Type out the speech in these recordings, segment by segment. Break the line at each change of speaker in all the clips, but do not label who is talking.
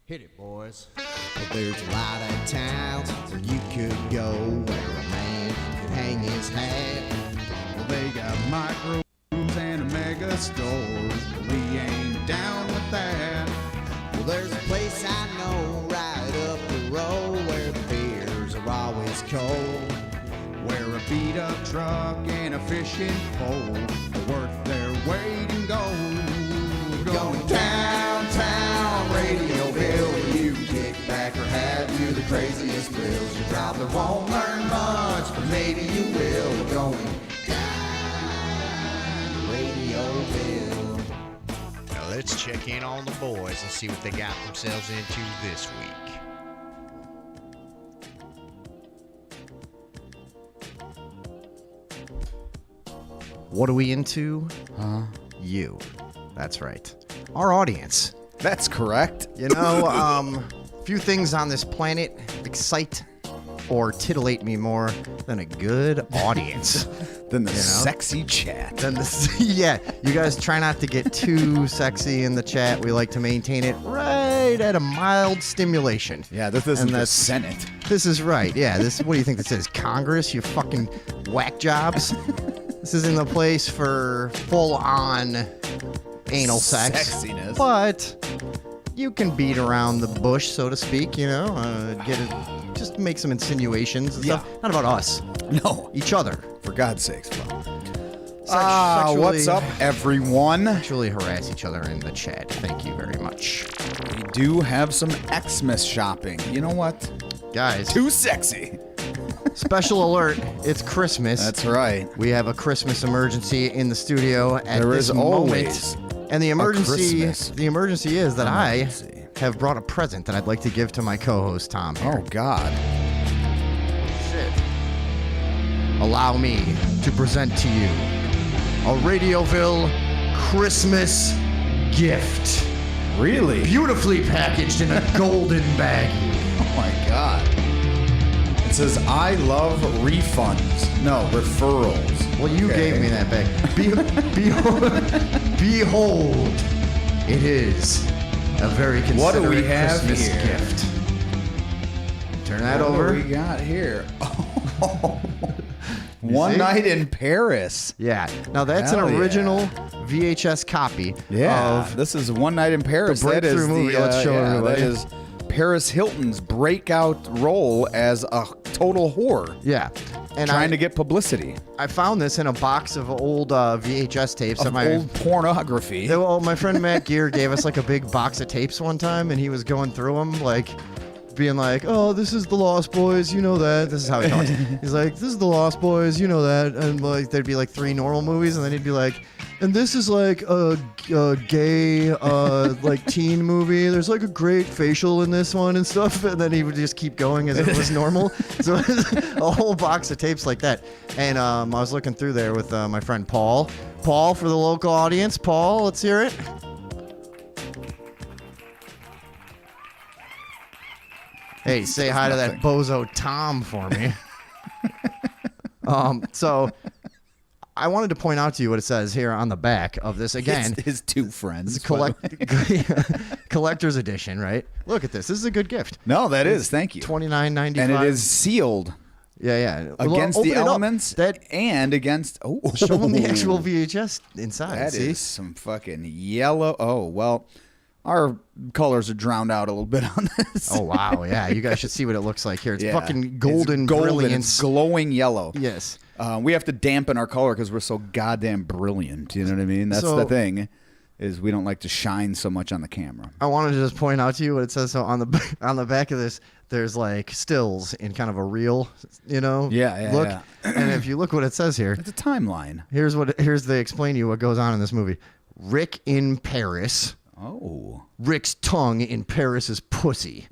Hit it, boys. Well, there's a lot of towns where you could go where a man could hang his hat.
Well, they got micro rooms and mega stores, but we ain't down with that.
Well, there's a place I know right up the road where the beers are always cold.
Where a beat-up truck and a fishing pole are worth their weight in gold.
Going downtown Radioville, where you can kick back or have you the craziest thrills. You probably won't learn much, but maybe you will. Going down Radioville.
Now let's check in on the boys and see what they got themselves into this week. What are we into? You. That's right. Our audience.
That's correct.
You know, few things on this planet excite or titillate me more than a good audience.
Then the sexy chat.
Then yeah, you guys try not to get too sexy in the chat. We like to maintain it right at a mild stimulation.
Yeah, this isn't the Senate.
This is right. Yeah, this. What do you think this is? Congress? You fucking whack jobs. This isn't the place for full-on anal sex.
Sexiness.
But you can beat around the bush, so to speak, you know, get it, just make some insinuations and stuff. Not about us.
No.
Each other.
For God's sakes, Bob.
Sexually-
What's up, everyone?
Actually harass each other in the chat. Thank you very much.
We do have some Xmas shopping. You know what?
Guys,
Too sexy.
special alert. It's Christmas.
That's right.
We have a Christmas emergency in the studio at
There
this
is
moment.
always
And the
Christmas
emergency is that
emergency.
I have brought a present that I'd like to give to my co-host Tom here.
Oh, God.
Shit. Allow me to present to you a Radioville Christmas gift.
Really?
Beautifully packaged in a golden baggie.
Oh, my God. It says, I love refunds. No, referrals.
Well, you
Okay.
gave me that bag. Behold, it is a very considerate
What do we have
Christmas
here?
gift. Turn that
What
over.
do we got here? Oh. One
see?
Night in Paris.
Yeah. Now that's
Hell
an
yeah.
original VHS copy
Yeah,
of
this is One Night in Paris.
the
That is
breakthrough movie.
the,
Let's show everybody.
That is Paris Hilton's breakout role as a total whore,
yeah. And
trying to get publicity
I found this in a box of old VHS tapes
of
that
old pornography.
well, my friend Matt Gear gave us like a big box of tapes one time, and he was going through them like being like, oh, this is the Lost Boys, you know that. This is how he talks. He's like, this is the Lost Boys, you know that. And like there'd be like 3 normal movies, and then he'd be like, and this is like a gay like teen movie. There's like a great facial in this one and stuff. And then he would just keep going as if it was normal. So it was a whole box of tapes like that. And I was looking through there with my friend Paul. Paul, for the local audience. Paul, let's hear it. Hey, say hi to that bozo Tom for me. So I wanted to point out to you what it says here on the back of this again.
his 2 friends.
It's collector's edition, right? Look at this. This is a good gift.
No, that is. Thank you.
$29.95.
And it is sealed
yeah.
against
Open
the
it up.
elements
That
and against. Oh,
show them the actual VHS inside.
That
see?
is some fucking yellow. Oh, well, our colors are drowned out a little bit on this.
Oh wow, yeah. You guys should see what it looks like here. It's
Yeah.
fucking golden,
It's golden.
brilliance.
It's glowing yellow.
Yes.
We have to dampen our color because we're so goddamn brilliant. You know what I mean? That's
So-
the thing, is we don't like to shine so much on the camera.
I wanted to just point out to you what it says. So on the back of this, there's like stills in kind of a real, you know,
Yeah,
look.
yeah.
And if you look what it says here,
It's a timeline.
here's they explain to you what goes on in this movie. Rick in Paris.
Oh.
Rick's tongue in Paris's pussy.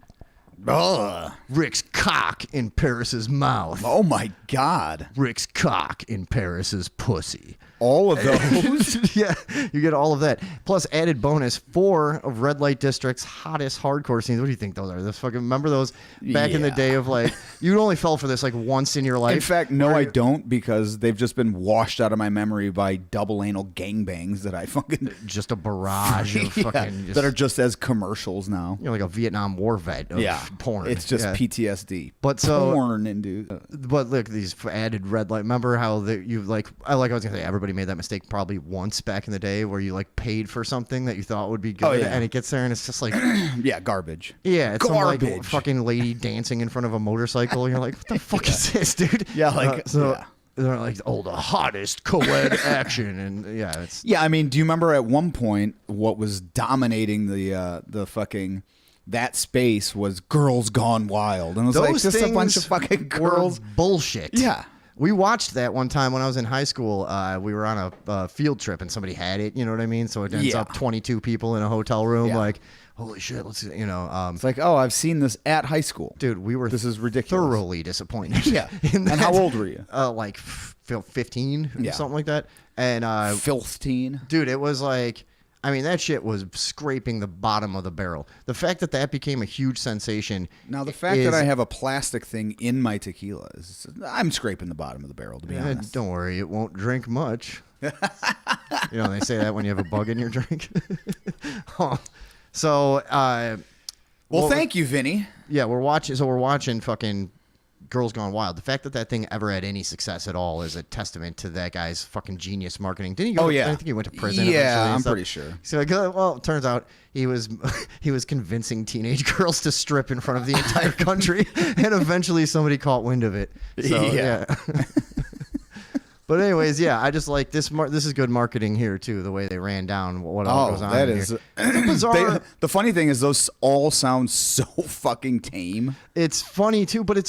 Ugh.
Rick's cock in Paris's mouth.
Oh my God.
Rick's cock in Paris's pussy.
all of those.
Yeah, you get all of that. Plus, added bonus, 4 of Red Light District's hottest hardcore scenes. What do you think those are? Those fucking, remember those back in the day of like, you only fell for this like once in your life?
In fact, no, I don't, because they've just been washed out of my memory by double anal gangbangs that I fucking
Just a barrage of
Yeah,
fucking.
that are just as commercials now.
Like a Vietnam War vet of porn.
It's just
Yeah.
PTSD.
But so-
porn into
But look, these added red light. Remember how you like? I was gonna say everybody made that mistake probably once back in the day, where you like paid for something that you thought would be good,
Oh, yeah.
and it gets there and it's just like,
yeah, garbage.
yeah, it's some like
Garbage.
fucking lady dancing in front of a motorcycle. And you're like, what the fuck is this, dude?
Yeah, like, yeah.
They're like, oh, the hottest co-ed action, and yeah, it's
Yeah, I mean, do you remember at one point what was dominating the fucking that space was Girls Gone Wild, and it was like just a bunch of fucking girls.
were bullshit.
Yeah.
We watched that one time when I was in high school. We were on a field trip and somebody had it. You know what I mean? So it ends
Yeah.
up 22 people in a hotel room.
Yeah.
Like, holy shit! Let's
It's like, oh, I've seen this at high school.
dude, we were
This is ridiculous.
thoroughly disappointed.
Yeah.
in
And how
that.
old were you?
Like 15,
Yeah.
something like that. And
Filth teen.
dude, it was like, I mean, that shit was scraping the bottom of the barrel. The fact that became a huge sensation.
Now the fact
is,
that I have a plastic thing in my tequila is, I'm scraping the bottom of the barrel, to be honest.
don't worry, it won't drink much. You know, they say that when you have a bug in your drink. So,
Well, thank you, Vinny.
yeah, we're watching fucking Girls Gone Wild. The fact that thing ever had any success at all is a testament to that guy's fucking genius marketing. Didn't he go?
Oh, yeah.
I think he went to prison.
Yeah,
eventually and
I'm
stuff.
pretty sure.
So like, well, it turns out he was convincing teenage girls to strip in front of the entire country, and eventually somebody caught wind of it. So,
Yeah.
yeah. But anyways, yeah, I just like this. This is good marketing here too. The way they ran down what all goes on.
that
in
is
here. It's bizarre.
the funny thing is those all sound so fucking tame.
It's funny too, but it's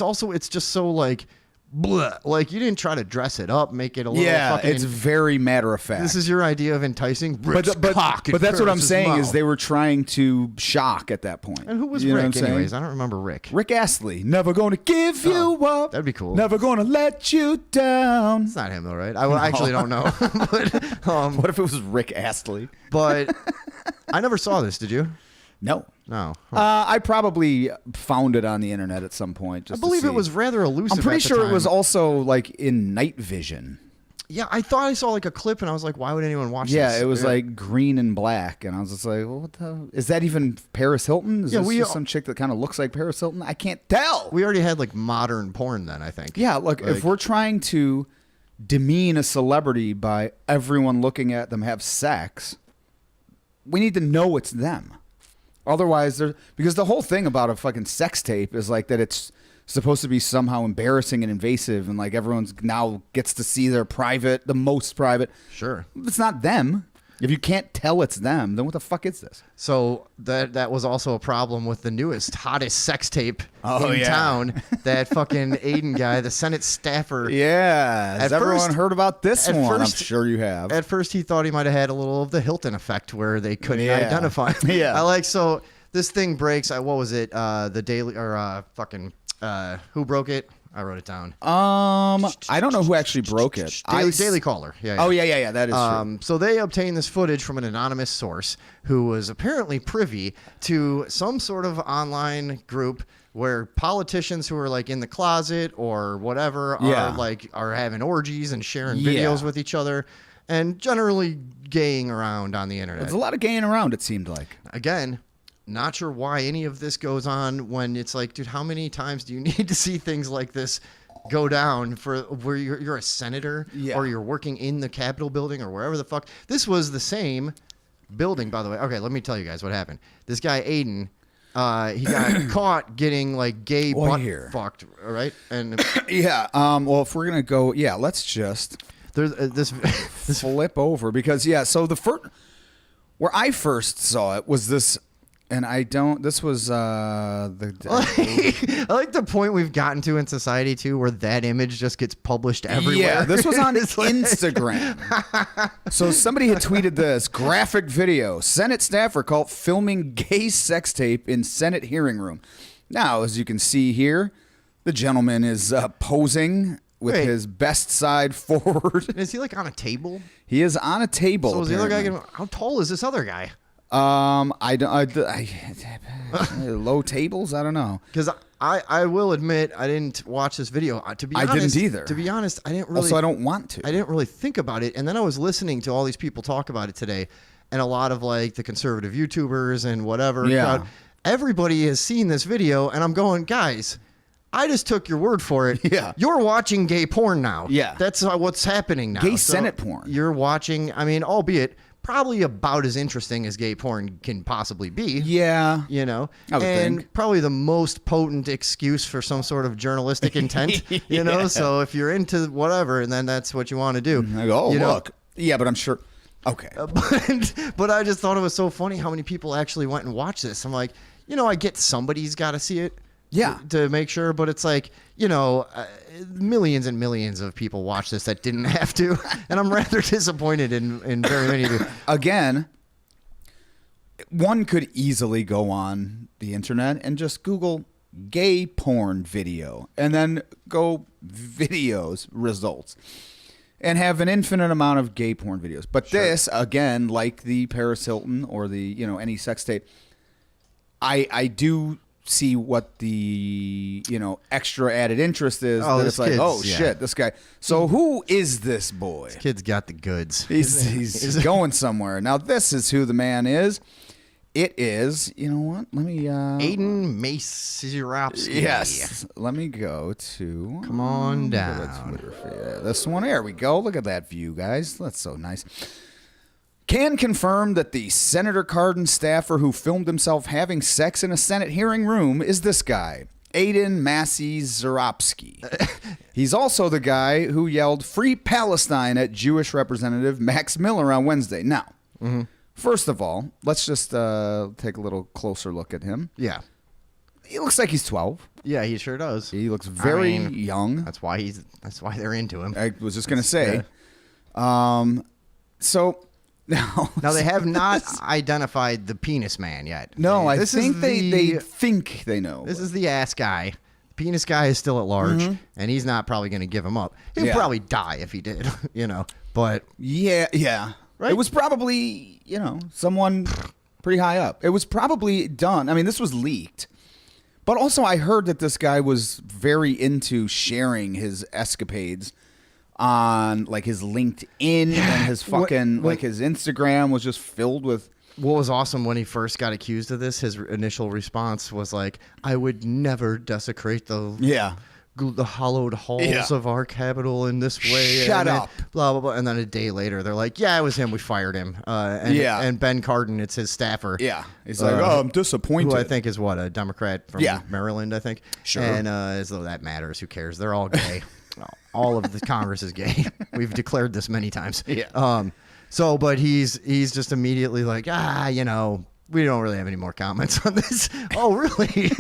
just so like, bleh. Like you didn't try to dress it up, make it a little.
Yeah,
fucking,
it's very matter of fact.
This is your idea of enticing. Rick's cock in
but that's what I'm
Ferris's
saying is
mouth.
they were trying to shock at that point.
And who was
You know
Rick?
what I'm saying?
Anyways, I don't remember Rick.
Rick Astley, never gonna give you up.
that'd be cool.
Never gonna let you down.
It's not him though, right? I actually don't know. but
What if it was Rick Astley?
but I never saw this. Did you?
No.
No.
I probably found it on the internet at some point.
I
Just
believe
to
it
see.
was rather elusive.
I'm pretty
at the
sure it was
time.
also like in night vision.
Yeah, I thought I saw like a clip, and I was like, "Why would anyone watch
Yeah,
this?"
it was like green and black, and I was just like, well, "What the? Is that even Paris Hilton? Is
Yeah,
this
we-
just some chick that kind of looks like Paris Hilton? I can't tell."
we already had like modern porn then. I think.
Yeah, look, if we're trying to demean a celebrity by everyone looking at them have sex, we need to know it's them. Otherwise, because the whole thing about a fucking sex tape is like that it's supposed to be somehow embarrassing and invasive, and like everyone's now gets to see their private, the most private.
Sure.
It's not them. If you can't tell it's them, then what the fuck is this?
So that was also a problem with the newest, hottest sex tape
Oh,
in
yeah.
town. That fucking Aiden guy, the Senate staffer.
Yeah. Has
At
everyone
first-
heard about this
at
one?
first-
I'm sure you have.
At first, he thought he might have had a little of the Hilton effect, where they couldn't
Yeah.
identify.
Yeah.
I like so this thing breaks. What was it? The Daily or who broke it? I wrote it down.
I don't know who actually broke it.
Daily Caller. Yeah.
Oh yeah. That is true.
So they obtained this footage from an anonymous source who was apparently privy to some sort of online group where politicians who are like in the closet or whatever
Yeah.
are having orgies and sharing
Yeah.
videos with each other and generally gaying around on the internet.
There's a lot of gaying around. It seemed like.
Again, not sure why any of this goes on when it's like, dude, how many times do you need to see things like this go down for where you're a senator
Yeah.
or you're working in the Capitol building or wherever the fuck? This was the same building, by the way. Okay, let me tell you guys what happened. This guy, Aiden, he got caught getting like gay
Well,
butt
here.
fucked, all right? And
Yeah. Well, if we're gonna go, let's just
there's this
flip over because So the first where I first saw it was this. And I don't. This was
I like the point we've gotten to in society too, where that image just gets published everywhere.
Yeah, this was on
It's like-
Instagram. So somebody had tweeted this graphic video: Senate staffer caught filming gay sex tape in Senate hearing room. Now, as you can see here, the gentleman is posing with
Wait.
his best side forward.
Is he like on a table?
He is on a table.
So is the other guy
apparently.
how tall is this other guy?
I don't. Low tables. I don't know.
Because I will admit I didn't watch this video. To be
I
honest,
didn't either.
To be honest, I didn't really.
Also, I don't want to.
I didn't really think about it, and then I was listening to all these people talk about it today, and a lot of like the conservative YouTubers and whatever.
Yeah.
crowd. Everybody has seen this video, and I'm going, guys. I just took your word for it.
Yeah.
You're watching gay porn now.
Yeah.
That's what's happening now.
Gay Senate porn.
You're watching, I mean, albeit probably about as interesting as gay porn can possibly be.
Yeah.
You know,
I would
and
think.
probably the most potent excuse for some sort of journalistic intent, you know?
Yeah.
So if you're into whatever, and then that's what you want to do.
I go, oh,
you know?
look. Yeah, but I'm sure. Okay.
But I just thought it was so funny how many people actually went and watched this. I'm like, you know, I get somebody's got to see it.
Yeah.
To make sure, but it's like, you know, millions and millions of people watch this that didn't have to. And I'm rather disappointed in very many of you.
Again, one could easily go on the internet and just Google gay porn video and then go videos results and have an infinite amount of gay porn videos. But this, again, like the Paris Hilton or the, you know, any sex tape, I do see what the, you know, extra added interest is.
Oh,
that
this
it's like,
kid's-
oh
yeah.
shit, this guy. So who is this boy?
Kid's got the goods.
He's going somewhere. Now this is who the man is. It is, you know what? Let me
Aiden Maceropsky.
yes. Let me go to
Come on
go to
down.
Twitter for you. This one. There we go. Look at that view, guys. That's so nice. Can confirm that the Senator Cardin staffer who filmed himself having sex in a Senate hearing room is this guy, Aiden Massey Zaropsky. He's also the guy who yelled "Free Palestine" at Jewish Representative Max Miller on Wednesday. Now, first of all, let's just take a little closer look at him.
Yeah.
He looks like he's 12.
Yeah, he sure does.
He looks very
I mean,
young.
That's why they're into him.
I was just going to say. So now
Now they have not identified the penis man yet.
No, I
This is
think they
the-
think they know.
This is the ass guy. Penis guy is still at large, and he's not probably going to give him up. He'd
Yeah.
probably die if he did, you know. But
Yeah.
Right?
It was probably, you know, someone pretty high up. It was probably done. I mean, this was leaked. But also I heard that this guy was very into sharing his escapades on like his LinkedIn and his fucking like his Instagram was just filled with
what was awesome when he first got accused of this, his initial response was like, "I would never desecrate the hallowed halls
Yeah.
of our capital in this way."
Shut
and then
up.
Blah, blah, blah. And then a day later, they're like, "Yeah, it was him. We fired him." And Ben Cardin, it's his staffer.
Yeah. He's like, "Oh, I'm disappointed."
Who I think is what, a Democrat from
Yeah.
Maryland, I think.
Sure.
And as though that matters, who cares? They're all gay. All of the Congress is gay. We've declared this many times.
Yeah.
So, but he's just immediately like, you know, we don't really have any more comments on this. Oh, really?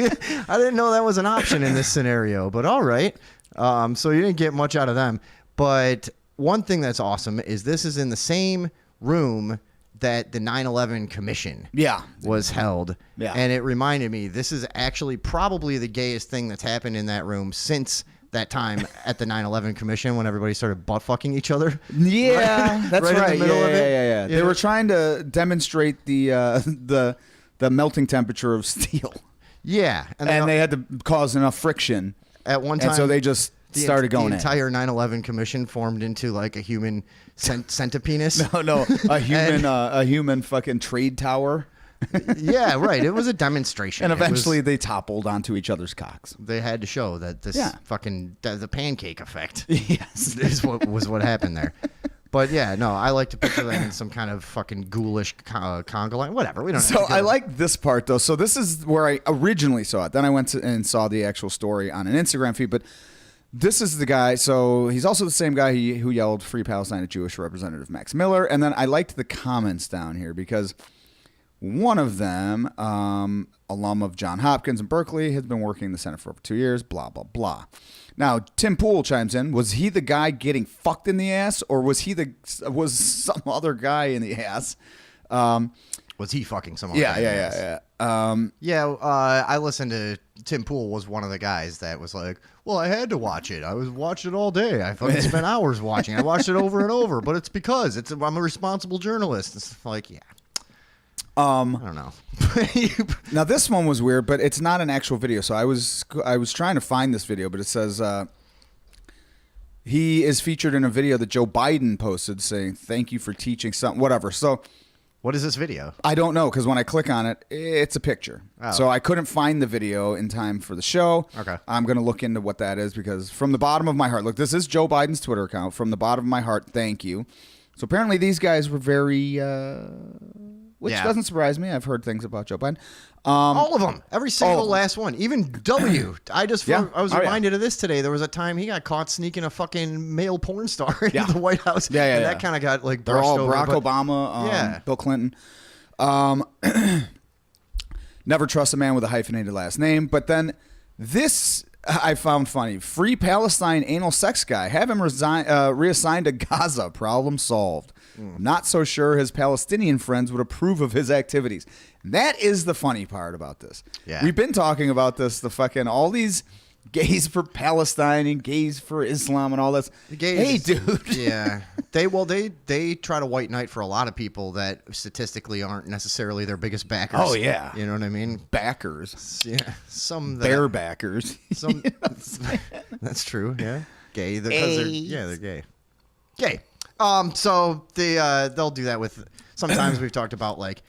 I didn't know that was an option in this scenario, but all right. So you didn't get much out of them. But one thing that's awesome is this is in the same room that the 9/11 Commission
Yeah.
was held.
Yeah.
And it reminded me, this is actually probably the gayest thing that's happened in that room since that time at the 9/11 Commission when everybody started butt fucking each other.
Yeah, that's
Right in the
right.
middle of it.
Yeah. They were trying to demonstrate the melting temperature of steel,
Yeah.
and they had to cause enough friction,
at one time,
and so they just started going
the
in.
entire 9/11 Commission formed into like a human centipenis.
No, a human fucking trade tower,
Yeah, right. It was a demonstration.
and
It was-
eventually they toppled onto each other's cocks.
they had to show that this
Yeah.
the pancake effect
Yes.
is what happened there. But yeah, no, I like to picture them in some kind of fucking ghoulish conga line. Whatever, we don't.
So
have to
I
do it.
like this part though. So this is where I originally saw it. Then I went and saw the actual story on an Instagram feed. But this is the guy. So he's also the same guy who yelled "Free Palestine" at Jewish Representative Max Miller. And then I liked the comments down here because one of them, alum of Johns Hopkins and Berkeley, has been working in the Senate for over 2 years. Blah blah blah. Now Tim Pool chimes in. Was he the guy getting fucked in the ass, or was some other guy in the ass?
Was he fucking someone?
Yeah.
I listened to Tim Pool was one of the guys that was like, well, I had to watch it. I was watching it all day. I fucking spent hours watching. I watched it over and over, but it's because I'm a responsible journalist. It's like, yeah. I don't know.
Now this one was weird, but it's not an actual video. So I was trying to find this video, but it says he is featured in a video that Joe Biden posted saying, "Thank you for teaching something," whatever. So
What is this video?
I don't know, because when I click on it, it's a picture.
Oh.
So I couldn't find the video in time for the show.
Okay.
I'm going to look into what that is, because from the bottom of my heart, look, this is Joe Biden's Twitter account. From the bottom of my heart, thank you. So apparently these guys were very, which doesn't surprise me. I've heard things about Joe Biden.
All of them. Every single
them.
last one. Even W. I was
Oh,
reminded of this today. There was a time he got caught sneaking a fucking male porn star into the White House.
Yeah.
And that kind of got like
They're
brushed
all
over,
Barack
but-
Obama, Bill Clinton. Never trust a man with a hyphenated last name. But then this I found funny. Free Palestine anal sex guy. Have him reassigned to Gaza. Problem solved. Not so sure his Palestinian friends would approve of his activities. That is the funny part about this.
Yeah.
We've been talking about this, all these gays for Palestine and gays for Islam and all this. Hey, dude.
Yeah. They try to white knight for a lot of people that statistically aren't necessarily their biggest backers.
Oh, yeah.
You know what I mean?
Backers.
Yeah. Some that,
Bear backers.
Some, that's true. Yeah. Gay. They're gay. Gay. So they'll do that with. Sometimes we've talked about like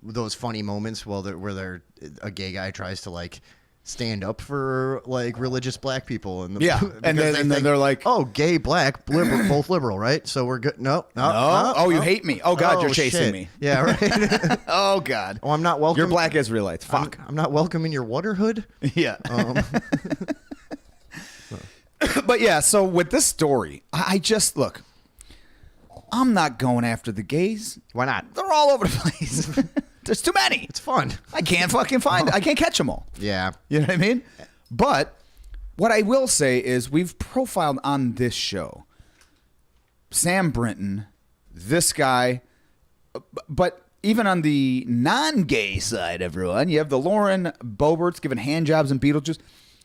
those funny moments where a gay guy tries to like stand up for like religious black people and
and then they're like,
oh, gay, black, liberal, both liberal, right? So we're good. No.
oh, you hate me. Oh God, you're chasing
shit.
me.
Yeah, right.
Oh God.
Oh, I'm not welcome.
You're black Israelites. Fuck.
I'm not welcome in your waterhood.
Yeah. But yeah, so with this story, I just look. I'm not going after the gays.
Why not?
They're all over the place. There's too many.
It's fun.
I can't fucking find it. I can't catch them all.
Yeah.
You know what I mean? But what I will say is we've profiled on this show Sam Brinton, this guy, but even on the non-gay side, everyone, you have the Lauren Boeberts giving handjobs and Beetlejuice.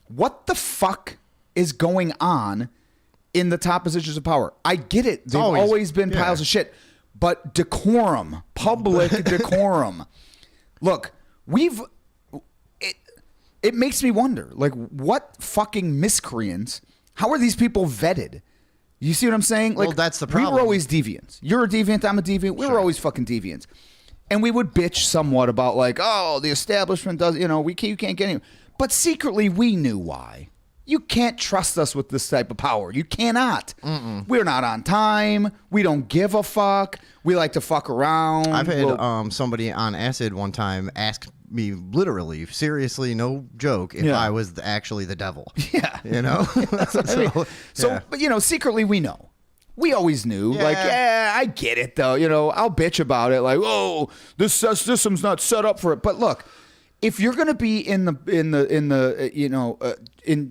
What the fuck is going on in the top positions of power? I get it. They've always been piles of shit. But decorum, public decorum. Look, it makes me wonder, like, what fucking miscreants, how are these people vetted? You see what I'm saying? Like,
Well, that's the
We
problem.
were always deviants. You're a deviant, I'm a deviant. We were always fucking deviants. And we would bitch somewhat about, like, oh, the establishment does, you can't get any. But secretly, we knew why. You can't trust us with this type of power. You cannot. We're not on time. We don't give a fuck. We like to fuck around.
I've had somebody on acid one time ask me literally, seriously, no joke, if I was actually the devil.
Yeah.
You know?
But, secretly we know. We always knew.
Yeah.
Like, I get it, though. I'll bitch about it. Like, oh, this system's not set up for it. But look, if you're going to be in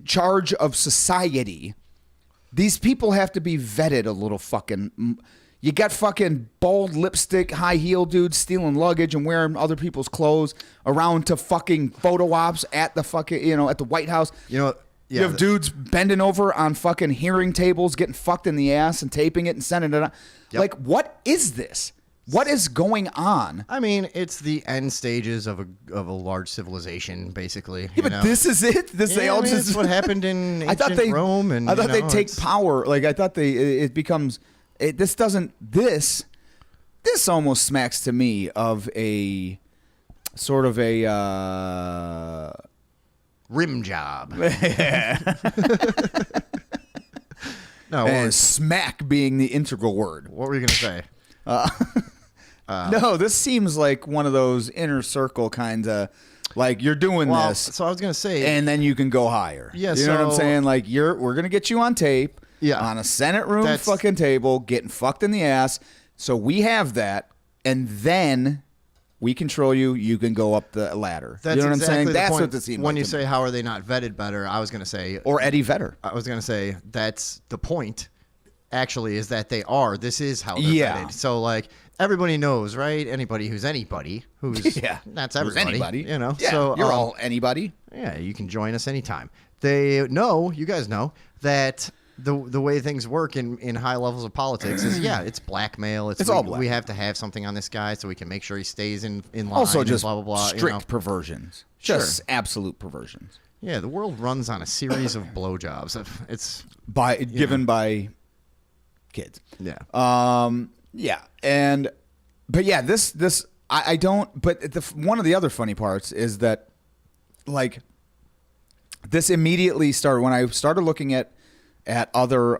charge of society, these people have to be vetted a little fucking. You got fucking bald lipstick, high heel dudes stealing luggage and wearing other people's clothes around to fucking photo ops at the fucking, at the White House. You have dudes bending over on fucking hearing tables, getting fucked in the ass and taping it and sending it out.
Yep.
Like, what is this? What is going on?
I mean, it's the end stages of a large civilization, basically.
Yeah, but this is it. This they all
I mean,
just
it's what happened in ancient Rome, and
I thought they'd take
it's-
power. Like I thought it becomes. This doesn't. This almost smacks to me of a sort of a
rim job.
No, and smack being the integral word.
What were you gonna say?
No, this seems like one of those inner circle kinds of, like you're doing this.
So I was gonna say,
and then you can go higher.
Yeah,
you know what I'm
so-
saying? Like we're gonna get you on tape.
Yeah.
On a Senate room
That's-
fucking table, getting fucked in the ass. So we have that, and then we control you. You can go up the ladder.
that's
you know what
exactly
I'm saying?
the
That's
point.
what this seems
When
like
you
to
say
me.
how are they not vetted better, I was gonna say,
Or Eddie Vedder.
I was gonna say that's the point. Actually, is that they are. This is how they're
Yeah.
vetted. So like everybody knows, right? Anybody who's
Yeah.
that's
Who's
everybody.
anybody.
You know,
Yeah,
so
you're all anybody.
yeah, you can join us anytime. They know, you guys know that. The way things work in high levels of politics is it's blackmail.
It's all black.
We have to have something on this guy so we can make sure he stays in line.
Also,
and
just
blah blah blah.
strict perversions. Just
Sure.
absolute perversions.
Yeah, the world runs on a series of blowjobs. It's
Given by kids.
yeah.
Yeah, but yeah, this I don't. But one of the other funny parts is that, like, this immediately started when I started looking at other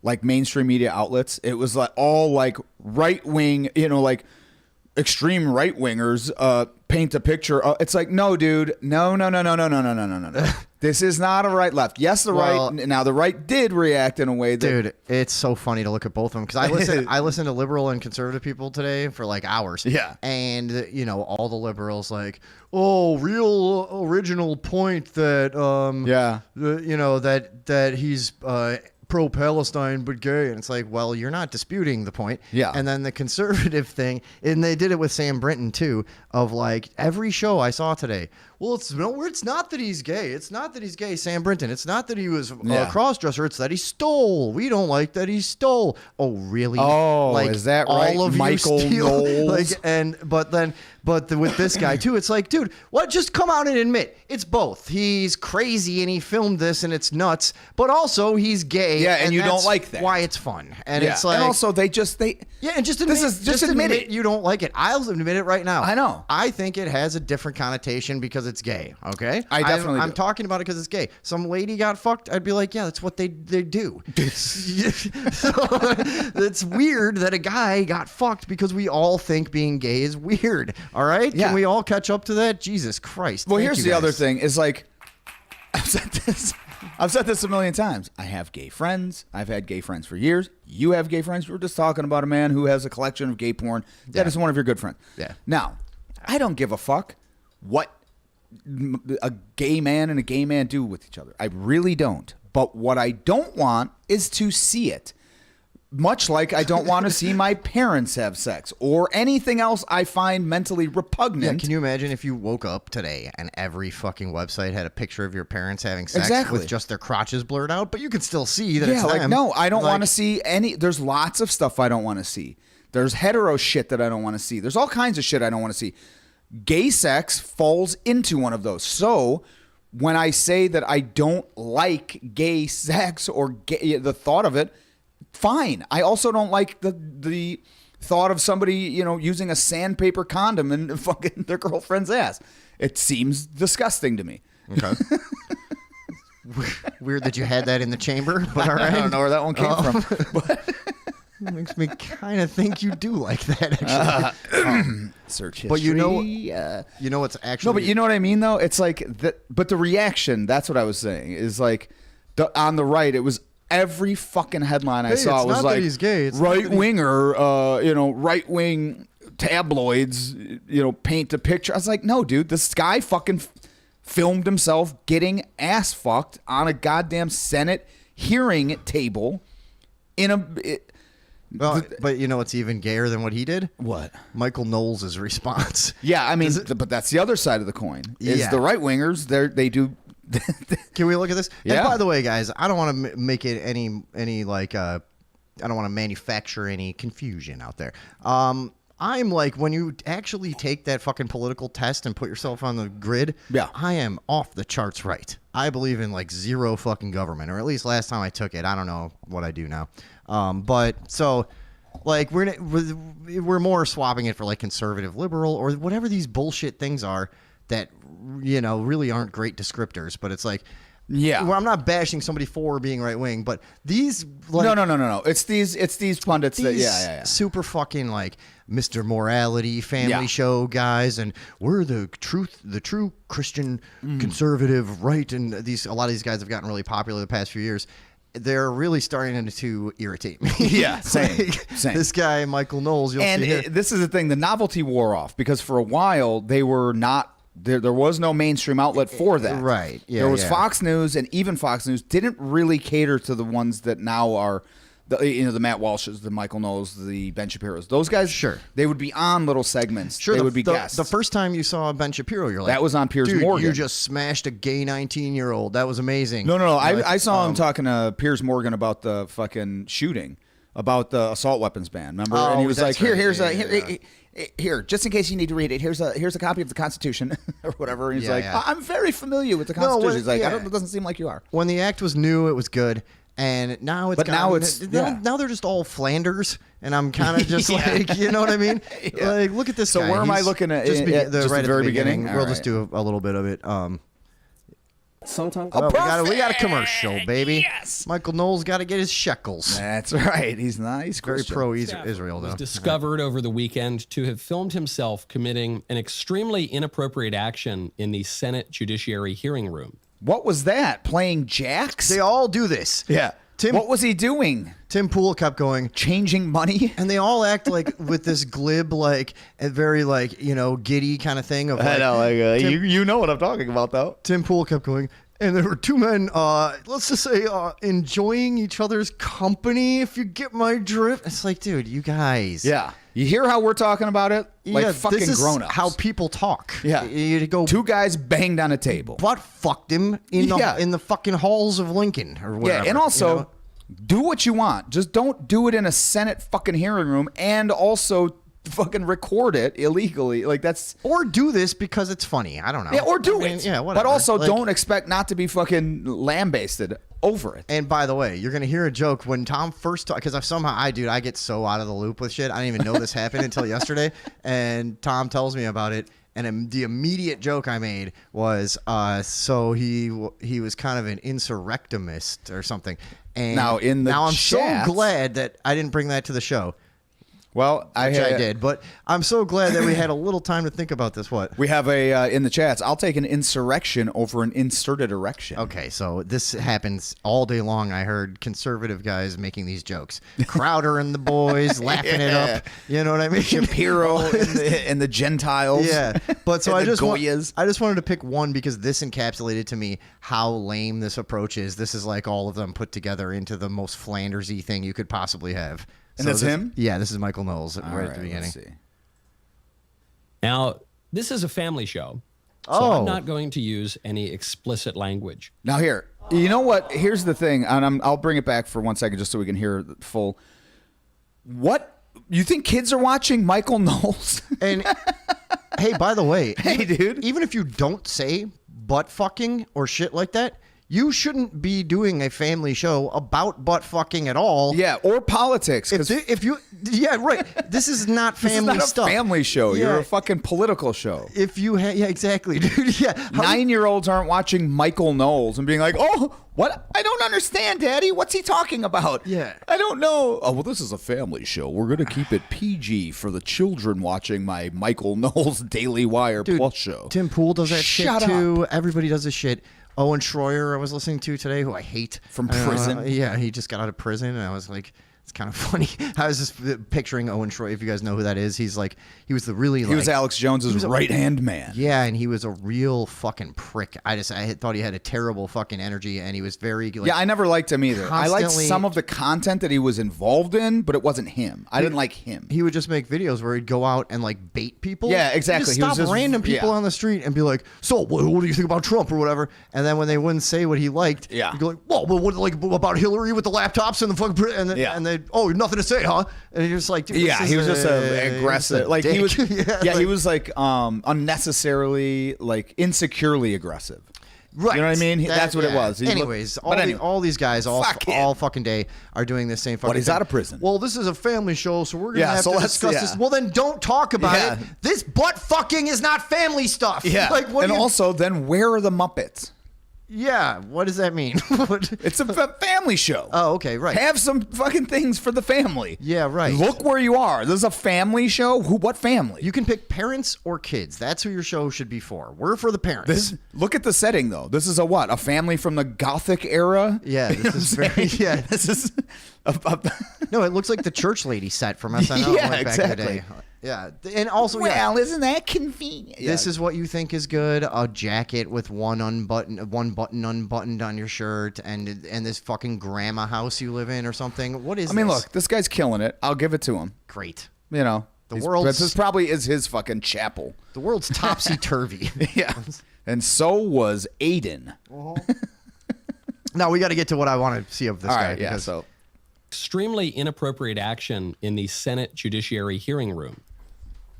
like mainstream media outlets. It was like all like right wing, like extreme right wingers paint a picture. It's like, no, dude, no. This is not a right left. Yes, the
Well,
right. Now the right did react in a way that,
Dude, it's so funny to look at both of them because I listen to liberal and conservative people today for like hours.
Yeah.
And all the liberals like, oh, real original point that that he's pro-Palestine but gay, and it's like, well, you're not disputing the point.
Yeah.
And then the conservative thing, and they did it with Sam Brinton too, of like every show I saw today. Well, it's not that he's gay. It's not that he's gay, Sam Brinton. It's not that he was a cross-dresser. It's that he stole. We don't like that he stole. Oh, really?
Oh, is that right?
All of
Michael
you steal?
Knowles?
With this guy too, it's like, dude, what? Just come out and admit it's both. He's crazy and he filmed this and it's nuts, but also he's gay.
Yeah, and you don't
that's
like that.
Why it's fun, and
yeah.
it's like,
and also they
yeah, and just admit,
just admit it.
You don't like it. I'll admit it right now.
I know.
I think it has a different connotation because it's gay. Okay,
I definitely
I'm
do.
talking about it because it's gay. Some lady got fucked. I'd be like, yeah, that's what they do. So, it's weird that a guy got fucked because we all think being gay is weird. All right,
Yeah.
Can we all catch up to that? Jesus Christ.
Well,
Thank
here's
you
the other
guys.
thing: is like, I've said this a million times. I have gay friends. I've had gay friends for years. You have gay friends. We were just talking about a man who has a collection of gay porn. That is one of your good friends.
Yeah.
Now, I don't give a fuck what a gay man and a gay man do with each other. I really don't. But what I don't want is to see it. Much like I don't want to see my parents have sex or anything else I find mentally repugnant.
Yeah, can you imagine if you woke up today and every fucking website had a picture of your parents having sex
Exactly.
with just their crotches blurred out, but you could still see that
Yeah,
it's
like,
them?
no, I don't
Like,
want to see any. There's lots of stuff I don't want to see. There's hetero shit that I don't want to see. There's all kinds of shit I don't want to see. Gay sex falls into one of those. So when I say that I don't like gay sex or the thought of it, fine. I also don't like the thought of somebody, using a sandpaper condom in fucking their girlfriend's ass. It seems disgusting to me.
Okay. Weird that you had that in the chamber, but all right.
I don't know where that one came from. But
It makes me kind of think you do like that, actually.
search history.
But you know what's actually...
No, but you know what I mean, though? It's like, but the reaction, that's what I was saying, is like, on the right, it was every fucking headline I saw
it's
was
not
like,
that he's gay, it's not that
right-winger, right-wing tabloids, paint a picture. I was like, no, dude, this guy fucking filmed himself getting ass fucked on a goddamn Senate hearing table in a...
Well, but you know what's even gayer than what he did?
What?
Michael Knowles' response.
Yeah, I mean, but that's the other side of the coin. Is
Yeah.
the right-wingers, they do...
Can we look at this?
Yeah.
And by the way, guys, I don't want to make it any like I don't want to manufacture any confusion out there. I'm like, when you actually take that fucking political test and put yourself on the grid,
Yeah.
I am off the charts right. I believe in like zero fucking government, or at least last time I took it. I don't know what I do now. But so like we're more swapping it for like conservative, liberal, or whatever these bullshit things are that really aren't great descriptors. But it's like,
Yeah.
well, I'm not bashing somebody for being right wing, but these like
No. It's these pundits that yeah.
super fucking like Mr. Morality family
Yeah.
show guys, and we're the true Christian conservative right, and a lot of these guys have gotten really popular the past few years. They're really starting to irritate me.
Yeah, same.
This guy Michael Knowles, you'll
And
see here.
this is the thing, the novelty wore off because for a while they were not there was no mainstream outlet for that.
Right. Yeah,
there was
yeah.
Fox News, and even Fox News didn't really cater to the ones that now are the Matt Walshes, the Michael Knowles, the Ben Shapiro's. Those guys,
Sure.
they would be on little segments.
Sure,
they would be guests.
The first time you saw Ben Shapiro, you're like,
That was on Piers
Dude,
Morgan.
you just smashed a gay 19-year-old. That was amazing.
No.
Like,
I saw him talking to Piers Morgan about the fucking shooting, about the assault weapons ban. Remember?
Oh,
And he was like,
that's right.
Here, just in case you need to read it. Here's a copy of the Constitution or whatever. And he's
Yeah,
like,
yeah.
I'm very familiar with the
No,
Constitution.
well,
He's like,
yeah.
it doesn't seem like you are.
When the act was new, it was good. And now it's
But now it's- yeah.
now they're just all Flanders, and I'm kind of just
Yeah.
like, you know what I mean?
Yeah.
Like, look at this
So
guy.
where am I
He's
looking at-
Just,
at just
right
the
at
very
the beginning.
beginning?
We'll
All
just do a little bit of it.
Sometimes
Well, we got a commercial, baby. Yes. Michael Knowles got to get his shekels.
That's right. He's nice.
Very
Christian.
pro
Staffer
Israel,
was
though.
discovered over the weekend to have filmed himself committing an extremely inappropriate action in the Senate Judiciary hearing room.
What was that? Playing jacks?
They all do this.
Yeah.
Tim-
What was he doing?
Tim Pool kept going.
Changing money?
And they all act like with this glib, like, and very, like, giddy kind of thing. Of like, Tim-
you know what I'm talking about, though.
Tim Pool kept going, and there were two men, let's just say, enjoying each other's company, if you get my drift. It's like, dude, you guys.
Yeah. You hear how we're talking about it? Like
Yeah,
fucking
this is
grown-ups.
how people talk.
Yeah.
You go,
Two guys banged on a table.
butt fucked him in
Yeah.
the fucking halls of Lincoln or whatever.
Yeah, and also
you know?
do what you want. Just don't do it in a Senate fucking hearing room, and also fucking record it illegally. Like that's
Or do this because it's funny. I don't know.
yeah, or do
I mean,
it.
Yeah, whatever.
But also
Like-
don't expect not to be fucking lambasted over it.
And by the way, you're gonna hear a joke when Tom first talked, because I get so out of the loop with shit. I didn't even know this happened until yesterday, and Tom tells me about it. And the immediate joke I made was, so he was kind of an insurrectionist or something. And
Now, in the
I'm
chats-
so glad that I didn't bring that to the show,
Well,
which I did. But I'm so glad that we had a little time to think about this. What?
We have a in the chats. I'll take an insurrection over an inserted erection.
Okay, so this happens all day long. I heard conservative guys making these jokes. Crowder and the boys laughing it up. You know what I mean?
Shapiro and the Gentiles.
Yeah, but so
And
I
the
just
Goyas.
I just wanted to pick one because this encapsulated to me how lame this approach is. This is like all of them put together into the most Flandersy thing you could possibly have.
And that's him?
Yeah, this is Michael Knowles
All
right at the beginning.
let's see.
Now, this is a family show, so
Oh.
I'm not going to use any explicit language.
Now here, you know what? Here's the thing, and I'll bring it back for 1 second just so we can hear the full. What you think kids are watching Michael Knowles?
And hey, by the way,
Hey, dude.
even if you don't say butt fucking or shit like that, you shouldn't be doing a family show about butt fucking at all.
Yeah, or politics. 'cause
If you, yeah, right. This is not
this is
family
not a
stuff.
family show. You're
Yeah.
a fucking political show.
If you, yeah, exactly, dude. Yeah, How-
9-year-olds aren't watching Michael Knowles and being like, "Oh, what? I don't understand, Daddy. What's he talking about?"
Yeah.
I don't know. Oh, well, this is a family show. We're gonna keep it PG for the children watching my Michael Knowles Daily Wire
Dude,
Plus show.
Tim Pool does that
Shut
shit too. Everybody does this shit. Owen Schroyer, I was listening to today, who I hate
From
I don't know,
prison?
yeah, he just got out of prison, and I was like, it's kind of funny. I was just picturing Owen Schroyer. If you guys know who that is, he was the really
He was Alex Jones's right-hand man.
Yeah, and he was a real fucking prick. I thought he had a terrible fucking energy, and he was very like,
Yeah, I never liked him either. I liked
constantly-
some of the content that he was involved in, but it wasn't him. I didn't like him.
he would just make videos where he'd go out and like bait people.
Yeah,
He'd
exactly.
Just
He was
stop
just-
random people
yeah.
on the street and be like, "So, what do you think about Trump or whatever?" And then when they wouldn't say what he liked,
Yeah.
he'd go like, "Well, what like about Hillary with the laptops and the fucking
Yeah.
and they nothing to say, huh?" And you're just like, dude,
Yeah,
this
he
is
was just
a
aggressive. Like he
dick.
was, yeah, he
like-
was like unnecessarily, like insecurely aggressive.
Right.
You know what I mean? That's what it was. He
Anyways,
looked- but anyway.
all these guys
Fuck him.
all fucking day are doing this same fucking
he's
thing.
out of prison.
Well, this is a family show, so we're going to
Yeah,
have
so
to
let's-
discuss
yeah.
this. Well, then don't talk about
Yeah.
it. This butt fucking is not family stuff.
Yeah,
Like, what
and
do you-
also, then where are the Muppets?
Yeah, what does that mean? What-
It's a family show.
Oh, okay, right.
Have some fucking things for the family.
Yeah, right.
Look where you are. This is a family show. What family?
You can pick parents or kids. That's who your show should be for. We're for the parents.
Look at the setting though. This is a what? A family from the Gothic era.
Yeah,
You know
this is
what I'm
very-
saying?
yeah.
This is.
No, it looks like the church lady set from SNL
Yeah,
like back in the
exactly.
day. Yeah, and also,
isn't that convenient?
this is what you think is good: a jacket with one button unbuttoned on your shirt, and this fucking grandma house you live in or something. What is?
I mean,
this?
look, this guy's killing it. I'll give it to him.
Great.
You know, this probably is his fucking chapel.
The world's topsy turvy.
Yeah, and so was Aiden.
Now we got to get to what I want to see of this
All
guy.
right, yeah.
because-
So
Extremely inappropriate action in the Senate Judiciary hearing room.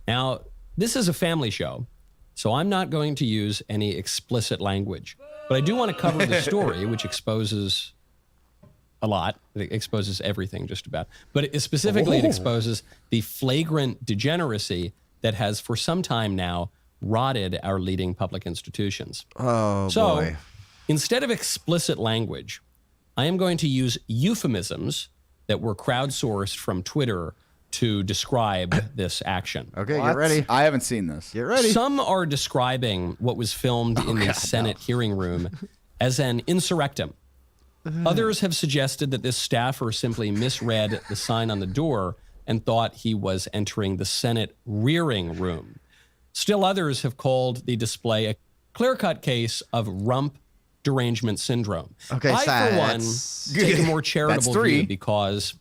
Now, this is a family show, so I'm not going to use any explicit language. But I do want to cover the story, which exposes a lot. It exposes everything, just about. But it exposes the flagrant degeneracy that has, for some time now, rotted our leading public institutions.
Oh,
So,
boy.
instead of explicit language, I am going to use euphemisms that were crowdsourced from Twitter to describe this action.
Okay, get ready.
I haven't seen this.
Get ready.
Some are describing what was filmed in the Senate hearing room as an insurrectum. Others have suggested that this staffer simply misread the sign on the door and thought he was entering the Senate rearing room. Still others have called the display a clear-cut case of rump derangement syndrome.
Okay,
I, for one,
that's-
take a more charitable
three.
view because,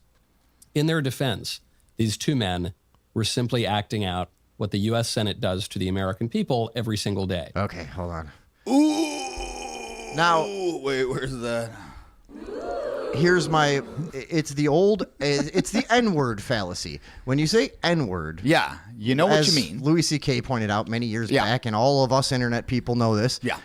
in their defense, these two men were simply acting out what the U.S. Senate does to the American people every single day.
Okay, hold on.
Ooh.
Now,
Wait, where's that?
here's my. It's the N-word fallacy. When you say N-word,
Yeah, you know what
as
you mean.
Louis C.K. pointed out many years
Yeah.
back, and all of us internet people know this.
Yeah.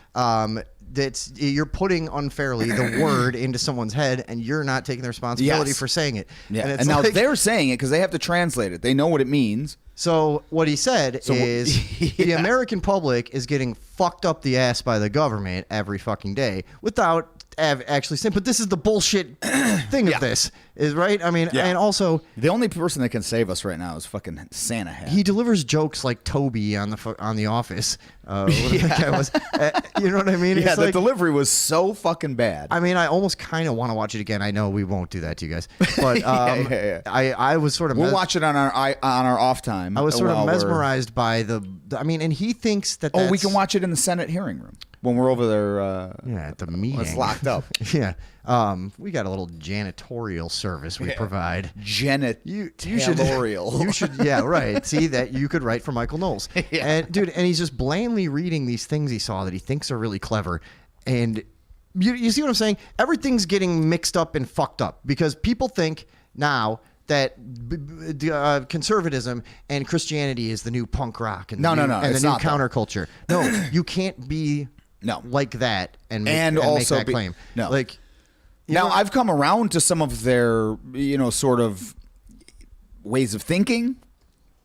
That's you're putting unfairly the word into someone's head, and you're not taking the responsibility
Yes.
for saying it.
Yeah,
it's
and now
like-
they're saying it because they have to translate it. They know what it means.
So what he said is the
Yeah.
American public is getting fucked up the ass by the government every fucking day without actually saying. But this is the bullshit thing of this, is right. I mean,
Yeah.
and also
The only person that can save us right now is fucking Santa Hat.
he delivers jokes like Toby on the Office. Whatever that guy was. You know what I mean?
yeah,
It's
the
like,
delivery was so fucking bad.
I mean, I almost kind of want to watch it again. I know we won't do that to you guys, but
Yeah.
I was sort of
We'll watch it on our off time.
I was sort of
while we're-
mesmerized by I mean, and he thinks that.
Oh, we
that's-
can watch it in the Senate hearing room when we're over there.
Yeah, at the meeting.
It's locked up.
Yeah. We got a little janitorial service we provide.
Janet
You should
Taylorial.
You should yeah, right. See that you could write for Michael Knowles.
Yeah.
And dude, and he's just blandly reading these things he saw that he thinks are really clever. And you see what I'm saying? Everything's getting mixed up and fucked up because people think now that conservatism and Christianity is the new punk rock and
No,
the
no,
new,
no,
and
it's
the new
not that.
counterculture. No, you can't be
No.
like that and make,
And
and
also
make that
be-
claim.
no.
Like
Now, I've come around to some of their, sort of ways of thinking,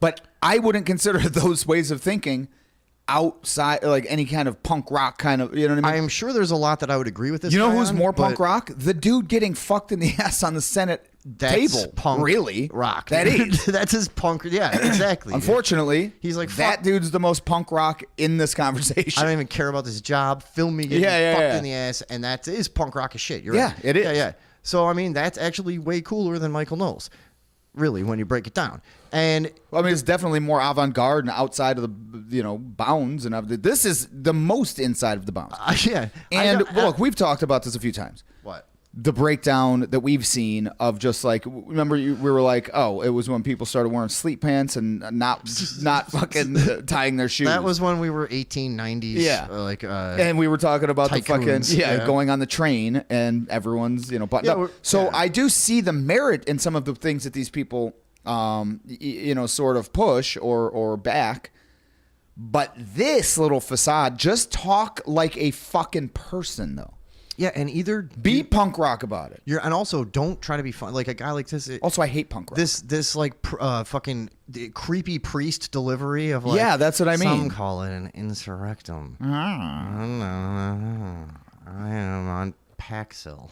but I wouldn't consider those ways of thinking outside, like any kind of punk rock kind of, you know what I mean?
I'm sure there's a lot that I would agree with this.
You know
guy
who's
on,
more
but
punk rock? The dude getting fucked in the ass on the Senate
That's
table.
punk
Really?
rock.
That is.
That's his punk. Yeah, exactly.
Unfortunately,
He's like,
that
fuck.
dude's the most punk rock in this conversation.
I don't even care about this job. Film me getting
Yeah,
fucked
yeah.
in the ass, and that is punk rock as shit. You're
Yeah,
right.
it is.
Yeah, yeah. So I mean, that's actually way cooler than Michael Knowles, really, when you break it down. And
I mean, it's definitely more avant-garde and outside of the bounds, and this is the most inside of the bounds.
yeah,
And look, we've talked about this a few times.
what?
The breakdown that we've seen of just like, remember we were like, oh, it was when people started wearing sleep pants and not fucking tying their shoes.
That was when we were 1890s.
Yeah.
And
and we were talking about the
tycoons,
fucking
yeah.
going on the train and everyone's buttoned
Yeah,
up. So
yeah.
I do see the merit in some of the things that these people sort of push or back. But this little facade, just talk like a fucking person though.
yeah, and either
Be punk rock about it.
and also don't try to be fun. Like a guy like this.
Also, I hate punk rock.
This like fucking creepy priest delivery of like
Yeah, that's what I mean.
Some call it an insurrectum. I am on Paxil.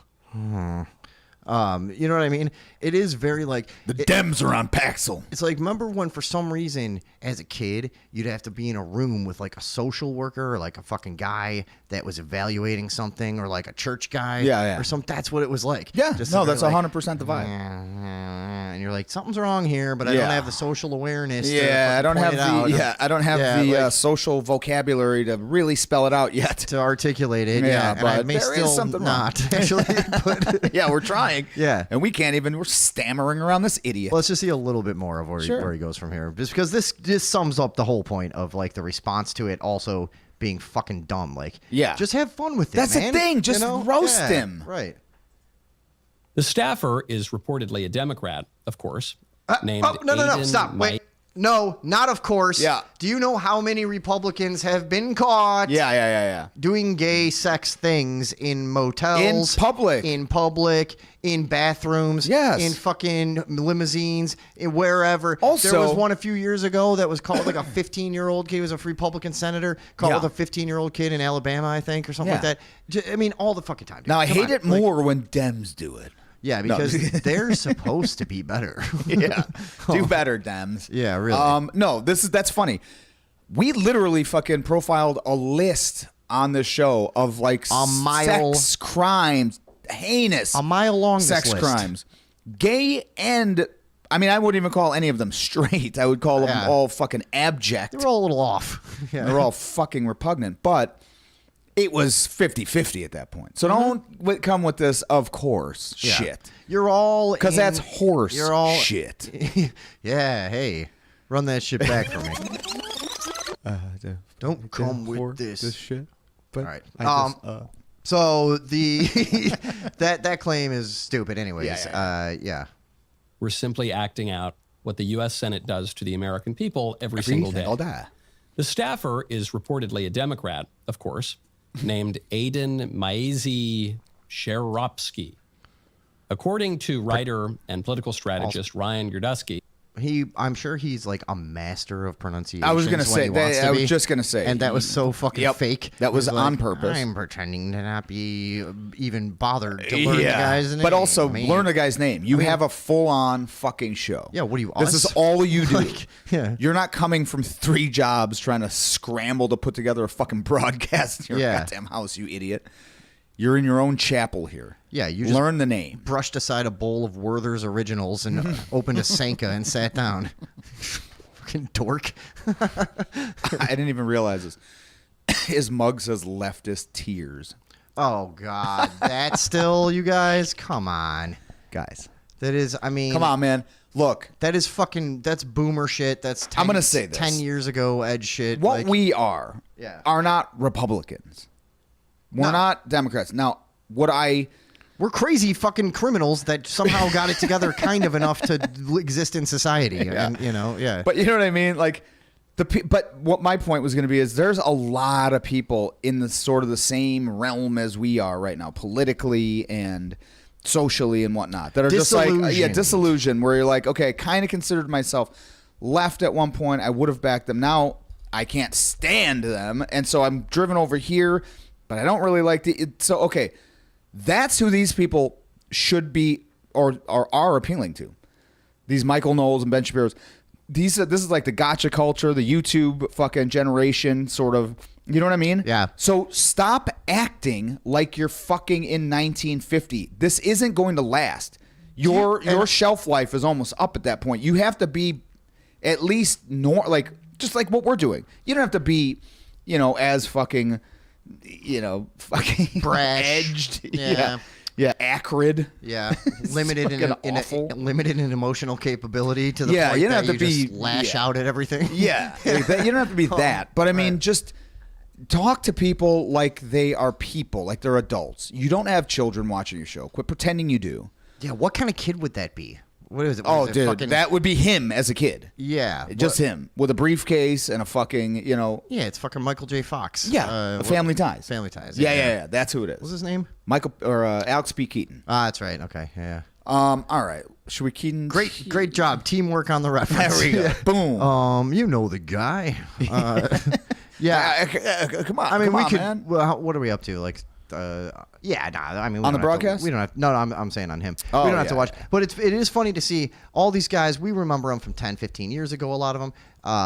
You know what I mean? It is very like
The Dems are on Paxil.
it's like, remember when for some reason as a kid you'd have to be in a room with like a social worker or like a fucking guy that was evaluating something or like a church guy
Yeah.
or something. That's what it was like.
Yeah,
Just
no,
sort of
that's
like,
100% the vibe.
and you're like, something's wrong here, but I don't
Yeah.
have the social awareness.
Yeah, I
to
don't
point
have
it out.
I don't have
Yeah,
the
like-
social vocabulary to really spell it out yet.
to articulate it.
Yeah,
Yeah, and I
but
may
there is
still
something wrong.
not actually. But
Yeah, we're trying.
Yeah.
and we can't even. We're stammering around this idiot.
let's just see a little bit more of where he goes from here, just because this sums up the whole point of like the response to it also being fucking dumb. Like,
Yeah.
just have fun with it.
That's the
man.
thing, just roast
Yeah,
him.
Right.
The staffer is reportedly a Democrat, of course, named
No,
Aiden
stop.
Mai-
Wait. No, not of course.
Yeah.
Do you know how many Republicans have been caught
Yeah.
doing gay sex things in motels,
In public.
in bathrooms,
Yes.
in fucking limousines, in wherever.
Also-
there was one a few years ago that was called like a 15-year-old kid. He was a Republican senator called
Yeah.
a 15-year-old kid in Alabama, I think, or something like
Yeah.
that. I mean, all the fucking time. Dude.
Now I
Come
hate
on.
it
Like,
more when Dems do it.
yeah,
No.
because they're supposed to be better.
Yeah, do better, Dems.
Yeah, really.
No, that's funny. We literally fucking profiled a list on this show of like
mile-
sex crimes, heinous,
A mile long.
sex
this list.
crimes, gay and. I mean, I wouldn't even call any of them straight. I would call them
Yeah.
all fucking abject.
They were all a little off. Yeah.
They're all fucking repugnant. But it was 50-50 at that point. So don't come with this, of course,
Yeah.
shit.
You're all
Because
in-
that's horse
You're all
shit.
Yeah, hey, run that shit back for me. Don't come with this.
shit.
All right. So the that claim is stupid, anyways. Yeah.
We're simply acting out what the U.S. Senate does to the American people every single day. The staffer is reportedly a Democrat, of course, named Aiden Maezi Sheropsky. According to writer and political strategist Ryan Gerdusky,
I'm sure he's like a master of pronunciation.
I was gonna say, I was just gonna say,
and that was so fucking
Yep.
fake.
That was
He like,
on purpose.
I'm pretending to not be even bothered to learn the guy's name.
but also
man.
learn the guy's name. You have a full-on fucking show.
Yeah, what are you,
This
us?
is all you do.
Like, yeah.
You're not coming from 3 jobs trying to scramble to put together a fucking broadcast in your
Yeah.
goddamn house, you idiot. You're in your own chapel here.
Yeah, you just
learn the name.
brushed aside a bowl of Werther's Originals and opened a Sanka and sat down. Fucking dork.
I didn't even realize this. His mug says leftist tears.
Oh God, that's still you guys. Come on,
Guys,
that is. I mean,
come on, man. Look,
That is fucking. That's boomer shit. That's 10,
I'm gonna say this.
10 years ago edge shit.
what
like,
we are not Republicans. We're not Democrats. Now,
we're crazy fucking criminals that somehow got it together kind of enough to exist in society. And, you know, yeah.
But you know what I mean? Like but what my point was going to be is there's a lot of people in the sort of the same realm as we are right now, politically and socially and whatnot, that are just like disillusioned, where you're like, okay, I kind of considered myself left at one point. I would have backed them. Now I can't stand them, and so I'm driven over here. But I don't really like so okay, that's who these people should be or are appealing to. These Michael Knowles and Ben Shapiro's. This is like the gotcha culture, the YouTube fucking generation, sort of. You know what I mean?
Yeah.
So stop acting like you're fucking in 1950. This isn't going to last. Your shelf life is almost up at that point. You have to be at least just like what we're doing. You don't have to be, as fucking. Fucking
Brash.
edged,
Yeah.
acrid,
Limited in
awful.
limited in emotional capability to the
Yeah,
point
you don't
that
have to
you
be-
just lash
yeah.
out at everything.
yeah. Like that, you don't have to be that, but I mean, just talk to people like they are people, like they're adults. You don't have children watching your show. Quit pretending you do.
Yeah, what kind of kid would that be? What is it?
Oh,
What is it,
dude,
fucking-
that would be him as a kid.
yeah,
Just him with a briefcase and a fucking,
Yeah, it's fucking Michael J. Fox.
Family Ties.
Family Ties.
Yeah. That's who it is.
What's his name?
Michael or Alex P. Keaton.
Ah, that's right. Okay, yeah.
All right. Should we Keaton?
Great job. Teamwork on the reference.
There we go. Boom.
You know the guy. Yeah.
Come on.
I mean,
come
we
on,
could.
man.
Well, what are we up to? Like, Yeah, no, I mean,
On the broadcast?
we don't have. No, I'm saying on him.
Oh,
we don't have
yeah,
to watch.
yeah.
But it is funny to see all these guys. We remember them from 10, 15 years ago. A lot of them,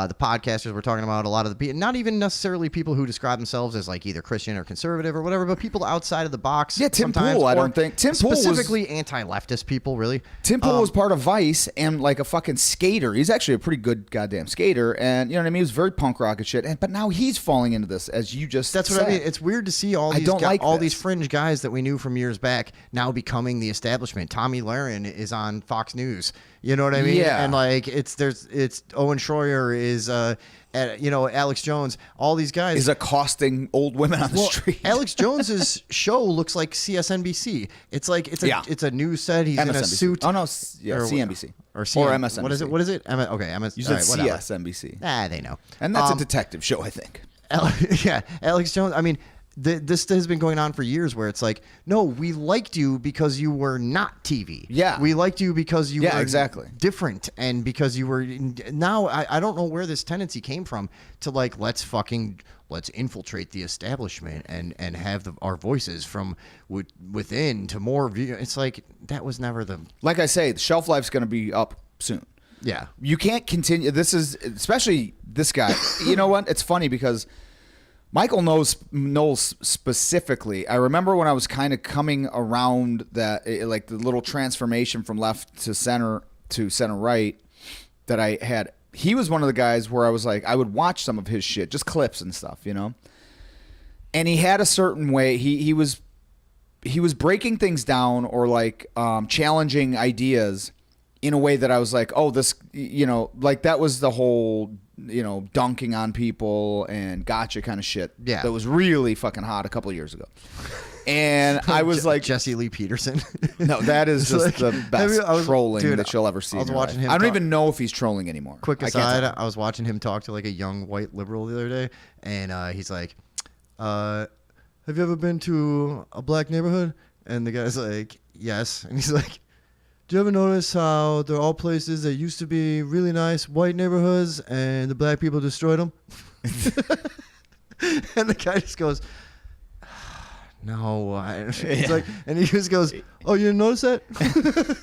the podcasters we're talking about. A lot of the people, not even necessarily people who describe themselves as like either Christian or conservative or whatever, but people outside of the box.
Yeah, Tim
sometimes,
Pool, I
or
don't think- Tim Pool was-
specifically anti-leftist people. Really,
Tim Pool was part of Vice and like a fucking skater. He's actually a pretty good goddamn skater, and you know what I mean. He was very punk rock and shit. But now he's falling into this, as you just
That's
said.
what I mean. It's weird to see all
I
these
don't like
all
this.
these fringe guys that we knew from years back now becoming the establishment. Tommy Lahren is on Fox News. You know what I mean?
Yeah.
And like it's Owen Schroyer is Alex Jones. All these guys
Is accosting old women on the street.
Alex Jones's show looks like CSNBC. It's like it's a news set. He's in a
MSNBC.
suit.
Oh no, yeah,
Or-
CNBC
or
MSNBC.
What is it? What is it? Okay, MS.
You
all
said
right, whatever.
CSNBC,
They know.
and that's a detective show, I think.
Yeah, Alex Jones. I mean, this has been going on for years where it's like, no, we liked you because you were not TV.
Yeah.
We liked you because you
Yeah,
were
exactly.
different and because you were. Now, I don't know where this tendency came from to like, let's infiltrate the establishment and have our voices from within to more view. It's like, that was never the.
Like I say, the shelf life's going to be up soon.
Yeah.
You can't continue. This is especially this guy. You know what? It's funny because Michael Knowles specifically. I remember when I was kind of coming around that, like the little transformation from left to center right that I had. He was one of the guys where I was like, I would watch some of his shit, just clips and stuff, you know. And he had a certain way. He was breaking things down or like challenging ideas in a way that I was like, oh, this, you know, like that was the whole, you know, dunking on people and gotcha kind of shit.
Yeah.
That was really fucking hot a couple of years ago. And I was like,
Jesse Lee Peterson.
no, that is just
Like,
the best trolling
dude,
that you'll ever see.
I was
in your
watching
life.
him
I don't
talk-
even know if he's trolling anymore.
Quick
I can't
aside,
tell.
I was watching him talk to like a young white liberal the other day, and he's like, "Have you ever been to a black neighborhood?" And the guy's like, "Yes," and he's like, "Do you ever notice how they're all places that used to be really nice white neighborhoods, and the black people destroyed them?" And the guy just goes, "No," he's like, and he just goes, "Oh, you didn't notice that?"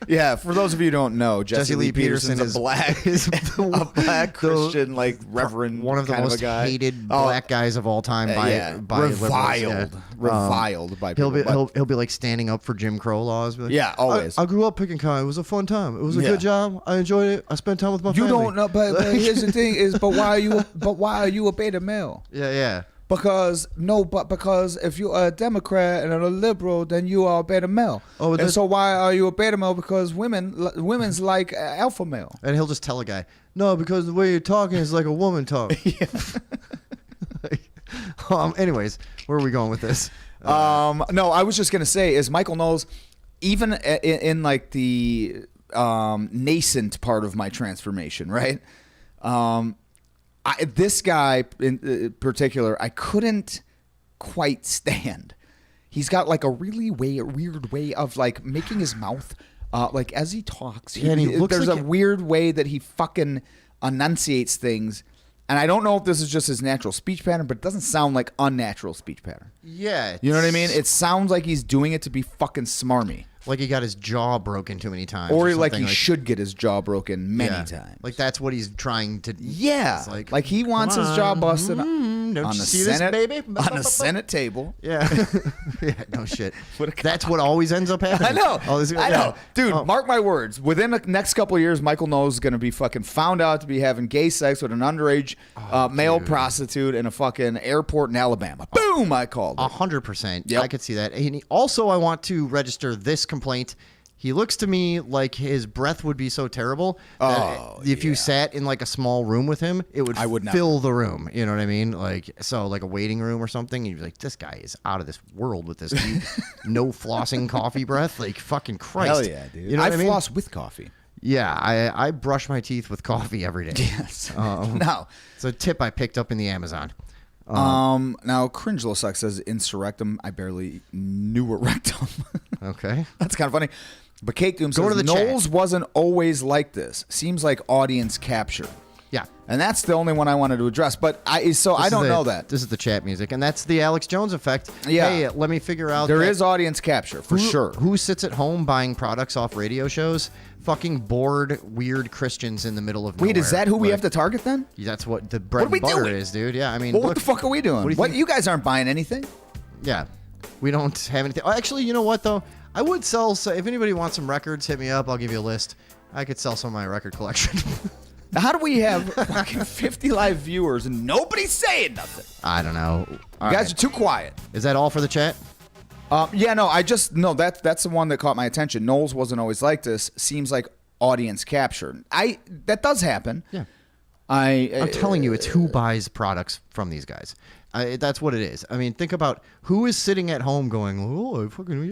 Yeah, for those of you who don't know, Jesse Lee Peterson's
is
a black,
is
a black Christian, like reverend,
one of the
kind
most
a guy.
hated
Oh,
black guys of all time by liberals,
reviled,
yeah.
reviled by
He'll
people.
be he'll be like standing up for Jim Crow laws. Be like,
Yeah, always.
I grew up picking cotton. It was a fun time. It was a
Yeah.
good job. I enjoyed it. I spent time with my
you
family.
don't know, but here's the thing: is but why are you a beta male?
Yeah.
Because if you're a Democrat and a liberal, then you are a beta male.
Oh,
and
that's-
so why are you a beta male? Because women's like alpha male.
And he'll just tell a guy, no, because the way you're talking is like a woman talk. Anyways, where are we going with this?
No, I was just gonna say is Michael Knowles, even in like the nascent part of my transformation, right? This guy in particular, I couldn't quite stand. He's got like a really weird way of like making his mouth, like as he talks.
Yeah, and he looks
there's
like
a weird way that he fucking enunciates things. And I don't know if this is just his natural speech pattern, but it doesn't sound like unnatural speech pattern.
Yeah.
You know what I mean? It sounds like he's doing it to be fucking smarmy.
like he got his jaw broken too many times.
Or
something
like he should get his jaw broken many times.
Like that's what he's trying to.
Yeah.
It's
Like he wants
come
his jaw
on.
busted
Don't
on
you
the
see this,
Senate,
baby?
on a Senate table.
Yeah. Yeah. No shit. That's what always ends up happening.
I know.
All this-
I know. Dude,
Oh.
mark my words. Within the next couple of years, Michael Knowles is going to be fucking found out to be having gay sex with an underage male prostitute in a fucking airport in Alabama. Boom, I called it.
100%.
Yep.
I could see that. And also, I want to register this complaint. He looks to me like his breath would be so terrible that if you sat in like a small room with him, it would,
I would not.
fill the room. You know what I mean? Like like a waiting room or something. And you'd be like, this guy is out of this world with this no flossing coffee breath. Like fucking Christ.
Hell yeah, dude.
You know
I
what I mean?
floss with coffee.
Yeah, I brush my teeth with coffee every day.
Yes. Now,
It's a tip I picked up in the Amazon.
now Cringelosuck says insurrectum. I barely knew a rectum.
Okay.
That's kind of funny. But Cake Doom
Go
says
to the chat.
Knowles wasn't always like this. Seems like audience capture.
Yeah.
And that's the only one I wanted to address. But I don't know that.
This is the chat music, and that's the Alex Jones effect.
Yeah.
Hey, let me figure out.
There
that-
is audience capture, for sure.
Who sits at home buying products off radio shows? Fucking bored, weird Christians in the middle of nowhere.
Wait, is that who we
Like,
have to target then?
That's what the bread
What are we
and butter
doing?
is, dude. Yeah, I mean,
Well, what
look,
the fuck are we doing?
what do you think-
You guys aren't buying anything?
Yeah, we don't have anything. Oh, actually, you know what though? I would sell. So if anybody wants some records, hit me up. I'll give you a list. I could sell some of my record collection.
Now, how do we have fucking 50 live viewers and nobody's saying nothing?
I don't know.
You guys are too quiet.
Is that all for the chat?
Yeah, no, that's the one that caught my attention. Knowles wasn't always like this. Seems like audience capture. That does happen.
Yeah.
I'm
telling you, it's who buys products from these guys. That's what it is. I mean, think about who is sitting at home going,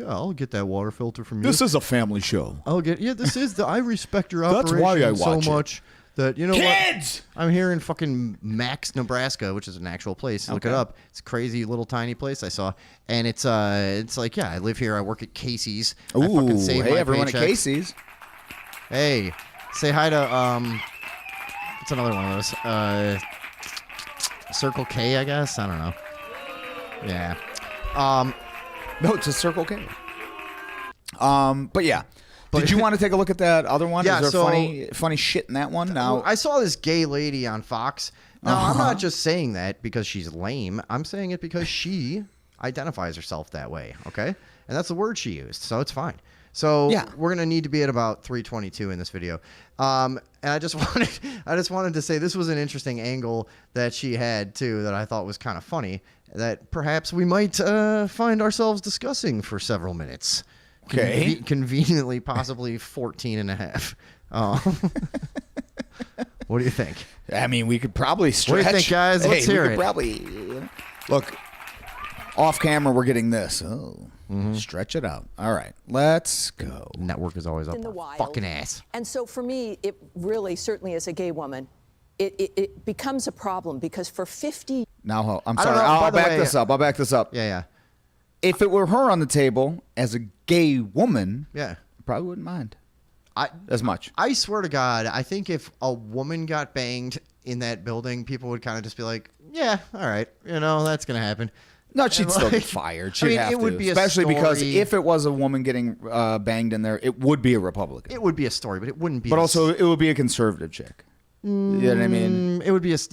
I'll get that water filter from you.
This is a family show.
This is I respect your
That's
operation
why I
so
watch it.
much that, you know
Kids!
what? I'm here in fucking Max, Nebraska, which is an actual place. Look it
Okay.
up. It's a crazy little tiny place I saw. And it's like, yeah, I live here. I work at Casey's. I fucking
Ooh,
save
hey,
my
everyone
paycheck.
at Casey's.
Hey, say hi to, what's another one of those? Circle K, I guess? I don't know. Yeah.
No, it's a Circle K. But yeah. Did you want to take a look at that other one?
Yeah,
Is there
so-
funny shit in that one? Now,
I saw this gay lady on Fox. Now, I'm not just saying that because she's lame. I'm saying it because she identifies herself that way, okay? And that's the word she used, so it's fine. So
Yeah.
we're going to need to be at about 3:22 in this video. And I just wanted to say this was an interesting angle that she had, too, that I thought was kind of funny, that perhaps we might find ourselves discussing for several minutes.
Okay.
Conveniently, possibly 14 and a half. What do you think?
I mean, we could probably stretch.
What do you think, guys?
Hey,
Let's hear
we could
it.
Probably look off camera. We're getting this. Oh,
Mm-hmm.
stretch it out. All right, let's go.
Network is always up
in the
our
wild.
fucking ass.
And so for me, it really, certainly as a gay woman, it becomes a problem because for 50
Now, I'm
I don't
sorry.
know, by
I'll
the
back
way-
this up. I'll back this up.
Yeah,
If it were her on the table as a gay woman,
yeah.
I probably wouldn't mind
I
as much.
I swear to God, I think if a woman got banged in that building, people would kind of just be like, yeah, all right, that's gonna happen.
No, she'd
And,
still get
like,
fired. She'd
I mean,
have
it would
to,
be a
especially because
story.
if it was a woman getting banged in there, it would be a Republican.
It would be a story, but it wouldn't be.
But also, it would be a conservative chick. You know what I mean?
it would be some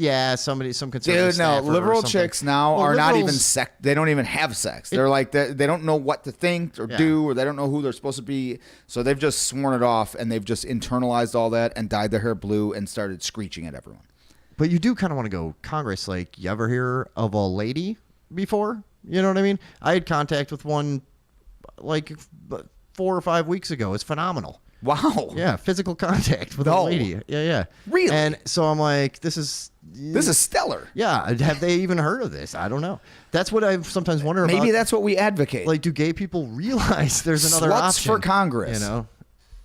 conservative.
Dude, no,
staffer or
liberal
something.
chicks now
Well,
are not even
liberals-
sex. They don't even have sex. They're like they don't know what to think or
Yeah.
do, or they don't know who they're supposed to be. So they've just sworn it off, and they've just internalized all that and dyed their hair blue and started screeching at everyone.
But you do kind of want to go Congress. Like, you ever hear of a lady before? You know what I mean? I had contact with one like 4 or 5 weeks ago. It's phenomenal.
Wow.
Yeah, physical contact with a
No.
lady. Yeah.
Really?
And so I'm like, this is
stellar.
Yeah, have they even heard of this? I don't know. That's what I sometimes wonder about.
Maybe that's what we advocate.
like, do gay people realize there's another
Sluts
option
for Congress.
You know,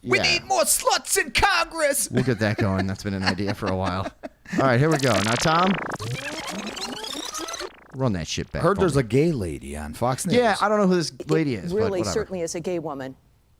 we
Yeah.
need more sluts in Congress.
We'll get that going. That's been an idea for a while. All right, here we go. Now, Tom, run that shit back.
Heard
for
there's
me.
a gay lady on Fox News.
Yeah, I don't know who this lady is. but
really,
whatever.
certainly as a gay woman,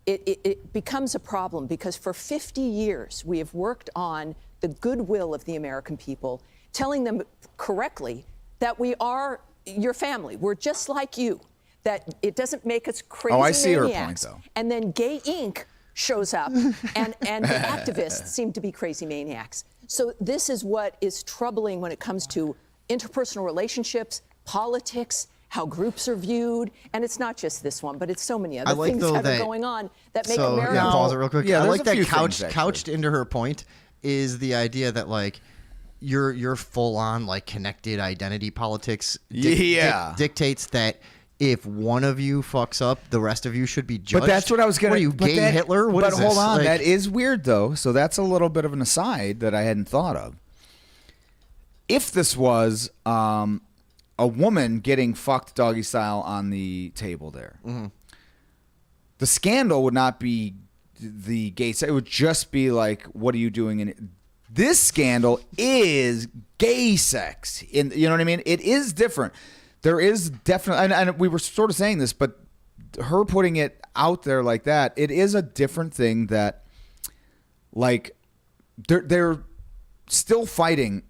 it becomes a problem because for 50 years we have worked on the goodwill of the American people, telling them correctly that we are your family. We're just like you. That it doesn't make us crazy
I see her point,
maniacs.
though.
And then Gay Inc. shows up, and the activists seem to be crazy maniacs. So this is what is troubling when it comes to interpersonal relationships, politics, how groups are viewed, and it's not just this one, but it's so many other
like,
things
though,
that
that-
are going on that make
So,
America.
yeah, pause it real quick.
Yeah,
I
there's
like
a few
that
things, actually.
couched into her point is the idea that, like, you're full on, like, connected identity politics
Yeah.
dictates that if one of you fucks up, the rest of you should be judged.
But that's what I was going to.
What are you, gay Hitler? What
but
is
hold
this?
on,
Like,
that is weird though. So that's a little bit of an aside that I hadn't thought of. If this was a woman getting fucked doggy style on the table there, the scandal would not be the gay sex. It would just be like, what are you doing in it? This scandal is gay sex. You know what I mean? It is different. There is definitely, and we were sort of saying this, but her putting it out there like that, it is a different thing that, like, they're still fighting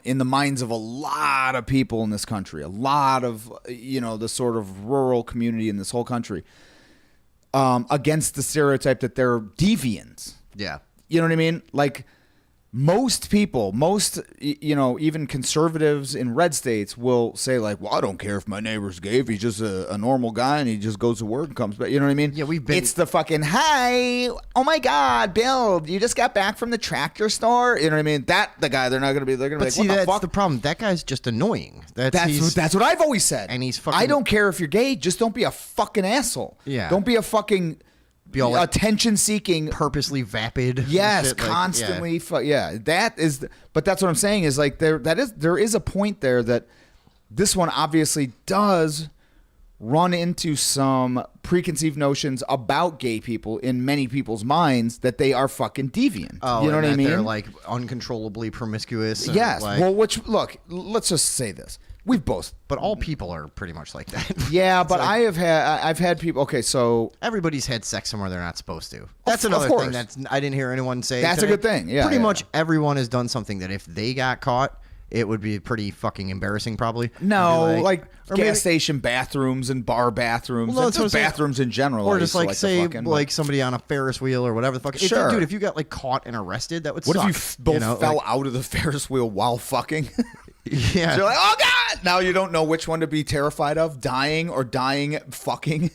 in the minds of a lot of people in this country, a lot of, the sort of rural community in this whole country, against the stereotype that they're deviants.
Yeah.
You know what I mean? Like, most people, even conservatives in red states will say, like, well, I don't care if my neighbor's gay, if he's just a normal guy and he just goes to work and comes back. You know what I mean?
Yeah, we've been.
It's the fucking, hi, oh my God, Bill, you just got back from the tractor store. You know what I mean? The guy, they're going to be
But
like,
see,
what the
that's
fuck?
the problem. That guy's just annoying.
That's what I've always said.
And he's fucking.
I don't care if you're gay, just don't be a fucking asshole.
Yeah.
Don't be a fucking
Be all like
attention-seeking
purposely vapid. and
Yes,
shit, like,
constantly. That is. But that's what I'm saying is like there is a point there that this one obviously does run into some preconceived notions about gay people in many people's minds that they are fucking deviant.
Oh,
you know
and
what I
that
mean?
They're like uncontrollably promiscuous. and,
yes.
like-
Well, let's just say this. We've both.
but all people are pretty much like that.
Yeah,
It's
but
like,
I've had people. Okay, so
everybody's had sex somewhere they're not supposed to. That's
of
another
course.
thing that's I didn't hear anyone say.
That's a
today.
good thing. Yeah,
pretty
yeah,
much
yeah.
everyone has done something that if they got caught, it would be pretty fucking embarrassing, probably.
no,
It'd be
like
or
gas
maybe-
station bathrooms and bar bathrooms,
Well,
and
that's what I'm
just
saying.
bathrooms in general.
Or
I
just
used to
like
to
say
fucking,
like somebody on a Ferris wheel or whatever the fuck.
Sure.
Dude, if you got like caught and arrested, that would
What
suck.
if you both fell
like-
out of the Ferris wheel while fucking?
Yeah.
So you're like, oh God! Now you don't know which one to be terrified of, dying or dying fucking.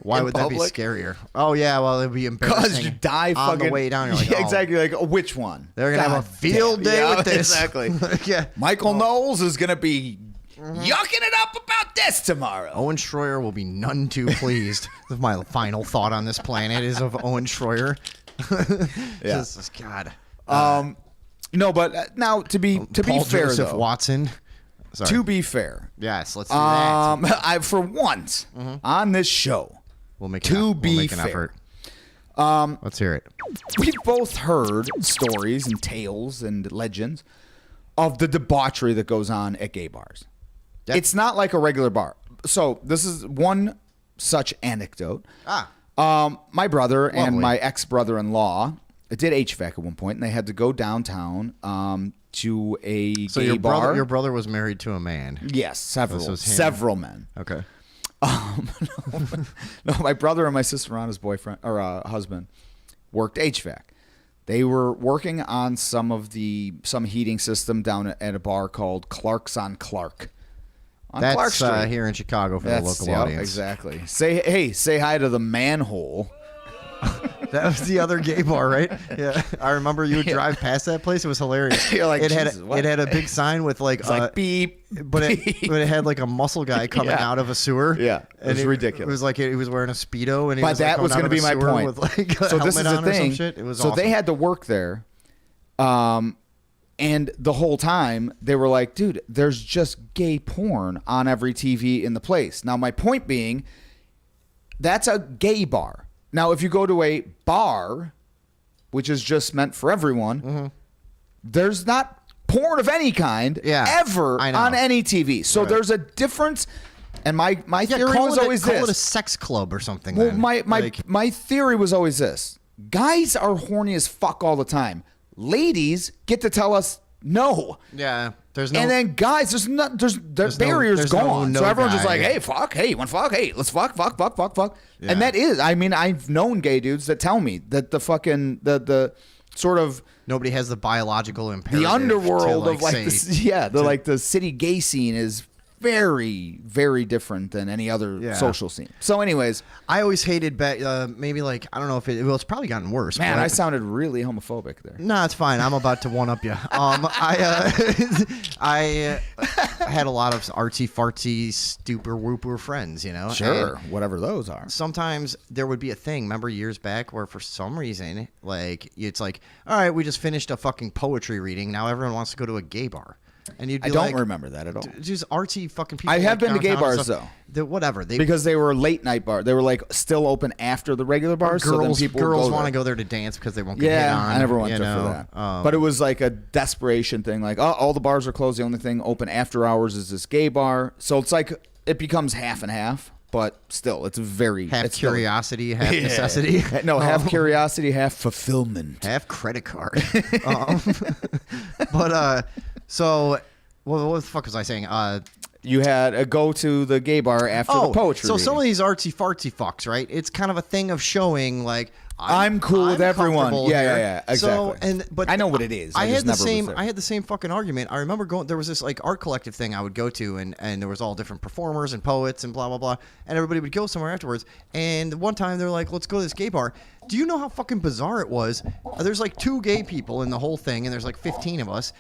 Why
in
would that be
public.
scarier? Oh yeah, well it'd be embarrassing.
Because you die
on
fucking
the way down. You're like,
yeah,
oh,
exactly. Like, oh, which one?
They're gonna have a
God
field
damn.
day
Yeah,
with this.
Exactly.
Yeah.
Michael Knowles is gonna be yucking it up about this tomorrow.
Owen Schroyer will be none too pleased. My final thought on this planet is of Owen Schroyer.
Yeah.
Just, God.
No, but now to be
Paul
fair
Joseph
though,
Watson. Sorry.
to be fair,
Yes, let's do that.
I for once on this show,
We'll make
to
we'll
be
make an
fair.
effort. Let's hear it.
we've both heard stories and tales and legends of the debauchery that goes on at gay bars.
Yep.
It's not like a regular bar. So this is one such anecdote.
Ah.
My brother and
Lovely.
my ex-brother-in-law did HVAC at one point, and they had to go downtown to a
So
gay
your
bar.
your brother was married to a man.
Yes, several
was him.
several men.
Okay.
No, my brother and my sister-in-law, his boyfriend or husband, worked HVAC. They were working on some heating system down at a bar called Clark's on Clark. On Clark
That's
Street.
here in Chicago for the local
yep,
audience.
Exactly. Say hi to the manhole.
That was the other gay bar, right? Yeah, I remember you would drive past that place. It was hilarious.
You're like,
it had
Jesus, what?
it had a big sign with like,
It's like beep.
but it had like a muscle guy coming
Yeah.
out of a sewer.
Yeah, it
and
was ridiculous.
It was like he was wearing a speedo, and he
But
was like,
that
coming
was
out
going to
of a
be my
sewer
point.
With like a
So this
helmet
is the
on or some
thing.
shit. It was
so
awesome.
they had to work there, and the whole time they were like, "Dude, there's just gay porn on every TV in the place." Now, my point being, that's a gay bar. Now, if you go to a bar, which is just meant for everyone, there's not porn of any kind
Yeah,
ever
I know.
on any TV. So
Right.
there's a difference. And my
yeah,
theory
call
was
it
always
call
this.
it a sex club or something.
Well,
then.
my theory was always this: guys are horny as fuck all the time. Ladies get to tell us no.
yeah, there's no.
And then guys, there's
no-
barriers
there's no
gone. So
no
everyone's just
guy,
like,
yeah.
hey, fuck, hey, you want to fuck? Hey, let's fuck.
Yeah.
And that is, I mean, I've known gay dudes that tell me that the fucking the sort of
nobody has the biological imperative.
the underworld
to,
of like
say,
the city gay scene is very, very different than any other
Yeah.
social scene. So, anyways,
I always hated back. Maybe like I don't know if it's probably gotten worse.
man,
but
I sounded really homophobic there.
No, it's fine. I'm about to one up you. I had a lot of artsy fartsy, stupor whooper friends. You know,
Sure,
And
whatever those are.
sometimes there would be a thing. Remember years back where for some reason, like it's like, all right, we just finished a fucking poetry reading. Now everyone wants to go to a gay bar, and you'd be
I don't
like,
remember that at all.
just artsy fucking people.
I have
like
been to gay
downtown and
bars,
stuff. Whatever they
Because they were late night bar. They were like still open after the regular bars. so then
girls
people would
girls
go
want to
there.
go there to dance because they won't get hit
Yeah,
on.
I never went
you
there for
know?
that. But it was like a desperation thing. Like, oh, all the bars are closed. The only thing open after hours is this gay bar. So it's like it becomes half and half. but still, it's very
Half
it's still-
curiosity, half necessity.
No, half curiosity, half fulfillment.
Half credit card. So what the fuck was I saying?
You had a go to the gay bar after the poetry.
so
reading.
some of these artsy fartsy fucks, right? It's kind of a thing of showing like
I'm cool with everyone.
comfortable
Yeah,
here.
exactly.
But
I know what it is. I just
had the
never was
same.
there.
I had the same fucking argument. I remember going. There was this like art collective thing I would go to, and there was all different performers and poets and blah blah blah, and everybody would go somewhere afterwards. And one time they were like, "Let's go to this gay bar." Do you know how fucking bizarre it was? There's like 2 gay people in the whole thing, and there's like 15 of us.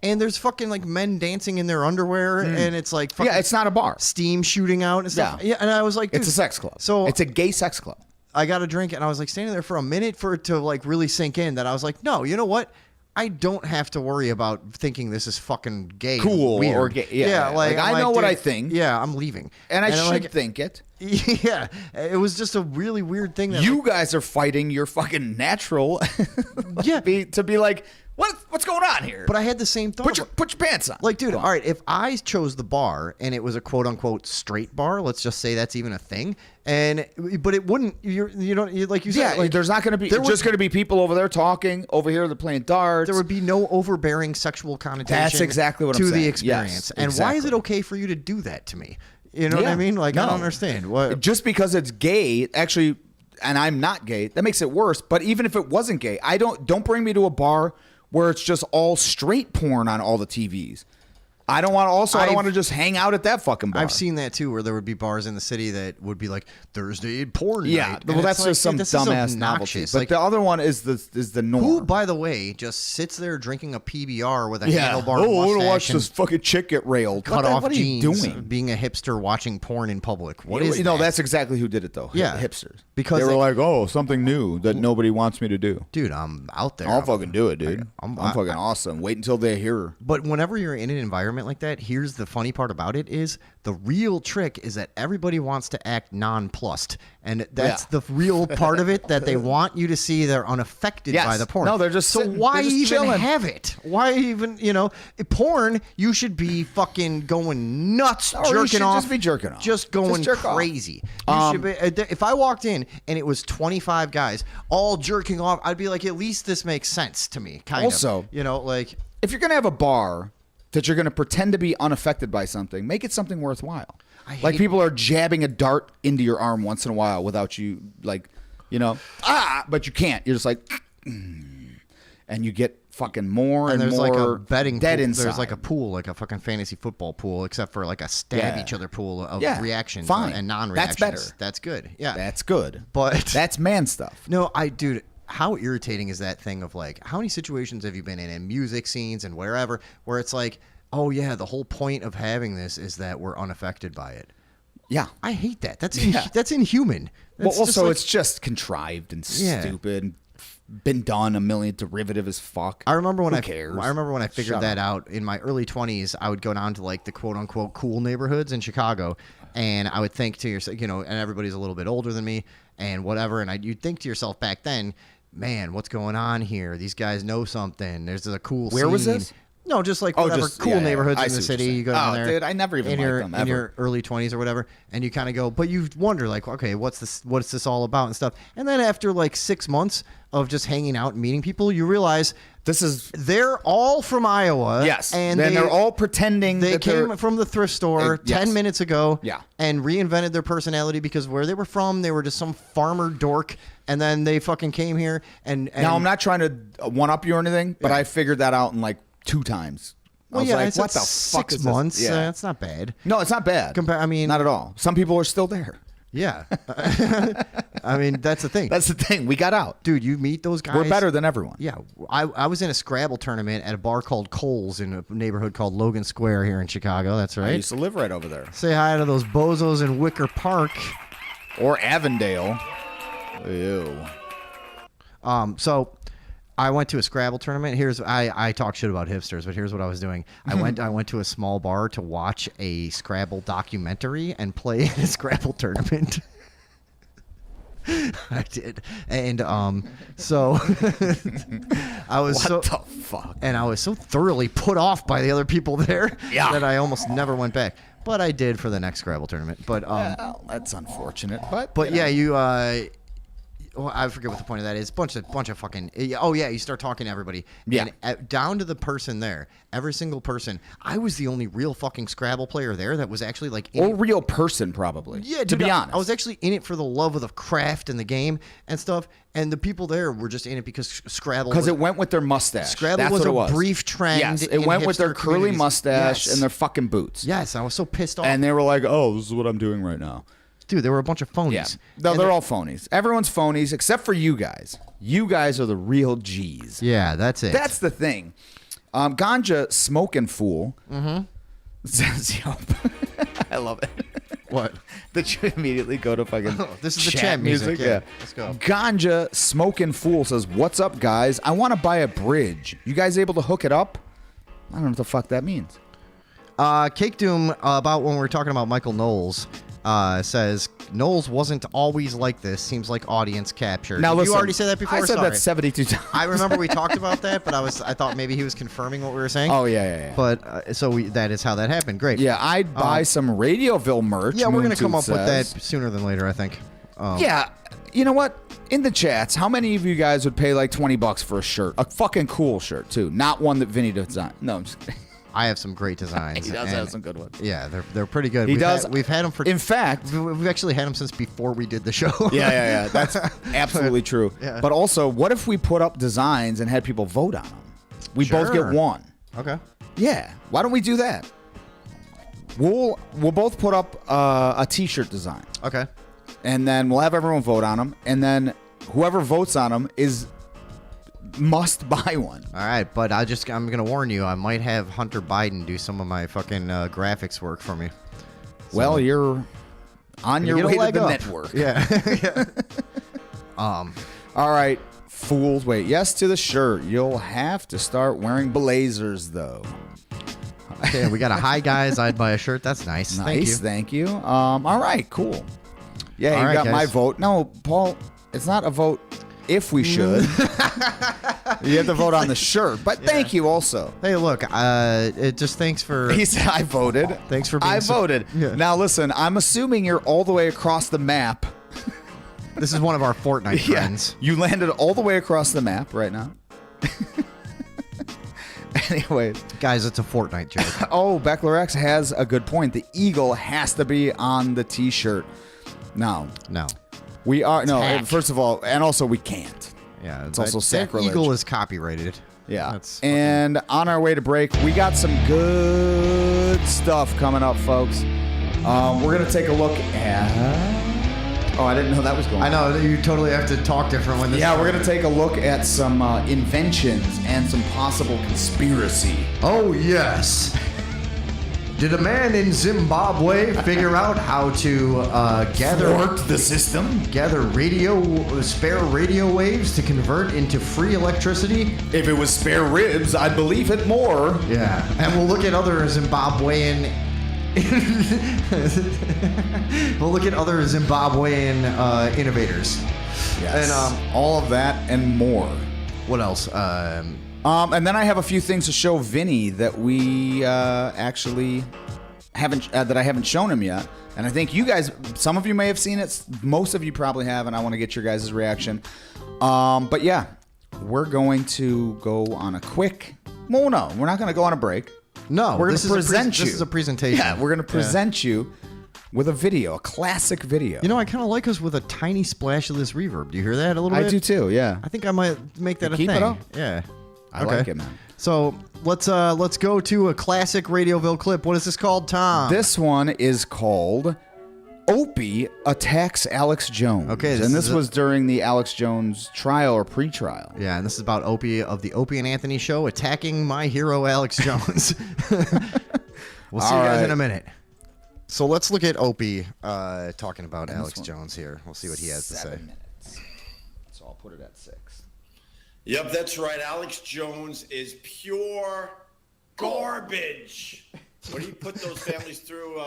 And there's fucking like men dancing in their underwear, and it's like fucking
Yeah, it's not a bar.
steam shooting out and stuff.
Yeah.
Yeah, and I was like,
It's
dude,
a sex club.
So
it's a gay sex club.
I got a drink, and I was like standing there for a minute for it to like really sink in that I was like, no, you know what? I don't have to worry about thinking this is fucking gay, and
Cool
weird.
or gay. Yeah,
like
like,
I'm
I know what
dude,
I think.
Yeah, I'm leaving,
And I should
like,
think it.
Yeah, it was just a really weird thing that
You guys are fighting your fucking natural
Yeah.
to be like, what's going on here?
But I had the same thought.
put your pants on.
Like, dude, all right, if I chose the bar and it was a quote unquote straight bar, let's just say that's even a thing, but it wouldn't, you don't, like you said,
yeah,
like,
there's not going to be
there
just
would-
going to be people over there talking. Over here, they're playing darts.
there would be no overbearing sexual connotation.
That's exactly what I'm
to
saying.
the
Yes,
experience. And why is it
exactly.
okay for you to do that to me? You know what I
Yeah.
mean? Like, I
No.
don't understand. What?
Just because it's gay, actually, and I'm not gay, that makes it worse. But even if it wasn't gay, don't bring me to a bar where it's just all straight porn on all the TVs. I don't want to just hang out at that fucking bar.
I've seen that too, where there would be bars in the city that would be like Thursday porn
yeah,
night.
well,
And
that's
it's
just
like,
some
dude, this is
dumbass novelty.
obnoxious.
But
Like,
the other one is the norm.
who, by the way, just sits there drinking a PBR with a
yeah.
handlebar
Oh, I want to
mustache
watch
and
this fucking chick get railed.
cut off
what are you
jeans,
doing?
being a hipster watching porn in public? What is
You know,
that?
that's exactly who did it though.
Yeah.
hipsters.
Because
they were
they-
like, "Oh, something new that nobody wants me to do."
Dude, I'm out there.
I'll fucking do it, dude. I'm
I-
fucking awesome. Wait until they hear.
But whenever you're in an environment like that, here's the funny part about it is the real trick is that everybody wants to act nonplussed. And that's
Yeah.
the real part of it, that they want you to see they're unaffected
Yes.
by the porn.
No, they're just
so
sitting-
why
they're just
even
chilling.
have it? Why even, porn, you should be fucking going nuts,
Or you
jerking
should
off.
just be jerking off.
Just going
Just jerk off.
crazy. You should be, if I walked in and it was 25 guys all jerking off, I'd be like, at least this makes sense to me, kind
Also-
of. Like...
If you're gonna have a bar that you're gonna pretend to be unaffected by something, make it something worthwhile. Like
hate-
people are jabbing a dart into your arm once in a while without you, but you can't. You're just like, and you get fucking more and
there's
more
like a betting
dead
pool.
inside.
There's like a pool, like a fucking fantasy football pool, except for like a stab
Yeah.
each other pool of
Yeah,
reactions
fine.
and non-reactions.
That's better.
That's good. Yeah.
That's good,
But-
that's man stuff.
No, dude, how irritating is that thing of like, how many situations have you been in music scenes and wherever, where it's like, oh yeah, the whole point of having this is that we're unaffected by it.
Yeah.
I hate that. That's
Yeah.
that's inhuman.
Well,
That's just
also,
like-
it's just contrived and
Yeah.
stupid. And been done a million, derivative as fuck.
I remember when
Who
I
cares?
I remember when I figured
Shut
that
up.
out in my early 20s. I would go down to like the quote unquote cool neighborhoods in Chicago, and I would think to yourself, and everybody's a little bit older than me and whatever, and you'd think to yourself back then, man, what's going on here? These guys know something. There's a cool.
Where was
scene.
this?
No, just like
Oh,
whatever
just-
cool
yeah, yeah,
neighborhoods
I
in
see
the
what you're
city.
saying.
You go down
Oh,
there.
dude, I never even
in
liked
your,
them,
in
ever.
your early 20s or whatever, and you kind of go, but you wonder like, okay, what's this all about and stuff. And then after like 6 months of just hanging out and meeting people, you realize
This is
they're all from Iowa.
yes,
and
they're all pretending
they
that they're-
came from the thrift store
yes.
10 minutes ago.
Yeah.
and reinvented their personality because where they were from, they were just some farmer dork, and then they fucking came here. And
Now I'm not trying to one up you or anything, but
Yeah.
I figured that out in like 2 times. I
Well,
was
yeah,
like,
it's
what the fuck
6
is
months.
This? Yeah.
That's not bad.
No, it's not bad.
I mean-
not at all. Some people are still there.
Yeah, I mean that's the thing.
That's the thing. We got out.
Dude, you meet those guys.
We're better than everyone.
Yeah, I was in a Scrabble tournament at a bar called Cole's in a neighborhood called Logan Square here in Chicago. That's
I
right.
used to live right over there.
Say hi to those bozos in Wicker Park.
Or Avondale. Ew.
So I went to a Scrabble tournament. I talk shit about hipsters, but here's what I was doing. I went to a small bar to watch a Scrabble documentary and play in a Scrabble tournament. I did. And so I was
What the fuck?
and I was so thoroughly put off by the other people there
Yeah.
that I almost never went back. but I did for the next Scrabble tournament. But
Well, that's unfortunate, but
yeah, you well, I forget what the point of that is. Bunch of fucking. Oh yeah, you start talking to everybody.
Yeah.
And down to the person there. Every single person. I was the only real fucking Scrabble player there that was actually like.
or real person probably.
Yeah,
to
dude,
be honest,
I was actually in it for the love of the craft and the game and stuff. And the people there were just in it because Scrabble.
because
was-
it went with their mustache.
Scrabble
That's
was
what
a
it was.
brief trend.
Yes, it
in
went with their
hipster
curly
communities.
mustache
Yes.
and their fucking boots.
Yes, I was so pissed off.
And they were like, "Oh, this is what I'm doing right now."
Dude, they were a bunch of phonies.
Yeah, no,
And
they're all phonies. Everyone's phonies except for you guys. You guys are the real G's.
Yeah, that's it.
That's the thing. Ganja smoking fool says, "Yo, I love it."
what.
That you immediately go to fucking.
This is the chat music, yeah. Let's go.
Ganja smoking fool says, "What's up, guys? I want to buy a bridge. You guys able to hook it up?" I don't know what the fuck that means.
Cake Doom, about when we were talking about Michael Knowles, says Knowles wasn't always like this. Seems like audience capture.
Now
Did
listen,
you already said that before?
I said
Sorry.
that 72 times.
I remember we talked about that, but I thought maybe he was confirming what we were saying.
Oh yeah.
But that is how that happened. Great.
Yeah, I'd buy some Radioville merch.
Yeah, we're gonna
Moontooth
come up with that
says.
sooner than later, I think.
Yeah, you know what? In the chats, how many of you guys would pay like $20 for a shirt? A fucking cool shirt too, not one that Vinny designed. No, I'm just kidding.
I have some great designs.
He does
and-
have some good ones.
Yeah, they're pretty good.
He
we've
does.
We've had them for.
In fact,
we've actually had them since before we did the show.
yeah. That's absolutely true.
Yeah.
But also, what if we put up designs and had people vote on them? We both
Sure.
get one.
Okay.
Yeah. Why don't we do that? We'll both put up a T-shirt design,
Okay.
and then we'll have everyone vote on them, and then whoever votes on them must buy one.
All right, but I'm gonna warn you. I might have Hunter Biden do some of my fucking graphics work for me.
Well, you're on your
Get a
way to
leg
the
up.
network.
Yeah.
All right, fools. Wait. Yes to the shirt. You'll have to start wearing blazers, though.
Okay, we got a hi guys. I'd buy a shirt. That's nice.
Thank you. All right, cool. Yeah,
All
you
right,
got my
guys.
vote. No, Paul, it's not a vote if we should. You have to vote on the shirt. But thank you also.
Hey, look. It just thanks for.
He said, I voted.
Thanks for being
I
so-
voted.
Yeah.
Now, listen, I'm assuming you're all the way across the map.
This is one of our Fortnite friends.
You landed all the way across the map right now. Anyway.
Guys, it's a Fortnite joke.
Oh, Beckler X has a good point. The eagle has to be on the T-shirt. No.
No.
We are. No,
hack.
first of all, and also we can't.
Yeah,
It's also
that
sacrilege.
Eagle is copyrighted.
Yeah.
That's
And on our way to break, we got some good stuff coming up, folks. We're going to take a look at... Oh, I didn't know that was going on.
I know you totally have to talk different when this.
Yeah, we're going to take a look at some inventions and some possible conspiracy.
Oh yes. Did a man in Zimbabwe figure out how to gather
the system?
spare radio waves to convert into free electricity?
If it was spare ribs, I'd believe it more.
Yeah, and we'll look at other Zimbabwean. We'll look at other Zimbabwean innovators.
Yes.
And
all of that and more.
what else?
And then I have a few things to show Vinny that we actually haven't that I haven't shown him yet. And I think you guys, some of you may have seen it, most of you probably have, and I want to get your guys' reaction. But yeah, we're going to go on a quick. Well, no, we're not going to go on a break.
No,
we're going
this
to
is a
present you.
This is a presentation.
Yeah, we're going to present you with a video, a classic video.
You know, I kind of like us with a tiny splash of this reverb. Do you hear that a little bit?
I do too. Yeah.
I think I might make that a
keep it
thing.
up?
Yeah.
I like it, man.
So let's go to a classic Radioville clip. What is this called, Tom?
This one is called Opie Attacks Alex Jones.
Okay,
and this
is
was during the Alex Jones trial or pre-trial.
Yeah, and this is about Opie of the Opie and Anthony show attacking my hero Alex Jones. We'll see you guys in a minute. So let's look at Opie talking about Alex Jones here. We'll see what he has to say.
7 minutes. So I'll put it at 6.
Yep, that's right. Alex Jones is pure garbage. What he put those families through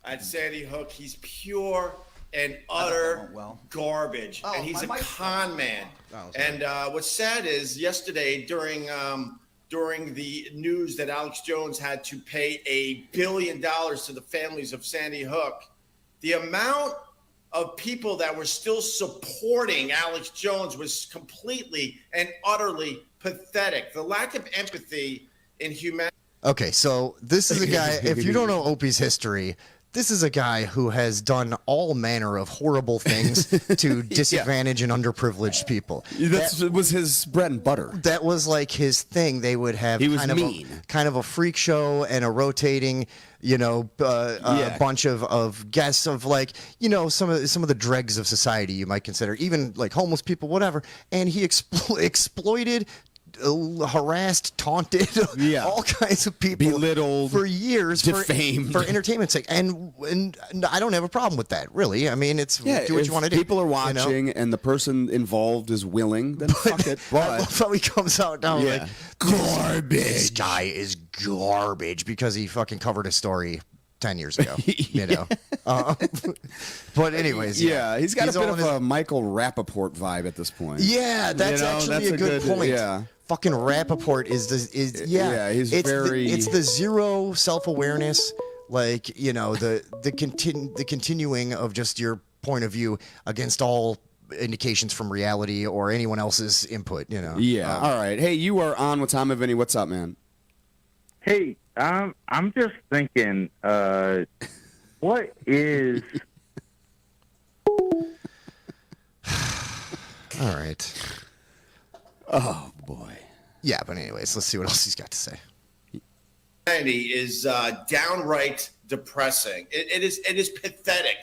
at Sandy Hook, he's pure and utter garbage. And he's a con man. And what's sad is yesterday during during the news that Alex Jones had to pay $1 billion to the families of Sandy Hook, the amount of people that were still supporting Alex Jones was completely and utterly pathetic. The lack of empathy in humanity.
Okay, so this is a guy, if you don't know Opie's history, this is a guy who has done all manner of horrible things to disadvantaged and underprivileged people.
That was his bread and butter.
That was like his thing. They would have
He was
kind
mean.
Of a freak show and a rotating, bunch of guests of like, some of the dregs of society you might consider, even like homeless people, whatever. And he exploited, harassed, taunted, all kinds of people,
belittled,
for years,
defamed
for entertainment's sake, and I don't have a problem with that, really. I mean, it's do what you want to do.
People are watching, and the person involved is willing. Then fuck it.
I love how he comes out now like
garbage.
This guy is garbage because he fucking covered a story 10 years ago. But anyways,
he's got a bit of
his-
a Michael Rappaport vibe at this point.
Yeah, that's actually a good point.
Yeah.
Fucking Rappaport is
he's
it's
very.
it's the zero self-awareness, like, the continuing of just your point of view against all indications from reality or anyone else's input,
Yeah. All right. Hey, you are on with Tom and Vinny. What's up, man?
Hey, I'm just thinking, what is...
All right.
Oh boy.
Yeah, but anyways, let's see what else he's got to say.
Humanity is downright depressing. It is pathetic.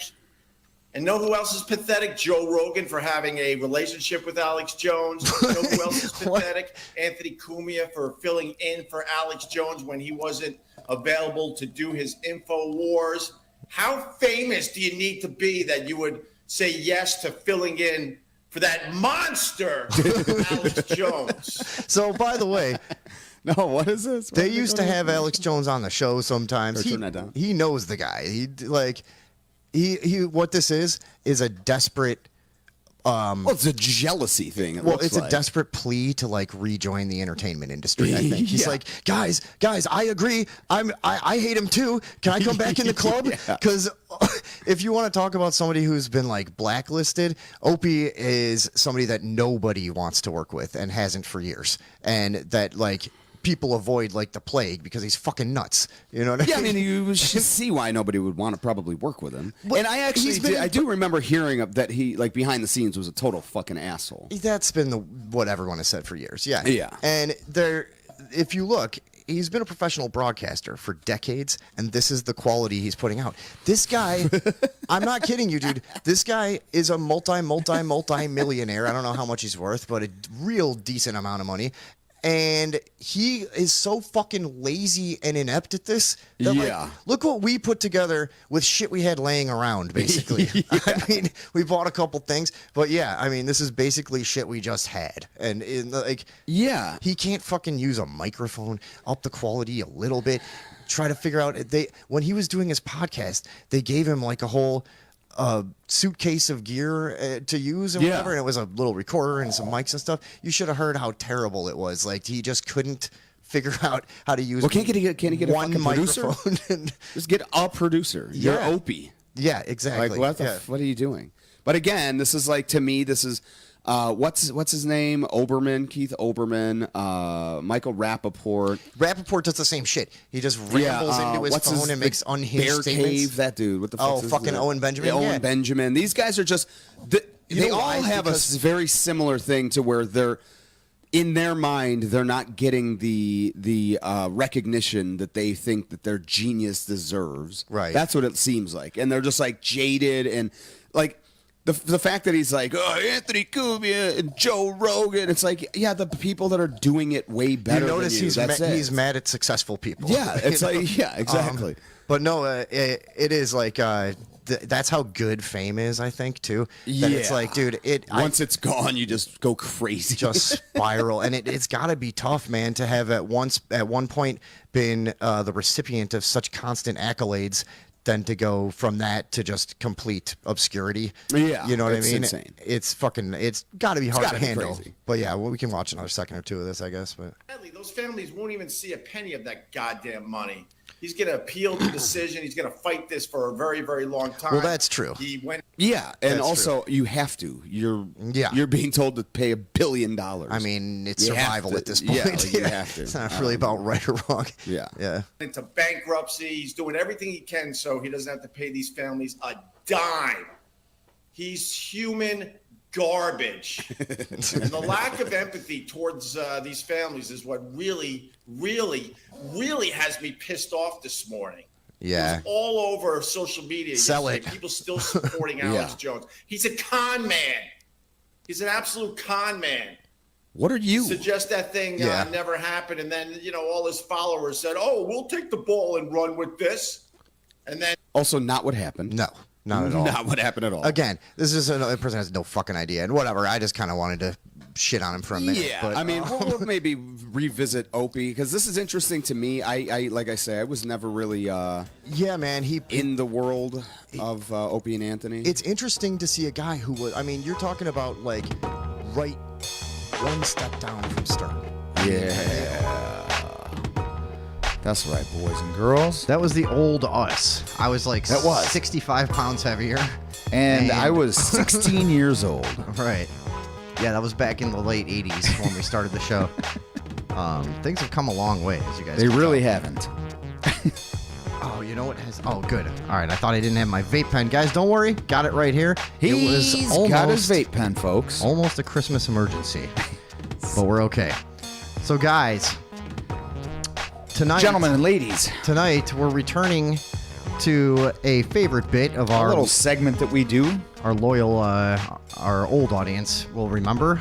And know who else is pathetic? Joe Rogan for having a relationship with Alex Jones. Know who else is pathetic? Anthony Cumia for filling in for Alex Jones when he wasn't available to do his InfoWars. How famous do you need to be that you would say yes to filling in for that monster, Alex Jones?
So, by the way,
no, what is this?
They used to have Alex Jones on the show sometimes.
Turn that down.
He knows the guy. He what this is a desperate.
Well, it's a jealousy thing.
It's a desperate plea to like rejoin the entertainment industry. I think he's like, guys, I agree. I hate him too. Can I come back in the club? Because if you want to talk about somebody who's been like blacklisted, Opie is somebody that nobody wants to work with and hasn't for years, and that like people avoid like the plague because he's fucking nuts. You know what I mean?
Yeah, I mean, you should see why nobody would want to probably work with him.
But
and I actually I do remember hearing that he, like, behind the scenes was a total fucking asshole.
That's been what everyone has said for years. Yeah.
Yeah.
And if you look, he's been a professional broadcaster for decades, and this is the quality he's putting out. This guy, I'm not kidding you, dude. This guy is a multi-millionaire. I don't know how much he's worth, but a real decent amount of money. And he is so fucking lazy and inept at this. That, like, look what we put together with shit we had laying around, basically. I mean, we bought a couple things, but yeah, I mean, this is basically shit we just had. And he can't fucking use a microphone, up the quality a little bit, try to figure out. When he was doing his podcast, they gave him like a whole suitcase of gear to use and whatever, and it was a little recorder and some mics and stuff. You should have heard how terrible it was. Like, he just couldn't figure out how to use.
Well, can't he get
one
a producer?
microphone?
Just get a producer. You're Opie.
Yeah, exactly.
Like, what are you doing? But again, this is like, to me, this is what's his name? Oberman, Keith Oberman, Michael Rappaport.
Rappaport does the same shit. He just rambles into his phone and makes unhinged
Bear
statements.
Cave, that dude. What the fuck?
Fucking Owen Benjamin.
Yeah, Owen Benjamin. These guys are just they all have a very similar thing to where they're, in their mind, they're not getting the recognition that they think that their genius deserves.
Right.
That's what it seems like, and they're just like jaded and like. The fact that he's like, Anthony Cumia and Joe Rogan, it's like, yeah, the people that are doing it way better.
You notice
than you,
he's mad at successful people.
Yeah, it's like, yeah, exactly.
But no, it is like that's how good fame is, I think, too. That it's like, dude,
once it's gone, you just go crazy,
just spiral, and it's got to be tough, man, to have at one point been the recipient of such constant accolades, than to go from that to just complete obscurity.
Yeah,
You know what I
it's
mean?
insane.
It's got to be hard to
gotta be
handle.
crazy.
But yeah, well, we can watch another second or two of this, I guess. But
Sadly, those families won't even see a penny of that goddamn money. He's going to appeal the decision. He's going to fight this for a very, very long time.
Well, that's true.
He went.
Yeah, and
That's
also you have to.
Yeah.
You're being told to pay $1 billion.
I mean, it's
You have
survival
to-
at this point.
yeah, like, you have to.
It's not really about right or wrong.
Yeah.
Yeah.
into bankruptcy. He's doing everything he can so he doesn't have to pay these families a dime. He's human garbage. And the lack of empathy towards these families is what really, really, really has me pissed off this morning.
Yeah.
It was all over social media.
Sell
yesterday.
it.
People still supporting Alex
Yeah.
Jones. He's a con man. He's an absolute con man.
What are you?
Suggest that thing
Yeah.
never happened, and then all his followers said, "Oh, we'll take the ball and run with this," and then
Also, not what happened.
No, not at all.
Not what happened at all.
Again, this is another person has no fucking idea, and whatever. I just kind of wanted to shit on him for a minute.
Yeah,
but,
I mean, we'll maybe revisit Opie because this is interesting to me. I like I say, I was never really
yeah, man,
in the world of Opie and Anthony.
It's interesting to see a guy who was. I mean, you're talking about like right one step down from Stern.
That's right, boys and girls.
That was the old us. I was like
That was.
65 pounds heavier.
And I was 16 years old.
Right. Yeah, that was back in the late 80s when we started the show. Things have come a long way, as you guys
They
can
really
tell.
haven't.
Oh, you know what has? Oh, good. All right, I thought I didn't have my vape pen, guys. Don't worry, got it right here.
He's
it was
got his vape pen, folks.
almost a Christmas emergency, but we're okay. So, guys, tonight,
Gentlemen and ladies,
tonight we're returning to a favorite bit of
a
our
little segment that we do.
our loyal, our old audience will remember,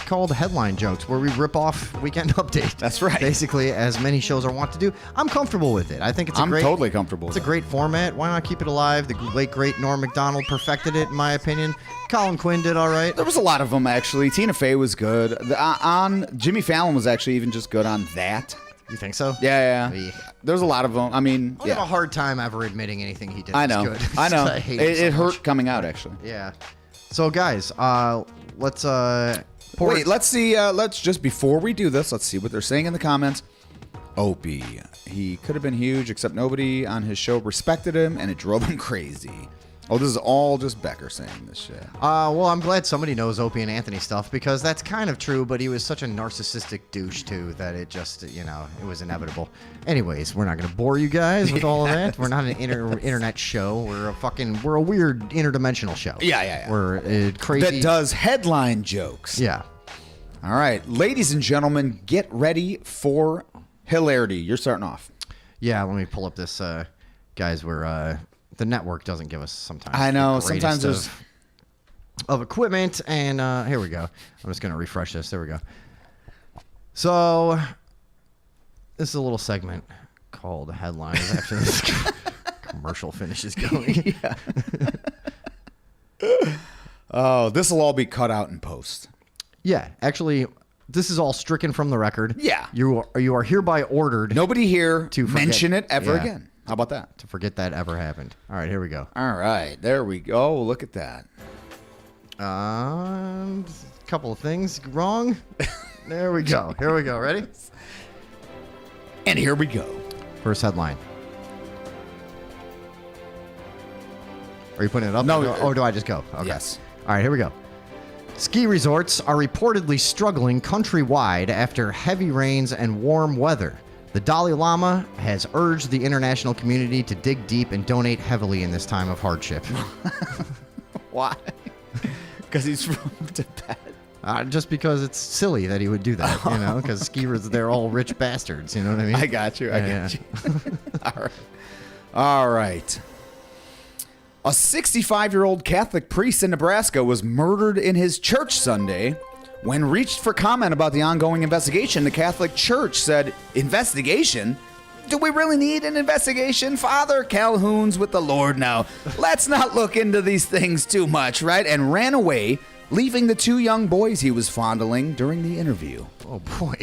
called Headline Jokes, where we rip off Weekend Update.
That's right.
Basically, as many shows are wont to do. I'm comfortable with it. I think it's
I'm
great.
totally comfortable
It's
with
a great format. Why not keep it alive? The late great Norm Macdonald perfected it, in my opinion. Colin Quinn did all right.
There was a lot of them, actually. Tina Fey was good. On Jimmy Fallon was actually even just good on that.
You think so?
Yeah.
Yeah.
There's a lot of them. I mean,
I have a
yeah.
hard time ever admitting anything he did
I
was
know.
good.
I know.
I hate
It
so
hurt
much.
coming out, actually.
Yeah. So, guys, let's
Wait, let's see. Let's just before we do this, let's see what they're saying in the comments. Opie, he could have been huge, except nobody on his show respected him, and it drove him crazy. Oh, this is all just Becker saying this shit.
well, I'm glad somebody knows Opie and Anthony stuff because that's kind of true, but he was such a narcissistic douche, too, that it just, it was inevitable. Anyways, we're not going to bore you guys with all of that. We're not an internet show. We're a weird interdimensional show.
Yeah.
We're crazy.
That does headline jokes.
Yeah.
All right, ladies and gentlemen, get ready for hilarity. You're starting off.
Yeah, let me pull up this, guys, where the network doesn't give us sometimes.
I know,
the greatest
sometimes there's-
of equipment, and here we go. I'm just going to refresh this. There we go. So, this is a little segment called Headlines after this commercial finishes going.
Oh, this will all be cut out in post.
Yeah, actually, this is all stricken from the record.
Yeah.
You are hereby ordered
Nobody here
To forget-
mention it ever
yeah.
again. How about that?
to forget that ever happened. All right, here we go.
All right, there we go. Look at that.
A couple of things wrong. There we go. Here we go. Ready?
And here we go.
First headline. Are you putting it up?
No.
Or do I just go? Okay.
Yes.
All right, here we go. Ski resorts are reportedly struggling countrywide after heavy rains and warm weather. The Dalai Lama has urged the international community to dig deep and donate heavily in this time of hardship.
Why? Because he's from Tibet.
Just because it's silly that he would do that, because skiers, they're all rich bastards, you know what I mean?
I got you. I
Yeah,
got you. All right. All right. A 65-year-old Catholic priest in Nebraska was murdered in his church Sunday. When reached for comment about the ongoing investigation, the Catholic Church said, "Investigation? Do we really need an investigation? Father Calhoun's with the Lord now. Let's not look into these things too much, right?" And ran away, leaving the two young boys he was fondling during the interview.
Oh, boy.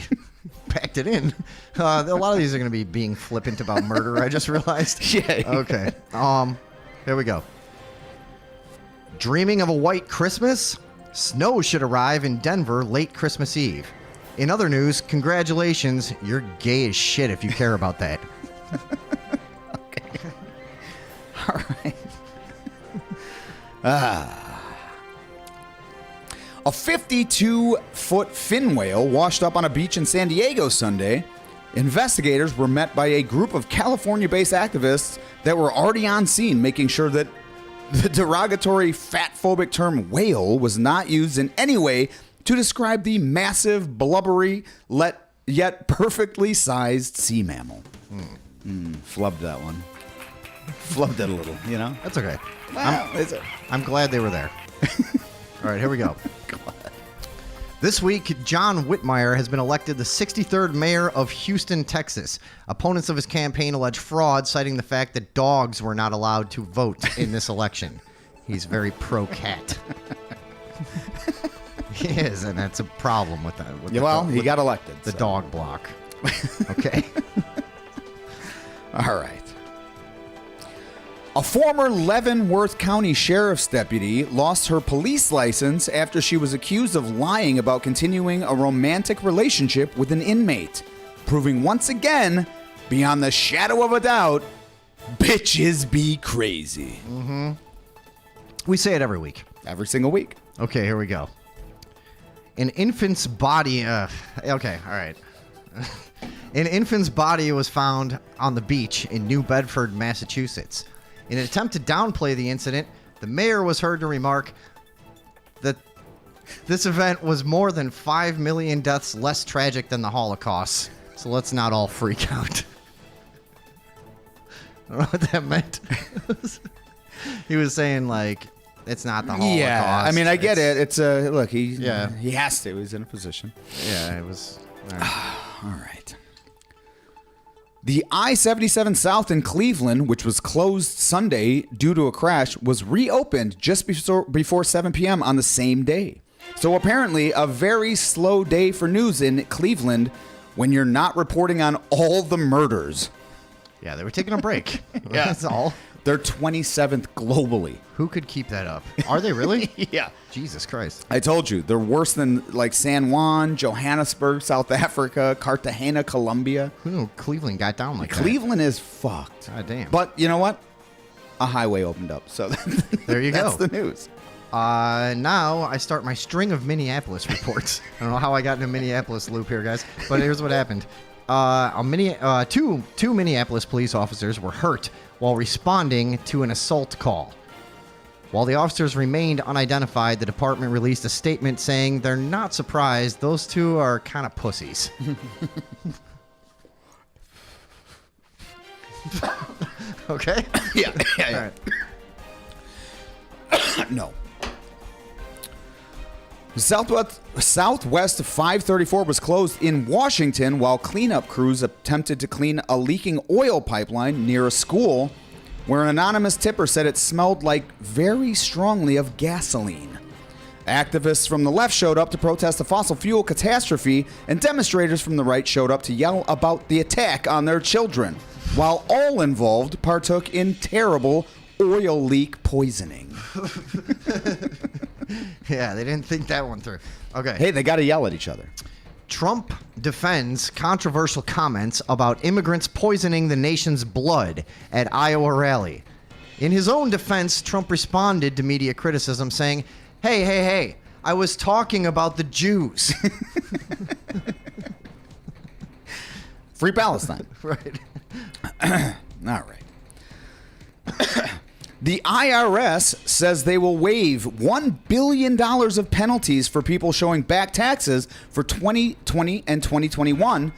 Back typed it in. A lot of these are going to be being flippant about murder, I just realized.
Yeah.
Okay. Here we go. Dreaming of a white Christmas? Snow should arrive in Denver late Christmas Eve. In other news, congratulations, you're gay as shit if you care about that.
Okay. All right. A 52-foot fin whale washed up on a beach in San Diego Sunday. Investigators were met by a group of California-based activists that were already on scene, making sure that the derogatory fat-phobic term whale was not used in any way to describe the massive, blubbery, yet perfectly sized sea mammal. Flubbed that one. Flubbed it a little, you know?
That's okay.
Well,
I'm glad they were there. All right, here we go. This week, John Whitmire has been elected the 63rd mayor of Houston, Texas. Opponents of his campaign allege fraud, citing the fact that dogs were not allowed to vote in this election. He's very pro-cat. He is, and that's a problem with that.
He got elected.
The dog block. Okay.
All right. A former Leavenworth County Sheriff's deputy lost her police license after she was accused of lying about continuing a romantic relationship with an inmate, proving once again, beyond the shadow of a doubt, bitches be crazy.
Mm-hmm. We say it every week.
Every single week.
Okay, here we go. An infant's body... okay, all right. An infant's body was found on the beach in New Bedford, Massachusetts. In an attempt to downplay the incident, the mayor was heard to remark that this event was more than 5 million deaths less tragic than the Holocaust. So let's not all freak out. I don't know what that meant. He was saying, like, it's not the Holocaust.
Yeah, I mean, I get it. It's look, he
Yeah.
has to. He's in a position.
Yeah, it was... All right.
All right. The I-77 South in Cleveland, which was closed Sunday due to a crash, was reopened just before 7 p.m. on the same day. So apparently a very slow day for news in Cleveland when you're not reporting on all the murders.
Yeah, they were taking a break. That's all.
They're 27th globally.
Who could keep that up? Are they really?
Yeah.
Jesus Christ.
I told you, they're worse than like San Juan, Johannesburg, South Africa, Cartagena, Colombia.
Who knew Cleveland got down like
Cleveland is fucked.
God damn.
But you know what? A highway opened up. So
there you go.
That's the news.
Now I start my string of Minneapolis reports. I don't know how I got in a Minneapolis loop here, guys, but here's what happened. Two Minneapolis police officers were hurt while responding to an assault call. While the officers remained unidentified, the department released a statement saying they're not surprised. Those two are kind of pussies. Okay?
Yeah.
All right.
No. Southwest 534 was closed in Washington while cleanup crews attempted to clean a leaking oil pipeline near a school where an anonymous tipper said it smelled like very strongly of gasoline. Activists from the left showed up to protest the fossil fuel catastrophe, and demonstrators from the right showed up to yell about the attack on their children, while all involved partook in terrible oil leak poisoning.
Yeah, they didn't think that one through. Okay.
Hey, they got to yell at each other.
Trump defends controversial comments about immigrants poisoning the nation's blood at Iowa rally. In his own defense, Trump responded to media criticism saying, Hey, I was talking about the Jews.
Free Palestine.
Right.
All right. The IRS says they will waive $1 billion of penalties for people showing back taxes for 2020 and 2021.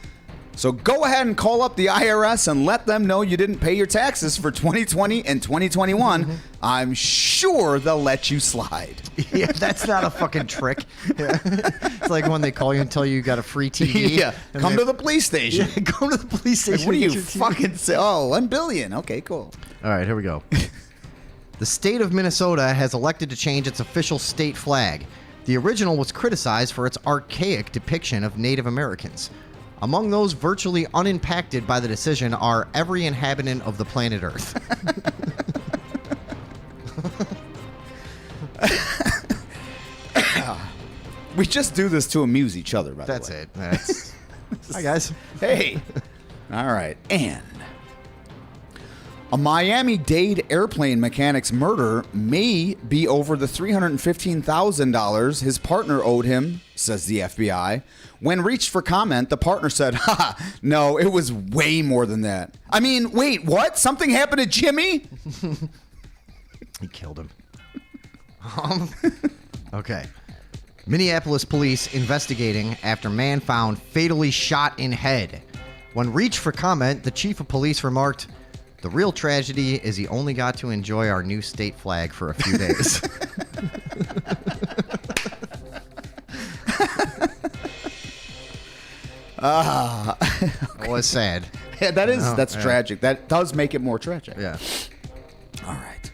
So go ahead and call up the IRS and let them know you didn't pay your taxes for 2020 and 2021. I'm sure they'll let you slide.
Yeah, that's not a fucking trick. Yeah. It's like when they call you and tell you got a free TV.
Yeah,
and
come
they-
to the police station.
Yeah, come to the police station.
What do
and
you
get your TV.
fucking say? Oh, $1 billion. Okay, cool.
All right, here we go. The state of Minnesota has elected to change its official state flag. The original was criticized for its archaic depiction of Native Americans. Among those virtually unimpacted by the decision are every inhabitant of the planet Earth.
We just do this to amuse each other, by the way.
That's it. That's... Hi, guys.
Hey. All right. And a Miami-Dade airplane mechanic's murder may be over the $315,000 his partner owed him, says the FBI. When reached for comment, the partner said, no, it was way more than that. I mean, wait, what? Something happened to Jimmy?
He killed him. Okay. Minneapolis police investigating after man found fatally shot in head. When reached for comment, the chief of police remarked, "The real tragedy is he only got to enjoy our new state flag for a few days." It was sad.
Yeah, that's tragic. That does make it more tragic.
Yeah.
All right.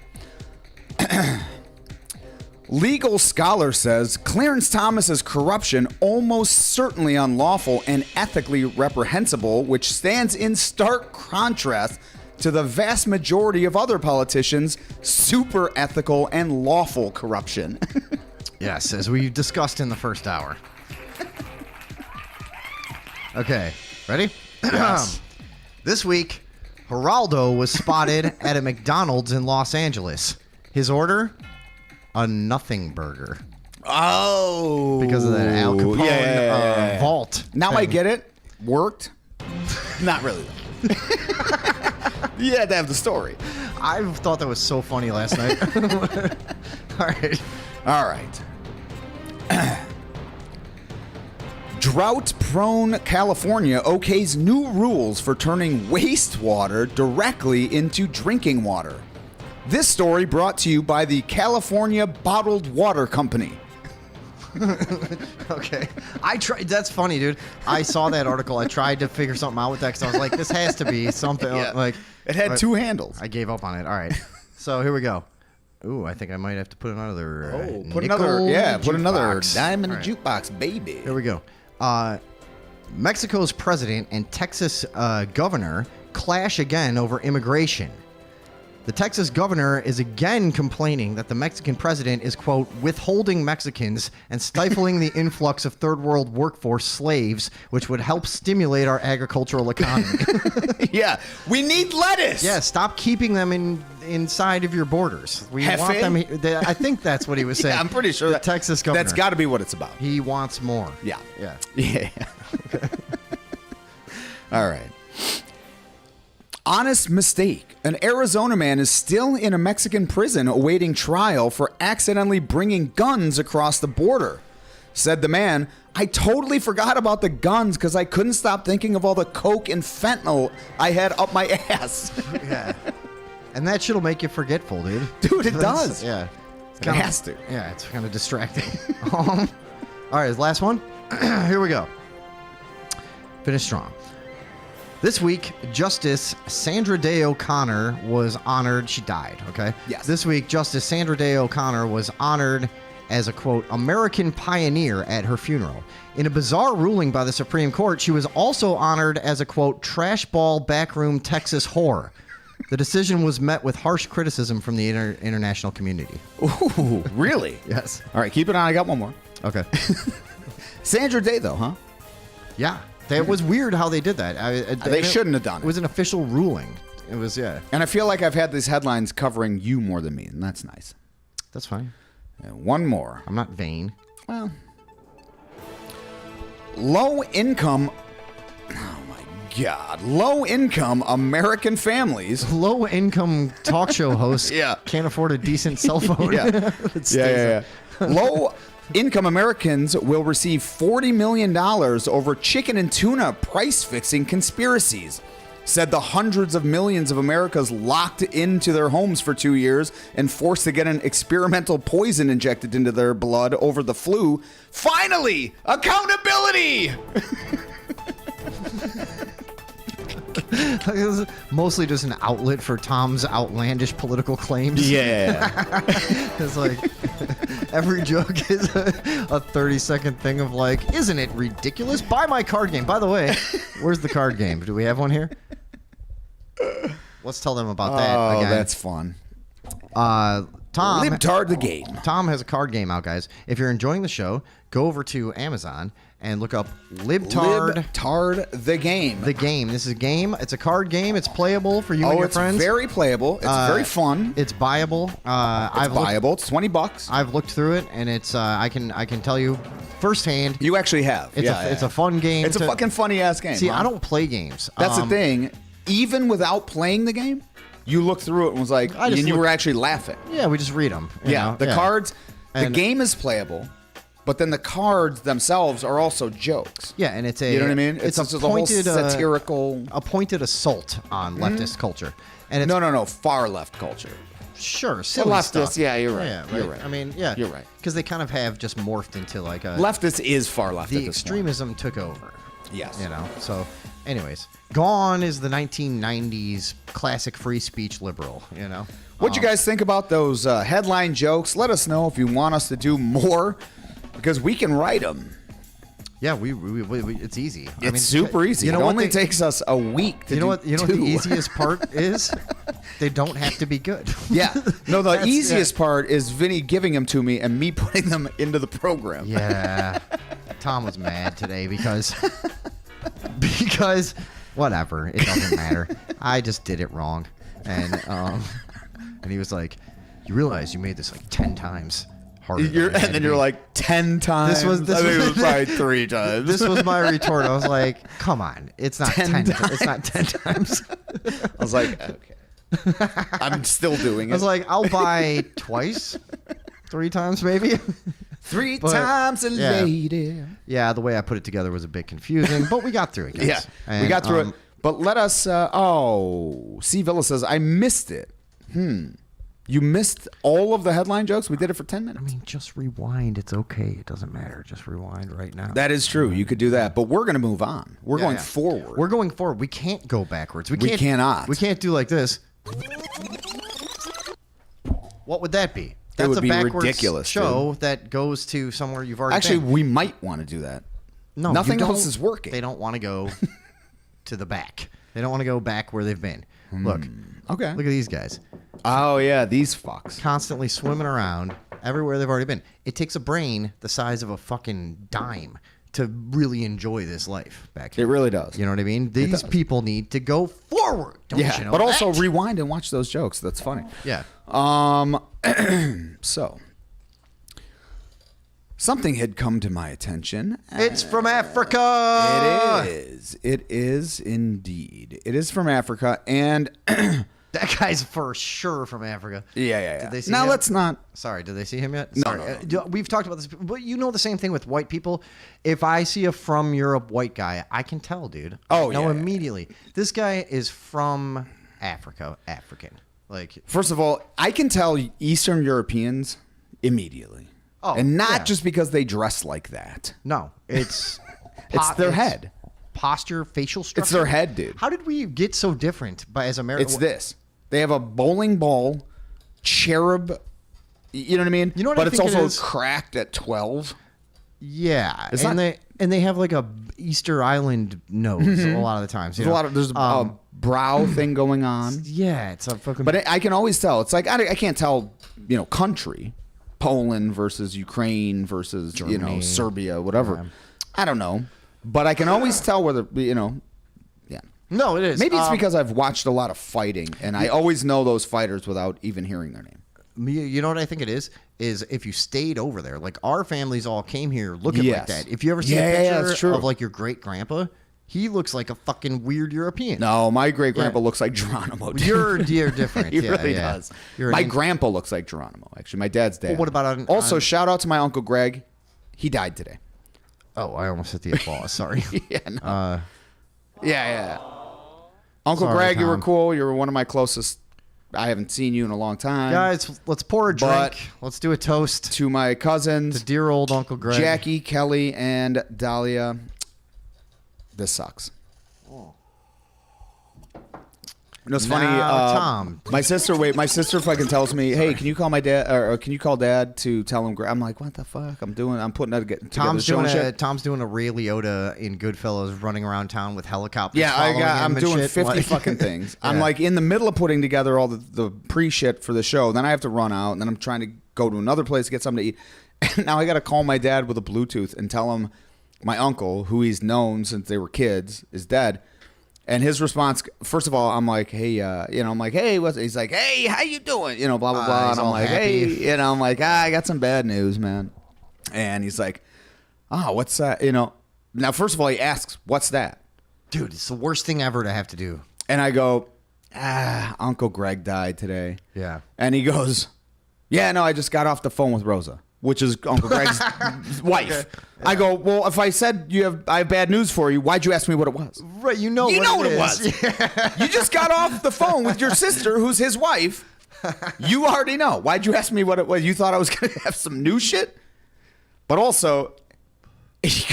Legal scholar says Clarence Thomas's corruption almost certainly unlawful and ethically reprehensible, which stands in stark contrast to the vast majority of other politicians' super ethical and lawful corruption.
Yes, as we discussed in the first hour. Okay, ready?
Yes.
This week, Geraldo was spotted at a McDonald's in Los Angeles. His order? A nothing burger.
Oh.
Because of that Al Capone vault.
Now
thing.
I get it. Worked. Not really. You had to have the story.
I thought that was so funny last night. All right.
All right. Drought-prone California okays new rules for turning wastewater directly into drinking water. This story brought to you by the California Bottled Water Company.
Okay. I tried. That's funny, dude. I saw that article. I tried to figure something out with that because I was like, this has to be something like.
It had two handles.
I gave up on it. All right. So here we go. Ooh, I think I might have to put another.
Put another
jukebox.
dime in the
All right.
jukebox, baby.
Here we go. Mexico's president and Texas governor clash again over immigration. The Texas governor is again complaining that the Mexican president is, quote, withholding Mexicans and stifling the influx of third world workforce slaves, which would help stimulate our agricultural economy.
Yeah, we need lettuce.
Yeah, stop keeping them inside of your borders. We
Hefe?
want them. I think that's what he was saying.
Yeah, I'm pretty sure
The
that
Texas governor.
That's got to be what it's about.
He wants more.
Yeah.
Yeah.
Yeah. All right. Honest mistake. An Arizona man is still in a Mexican prison awaiting trial for accidentally bringing guns across the border. Said the man, "I totally forgot about the guns because I couldn't stop thinking of all the coke and fentanyl I had up my ass."
Yeah. And that shit'll make you forgetful, dude.
Dude, it
That's-
does.
Yeah. It's
It has to.
Yeah, it's kind of distracting. All right, last one. Here we go. Finish strong. This week, Justice Sandra Day O'Connor was honored. She died, okay?
Yes.
This week, Justice Sandra Day O'Connor was honored as a, quote, American pioneer at her funeral. In a bizarre ruling by the Supreme Court, she was also honored as a, quote, trash ball backroom Texas whore. The decision was met with harsh criticism from the international community.
Ooh, really?
Yes.
All right, keep it on. I got one more.
Okay.
Sandra Day, though, huh?
Yeah. That was weird how they did that.
They shouldn't have done
It was an official ruling. It was, yeah.
And I feel like I've had these headlines covering you more than me, and that's nice.
That's fine.
And one more.
I'm not vain.
Well, low income. Oh my God! Low income American families.
Low income talk show hosts
Yeah.
can't afford a decent cell phone.
Yeah.
that stays up.
Low income Americans will receive $40 million over chicken and tuna price fixing conspiracies. Said the hundreds of millions of Americans locked into their homes for 2 years and forced to get an experimental poison injected into their blood over the flu. Finally, accountability!
It was mostly just an outlet for Tom's outlandish political claims.
Yeah.
It's like, Every joke is a 30-second thing of like, isn't it ridiculous? Buy my card game. By the way, where's the card game? Do we have one here? Let's tell them about that
Oh,
again.
that's fun.
Tom,
Libtard the game.
Tom has a card game out, guys. If you're enjoying the show, go over to Amazon and look up Libtard
Libtard the game.
the game. This is a game. It's a card game. It's playable for you and your
it's
friends.
very playable. It's very fun.
It's buyable.
It's
I've
buyable. It's $20.
I've looked through it, and it's I can tell you firsthand.
You actually have.
It's a fun game.
It's a fucking funny ass game.
See,
huh?
I don't play games.
That's the thing. Even without playing the game, you looked through it and was like,
I just
and you
look-
were actually laughing.
Yeah, we just read them.
The cards, the
And-
game is playable, but then the cards themselves are also jokes.
Yeah, and it's a
You know what I mean?
It's a
just a whole
pointed
satirical.
a pointed assault on leftist culture, and it's
No, far left culture.
sure silly
leftist,
stuff.
yeah, you're right.
Yeah,
You're right.
I mean, yeah,
You're right.
because they kind of have just morphed into like a
Leftist is far left.
the
at this point.
extremism took over.
Yes.
You know. So, anyways, Gone is the 1990s classic free speech liberal. You know.
What'd you guys think about those headline jokes? Let us know if you want us to do more, because we can write them.
Yeah, we it's easy.
It's super easy.
You know
it
what
only
they-
takes us a week to
You know
do
what? You know
two.
what the easiest part is? They don't have to be good.
Yeah. No, the
That's-
easiest part is Vinny giving them to me and me putting them into the program.
Yeah. Tom was mad today because whatever, it doesn't matter. I just did it wrong. And he was like, "You realize you made this like 10 times harder." than it had
And
to
then
be."
you're like 10 times.
This was-
I think it was probably 3 times.
This was my retort. I was like, "Come on, it's not 10
10
It's not 10 times."
I was like, okay. I'm still doing it.
I was like, "I'll buy twice, 3 times maybe."
3
but-
times a
yeah.
lady.
Yeah, the way I put it together was a bit confusing, but we got through it, guys.
Yeah, we
And,
got through it. But let us. C. Villa says, I missed it. You missed all of the headline jokes? We did it for 10 minutes.
I mean, just rewind. It's okay. It doesn't matter. Just rewind right now.
That is true. You could do that. But we're going to move on. We're going forward.
We're going forward. We can't go backwards.
We cannot.
We can't do like this. What would that be? That's
would
a
be
backwards
ridiculous,
show that goes to somewhere you've already
Actually,
been.
we might want to do that.
No,
nothing
you
else
don't-
is working.
They don't want to go to the back. They don't want to go back where they've been. Look.
Okay.
Look at these guys.
Oh, yeah. These fucks.
Constantly swimming around everywhere they've already been. It takes a brain the size of a fucking dime to really enjoy this life back here.
It really does.
You know what I mean? These people need to go forward. Don't
Yeah.
you know
But also
that?
rewind and watch those jokes. That's funny.
Yeah.
So something had come to my attention.
It's from Africa.
It is. It is indeed. It is from Africa, and
That guy's for sure from Africa.
yeah.
Did they see
now
him?
let's not.
Sorry, did they see him yet?
No,
Sorry.
no.
We've talked about this, but you know the same thing with white people. If I see a from Europe white guy, I can tell, dude.
Oh,
I know
yeah.
immediately. This guy is from Africa, African. Like,
First of all, I can tell Eastern Europeans immediately,
Oh,
and not
yeah.
just because they dress like that.
no, it's
It's their head.
posture, facial structure.
It's their head, dude.
How did we get so different as Americans?
It's this. They have a bowling ball, cherub. You know what I mean?
You know what
but
I
it's
think it
also
is?
cracked at 12.
Yeah,
It's
and
not-
they have like a Easter Island nose a lot of the times. You
There's
know?
there's a brow thing going on.
Yeah, it's a fucking.
But I can always tell. It's like I can't tell, country, Poland versus Ukraine versus
Germany.
Serbia, whatever.
Yeah.
I don't know, but I can always tell whether yeah.
no, it is.
Maybe it's because I've watched a lot of fighting, and I always know those fighters without even hearing their name.
You know what I think it is if you stayed over there, like our families all came here looking
Yes.
like that. If you ever see
Yeah,
a picture
that's true.
of like your great grandpa, he looks like a fucking weird European.
No, my great grandpa
Yeah.
looks like Geronimo. dude.
You're different.
He
Yeah,
really
yeah.
does.
You're
My
an-
grandpa looks like Geronimo. Actually, my dad's dad.
Well, what about on-
also?
on-
Shout out to my uncle Greg. He died today.
Oh, I almost hit the applause. Sorry.
Yeah, no. Yeah. Uncle
Sorry,
Greg, you were
Tom.
cool. You were one of my closest. I haven't seen you in a long time.
Guys, let's pour a
But-
drink. Let's do a toast
To my cousins,
to dear old Uncle Greg.
Jackie, Kelly, and Dahlia. This sucks.
You know, it's funny.
Tom.
My sister fucking tells me, "Hey, can you call my dad, or can you call Dad to tell him?" I'm like, "What the fuck? I'm putting that together."
Tom's doing a Ray Liotta in Goodfellas, running around town with helicopters.
Yeah, I'm doing
shit.
50
Like-
fucking things.
Yeah.
I'm like in the middle of putting together all the pre-shit for the show. Then I have to run out, and then I'm trying to go to another place to get something to eat. And now I got to call my dad with a Bluetooth and tell him my uncle, who he's known since they were kids, is dead. And his response, first of all, I'm like, hey, I'm like, hey, what's? He's like, hey, how you doing? Blah blah blah.
He's
And I'm
all
like,
happy.
hey, I'm like, I got some bad news, man. And he's like, what's that? Now, first of all, he asks, what's that?
Dude, it's the worst thing ever to have to do.
And I go, Uncle Greg died today.
Yeah.
And he goes, yeah, no, I just got off the phone with Rosa, which is Uncle Greg's wife. Okay. Yeah. I go, well, if I said I have bad news for you, why'd you ask me what it was?
Right, you know what it was.
You just got off the phone with your sister, who's his wife. You already know. Why'd you ask me what it was? You thought I was going to have some new shit? But also, he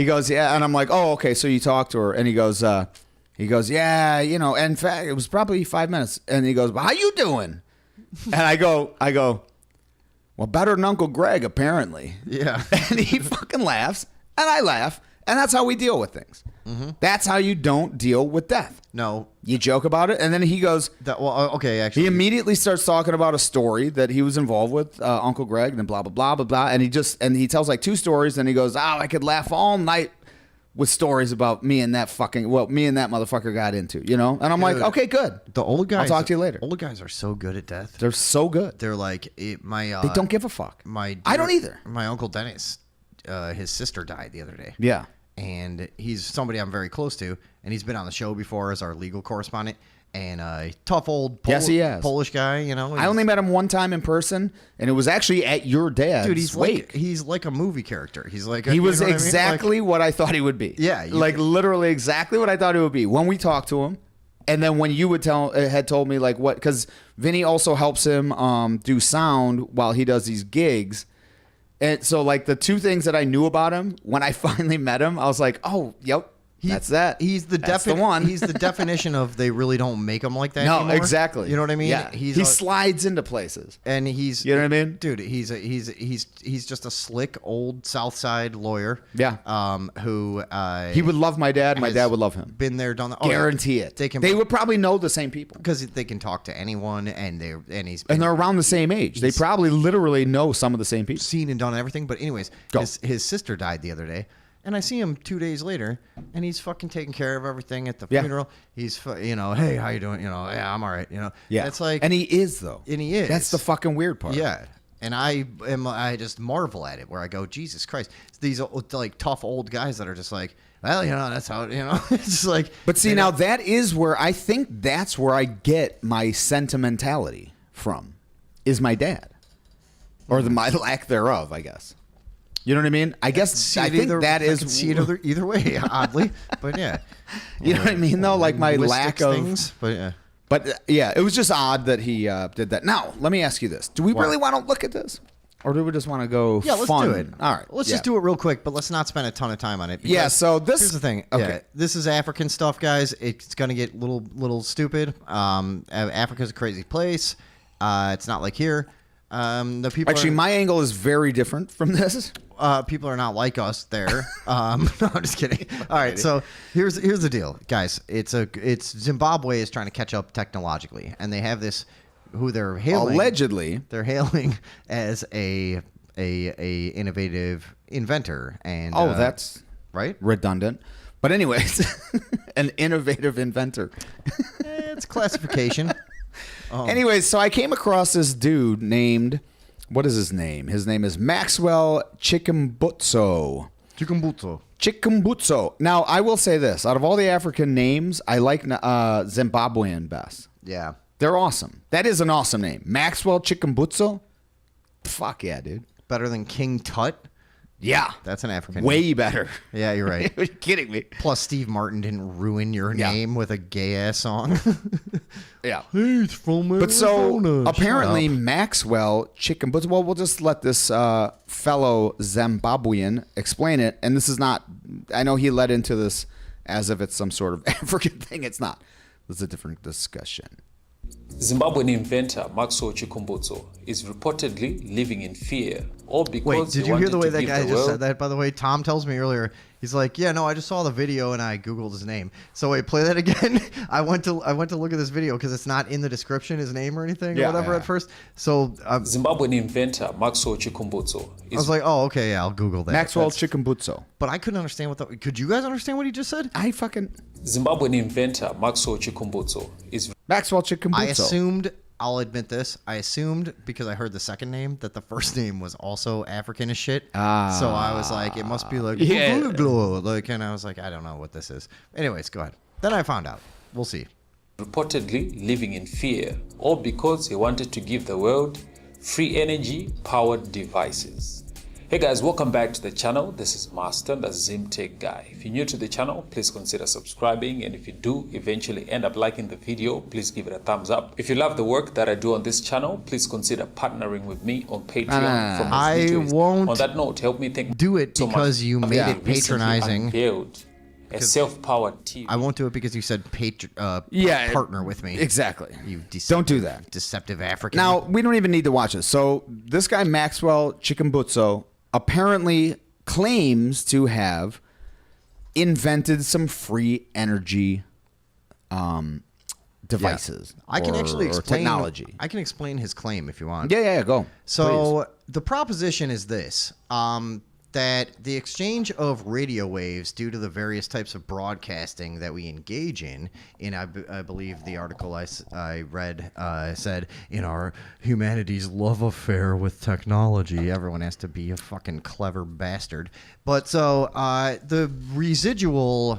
goes, yeah. And I'm like, oh, okay, so you talked to her. And he goes, yeah, in fact, it was probably 5 minutes. And he goes, well, how you doing? And I go, well, better than Uncle Greg, apparently.
Yeah.
And he fucking laughs, and I laugh, and that's how we deal with things. Mm-hmm. That's how you don't deal with death.
No.
You joke about it, and then he goes...
okay, actually.
He immediately starts talking about a story that he was involved with, Uncle Greg, and then blah, blah, blah, blah, blah. And he tells like 2 stories, and he goes, I could laugh all night with stories about me and that motherfucker got into, And I'm like, okay, good.
The old guys.
I'll talk to you later.
Old guys are so good at death.
They're so good.
They're like, they
don't give a fuck. I don't either.
My Uncle Dennis, his sister died the other day.
Yeah.
And he's somebody I'm very close to, and he's been on the show before as our legal correspondent. And tough old Polish guy,
I only met him one time in person, and it was actually at your dad's.
Dude, he's like a movie character. He's like
he was exactly what I thought he would be.
Yeah,
literally exactly what I thought he would be when we talked to him, and then when you had told me like what, because Vinny also helps him do sound while he does these gigs, and so like the 2 things that I knew about him when I finally met him, I was like, oh, yep. That's that.
He's the one. He's the definition of they really don't make them like that anymore.
Exactly.
You know what I mean?
Yeah. He slides into places,
and he's.
You know what I mean,
dude? He's just a slick old South Side lawyer.
Yeah.
Who
he would love my dad. My dad would love him.
Been there, done that.
Guarantee it. They would probably know the same people
because they can talk to anyone, and they're
around the same age. They probably literally know some of the same people.
Seen and done everything. But anyways, his sister died the other day. And I see him 2 days later, and he's fucking taking care of everything at the funeral. He's, hey, how you doing? Yeah, I'm all right.
Yeah.
It's like,
and he is though.
And he is.
That's the fucking weird part.
Yeah. And I just marvel at it, where I go, Jesus Christ, these like tough old guys that are just like, well, that's how it's just like.
But see, now that is where I think that's where I get my sentimentality from, is my dad, or my lack thereof, I guess. You know what I mean? I think that is.
I can see it either way, oddly, but yeah.
You know what I mean, though? Like my lack of
things, but yeah.
But yeah, it was just odd that he did that. Now, let me ask you this: do we really want to look at this, or do we just want to go?
Yeah, let's
fun?
do it.
All right,
let's just do it real quick, but let's not spend a ton of time on it.
Yeah. So
here's the thing. Okay, yeah, this is African stuff, guys. It's gonna get little stupid. Africa's a crazy place. It's not like here. The people
actually, my angle is very different from this.
People are not like us there. No, I'm just kidding. All right, so here's the deal, guys. It's Zimbabwe is trying to catch up technologically, and they have this who they're hailing
allegedly.
They're hailing as a innovative inventor, and
that's
right
redundant. But anyways, an innovative inventor.
It's classification.
Anyways, so I came across this dude named. What is his name? His name is Maxwell Chikumbutso. Chikumbutso. Now, I will say this. Out of all the African names, I like Zimbabwean best.
Yeah.
They're awesome. That is an awesome name. Maxwell Chikumbutso? Fuck yeah, dude.
Better than King Tut?
Yeah.
That's an African
way
name.
Better.
Yeah, you're right.
Are you kidding me?
Plus, Steve Martin didn't ruin your name with a gay-ass song.
Yeah.
Hey, it's from Arizona.
But so, apparently, Maxwell Chikumbutso, well, we'll just let this fellow Zimbabwean explain it. And this is not, I know he led into this as if it's some sort of African thing. It's not.
That's a different discussion.
Zimbabwean inventor Maxwell Chikumbutso is reportedly living in fear, all because
Wait, did
he
you hear
wanted
the way
to
that
give
guy
the
just said
world-
that, by the way? Tom tells me earlier, he's like, yeah, no, I just saw the video and I Googled his name. So wait, play that again. I went to look at this video because it's not in the description, his name or anything or whatever at first. So
Zimbabwean inventor Maxwell Chikumbutso
I
is
was like, oh, okay, yeah, I'll Google that.
Maxwell
That's-
Chikumbutso.
But I couldn't understand could you guys understand what he just said?
Zimbabwean inventor Maxwell Chikumbutso is
Maxwell Chikumbutso.
I assumed, I'll admit this, I assumed because I heard the second name that the first name was also African as shit. So I was like, it must be like, like, and I was like, I don't know what this is. Anyways, go ahead. Then I found out. We'll see.
reportedly living in fear, all because he wanted to give the world free energy powered devices. Hey guys, welcome back to the channel. This is Master, the ZimTech guy. If you're new to the channel, please consider subscribing, and if you do eventually end up liking the video, please give it a thumbs up. If you love the work that I do on this channel, please consider partnering with me on Patreon. From
I won't
on that note, help me think
do it because you made it
recently
patronizing.
unveiled a self-powered TV.
I won't do it because you said partner with me.
Exactly.
You
Don't do that.
Deceptive African.
Now, we don't even need to watch this. So, this guy, Maxwell Chikumbutso, apparently claims to have invented some free energy devices.
I can actually
or
explain
technology.
I can explain his claim if you want.
Yeah, go.
So the proposition is this: that the exchange of radio waves due to the various types of broadcasting that we engage in I believe the article I read said, in our humanity's love affair with technology, everyone has to be a fucking clever bastard. But so the residual,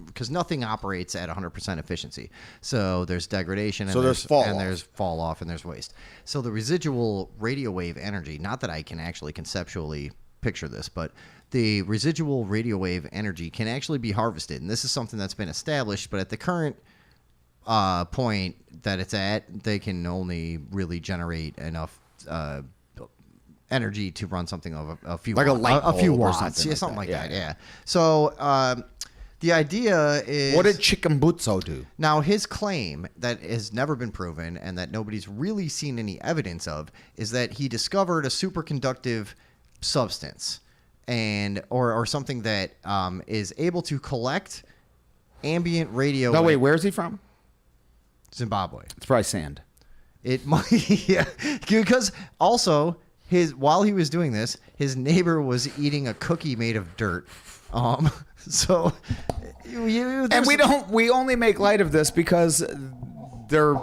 because nothing operates at 100% efficiency. So there's degradation, and
So there's fall
and
off.
there's fall off, and there's waste. So the residual radio wave energy, not that I can actually conceptually picture this, but the residual radio wave energy can actually be harvested, and this is something that's been established, but at the current point that it's at, they can only really generate enough energy to run something of a few
Like a light
a few
bulb or
watts,
something
something
like
like
that.
that.
Yeah.
So the idea is,
What did Chikumbutso do?
now, his claim that has never been proven and that nobody's really seen any evidence of is that he discovered a superconductive substance or something that is able to collect ambient radio.
No, wait, where's he from?
Zimbabwe.
It's probably sand.
It might, yeah, because also while he was doing this, his neighbor was eating a cookie made of dirt. So
And we only make light of this because their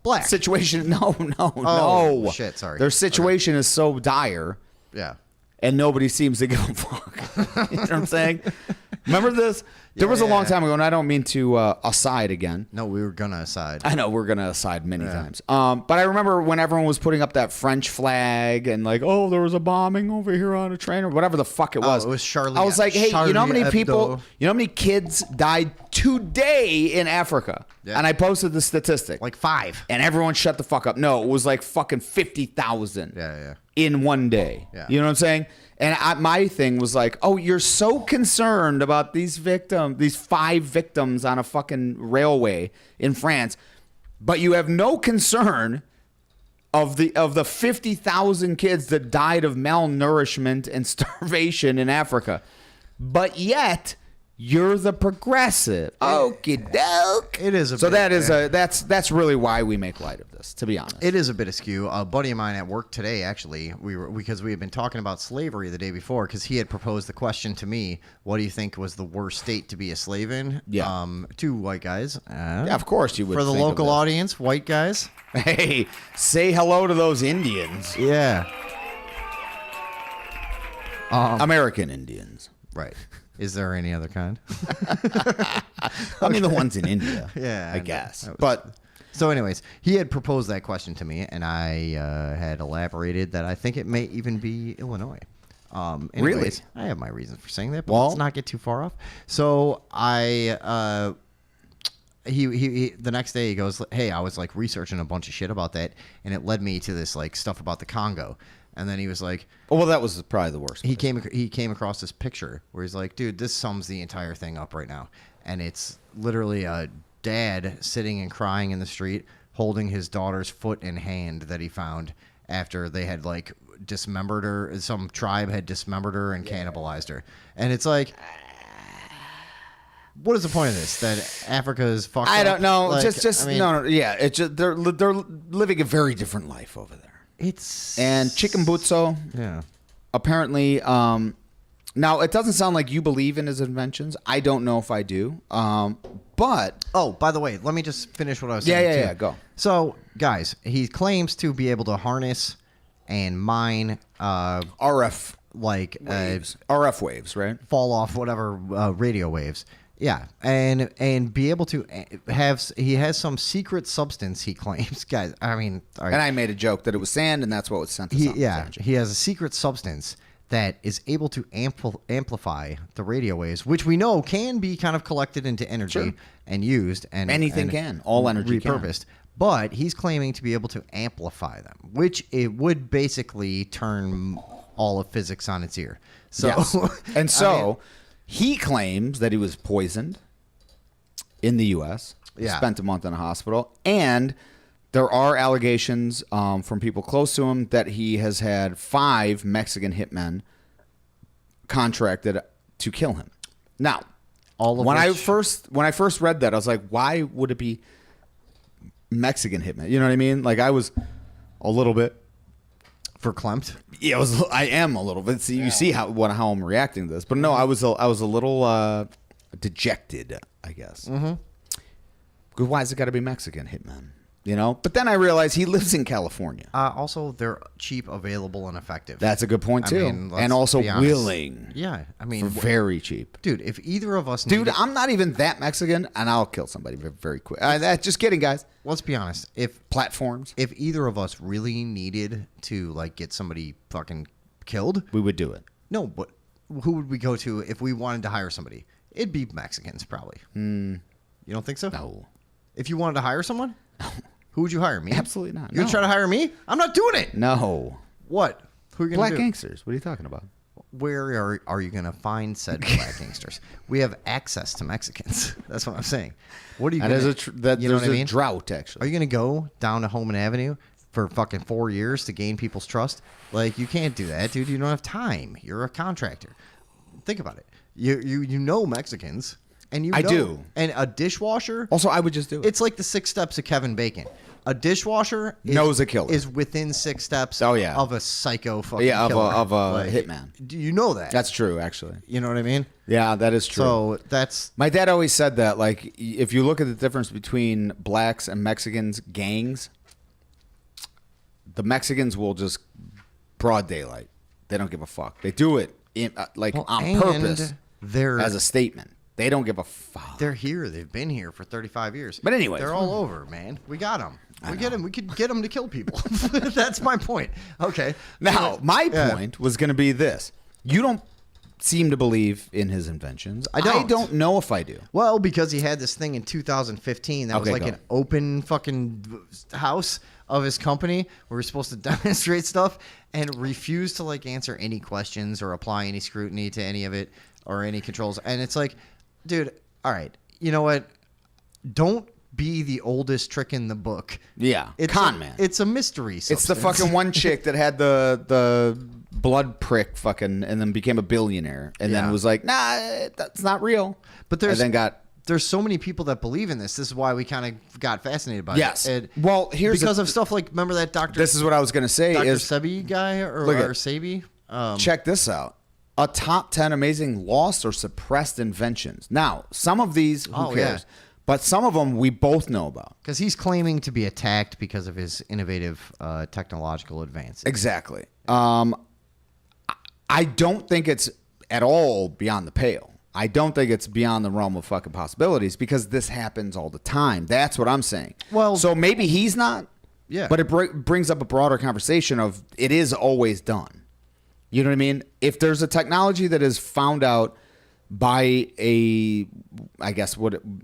black
situation. No.
Oh, shit, sorry.
Their situation is so dire,
Yeah.
and nobody seems to give a fuck. You know what I'm saying? Remember this? There was a long time ago, and I don't mean to aside again.
No, we were gonna aside.
I know we're gonna aside many times. But I remember when everyone was putting up that French flag and like, oh, there was a bombing over here on a train or whatever the fuck it was.
It was Charlie.
I was like, hey, you know how many
Charlie
people,
Hebdo.
you know how many kids died today in Africa?
Yeah.
And I posted the statistic.
Like 5.
And everyone shut the fuck up. No, it was like fucking 50,000
Yeah.
in one day.
Yeah.
You know what I'm saying? And my thing was like, oh, you're so concerned about these 5 victims on a fucking railway in France, but you have no concern of the 50,000 kids that died of malnourishment and starvation in Africa. But yet, you're the progressive. Okie doke.
It is a
so
bit,
that is that's really why we make light of this, to be honest.
It is a bit askew. A buddy of mine at work today, actually, because we had been talking about slavery the day before, because he had proposed the question to me, what do you think was the worst state to be a slave in?
Yeah.
2 white guys.
Yeah, of course you would.
For the
think of
local
this.
audience, white guys.
Hey, say hello to those Indians.
Yeah.
American Indians.
Right. Is there any other kind?
I mean, the ones in India.
Yeah.
I guess.
That was-
But
So anyways, he had proposed that question to me, and I had elaborated that I think it may even be Illinois. Anyways,
Really?
I have my reasons for saying that, but
Well-
let's not get too far off. So I, he the next day he goes, hey, I was like researching a bunch of shit about that, and it led me to this like stuff about the Congo. And then he was like,
well, that was probably the worst.
he came across this picture where he's like, dude, this sums the entire thing up right now, and it's literally a dad sitting and crying in the street, holding his daughter's foot in hand that he found after they had like dismembered her. Some tribe had dismembered her and cannibalized her. And it's like, what is the point of this? That Africa is fucked
I
up?
don't know.
Like,
Just
I mean,
no. Yeah, it's just they're living a very different life over there. And Chikumbutso,
yeah.
apparently, now it doesn't sound like you believe in his inventions. I don't know if I do. But
oh, by the way, let me just finish what I was saying.
Yeah, go.
So, guys, he claims to be able to harness and mine
RF
like
waves, RF waves, right?
Fall off whatever radio waves. Yeah, and be able to he has some secret substance he claims, guys. I mean, all right.
And I made a joke that it was sand, and that's what was sent to
he has a secret substance that is able to amplify the radio waves, which we know can be kind of collected into energy and used, and
anything can, all energy
repurposed. But he's claiming to be able to amplify them, which it would basically turn all of physics on its ear. So,
yes. And so he claims that he was poisoned in the U.S.
Yeah.
Spent a month in a hospital, and there are allegations from people close to him that he has had 5 Mexican hitmen contracted to kill him. Now, when I first read that, I was like, why would it be Mexican hitmen? You know what I mean? Like, I was a little bit
verklempt.
Yeah, I am a little bit. See, you see how I'm reacting to this, but no, I was a little dejected, I guess. Mm-hmm. Because why has it got to be Mexican hitman? You know, but then I realized he lives in California.
Also, they're cheap, available, and effective.
That's a good point too, and also willing.
Yeah, I mean,
very cheap,
dude. If either of us,
I'm not even that Mexican, and I'll kill somebody very quick. Just kidding, guys.
Let's be honest. If
platforms,
if either of us really needed to like get somebody fucking killed,
we would do it.
No, but who would we go to if we wanted to hire somebody? It'd be Mexicans, probably. You don't think so?
No.
If you wanted to hire someone, who would you hire? Me?
Absolutely not.
You're gonna try to hire me? I'm not doing it.
No.
What? Who are you gonna
Black
do?
gangsters. What are you talking about?
Where are you gonna find said black gangsters? We have access to Mexicans. That's what I'm saying. What are you?
There's
you know what I mean?
Drought, actually.
Are you gonna go down to Holman Avenue for fucking 4 years to gain people's trust? Like, you can't do that, dude. You don't have time. You're a contractor. Think about it. You know Mexicans. And I
do.
And a dishwasher.
Also, I would just do it.
It's like the 6 steps of Kevin Bacon. A dishwasher
knows a killer.
Is within 6 steps of a psycho fucking
killer. Of a
like,
hitman.
Do you know that?
That's true, actually.
You know what I mean?
Yeah, that is true.
So that's...
My dad always said that, like, if you look at the difference between blacks and Mexicans gangs, the Mexicans will just broad daylight. They don't give a fuck. They do it on purpose as a statement. They don't give a fuck.
They're here. They've been here for 35 years.
But anyway,
they're all over, man. We got them. We get them. We could get them to kill people. That's my point. Okay.
Now, my point was going to be this. You don't seem to believe in his inventions. I don't know if I do.
Well, because he had this thing in 2015 that was like an open fucking house of his company where we're supposed to demonstrate stuff and refused to like answer any questions or apply any scrutiny to any of it or any controls. And it's like, dude, all right, you know what? Don't be the oldest trick in the book.
Yeah, con man.
It's a mystery substance.
It's the fucking one chick that had the blood prick fucking and then became a billionaire and then was like, nah, that's not real.
But there's so many people that believe in this. This is why we kind of got fascinated by it.
Yes. Well, here's
because of stuff like, remember that Dr.
This is what I was going to say.
Dr. Sebi guy or Sebi?
Check this out. A top 10 amazing lost or suppressed inventions. Now, some of these, who cares? Yeah. But some of them we both know about.
Because he's claiming to be attacked because of his innovative technological advances.
Exactly. I don't think it's at all beyond the pale. I don't think it's beyond the realm of fucking possibilities because this happens all the time. That's what I'm saying.
Well,
so maybe he's not.
Yeah.
But it brings up a broader conversation of it is always done. You know what I mean? If there's a technology that is found out by a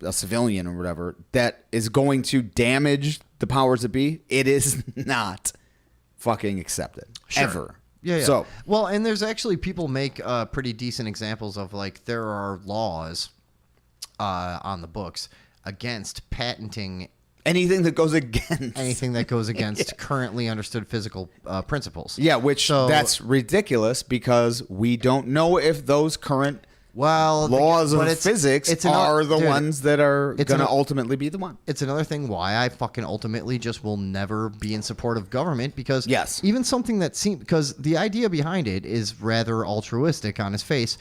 civilian or whatever that is going to damage the powers that be, it is not fucking accepted. Sure. Ever.
Yeah.
So,
well, and there's actually people make pretty decent examples of like there are laws on the books against patenting
anything that goes against
anything that goes against currently understood physical principles.
Yeah, which that's ridiculous because we don't know if those current laws of physics are the ones that are going to ultimately be the one.
It's another thing why I fucking ultimately just will never be in support of government because even something that seems because the idea behind it is rather altruistic on its face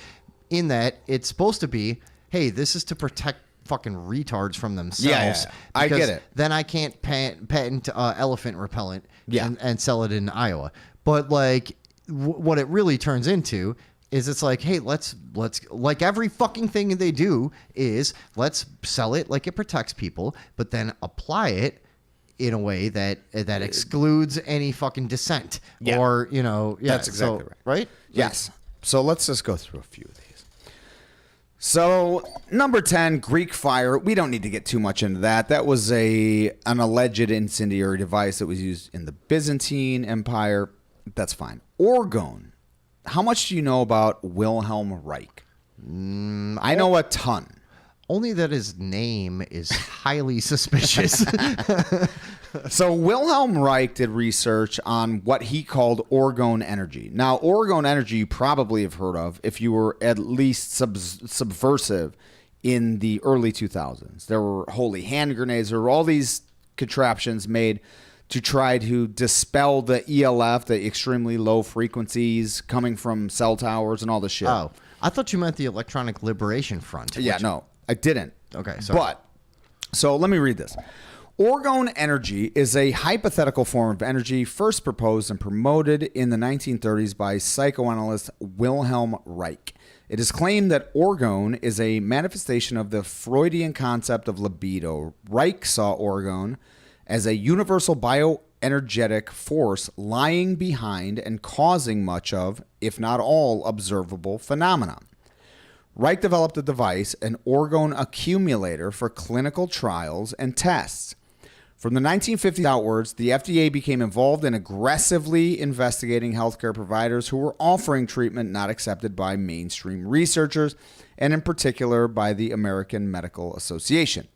in that it's supposed to be, hey, this is to protect fucking retards from themselves.
Yeah. I get it.
Then I can't patent elephant repellent and sell it in Iowa. But like what it really turns into is it's like, hey, let's like every fucking thing they do is let's sell it like it protects people, but then apply it in a way that excludes any fucking dissent or
that's exactly
right.
Yes. So let's just go through a few of these. So number 10, Greek fire. We don't need to get too much into that. That was an alleged incendiary device that was used in the Byzantine Empire. That's fine. Orgone. How much do you know about Wilhelm Reich? I know a ton.
Only that his name is highly suspicious.
So Wilhelm Reich did research on what he called orgone energy. Now, orgone energy you probably have heard of if you were at least subversive in the early 2000s. There were holy hand grenades. There were all these contraptions made to try to dispel the ELF, the extremely low frequencies coming from cell towers and all this shit.
Oh, I thought you meant the Electronic Liberation Front.
Yeah, no, I didn't.
Okay, sorry.
So let me read this. Orgone energy is a hypothetical form of energy first proposed and promoted in the 1930s by psychoanalyst Wilhelm Reich. It is claimed that orgone is a manifestation of the Freudian concept of libido. Reich saw orgone as a universal bioenergetic force lying behind and causing much of, if not all, observable phenomena. Reich developed a device, an orgone accumulator, for clinical trials and tests. From the 1950s outwards, the FDA became involved in aggressively investigating healthcare providers who were offering treatment not accepted by mainstream researchers, and in particular by the American Medical Association.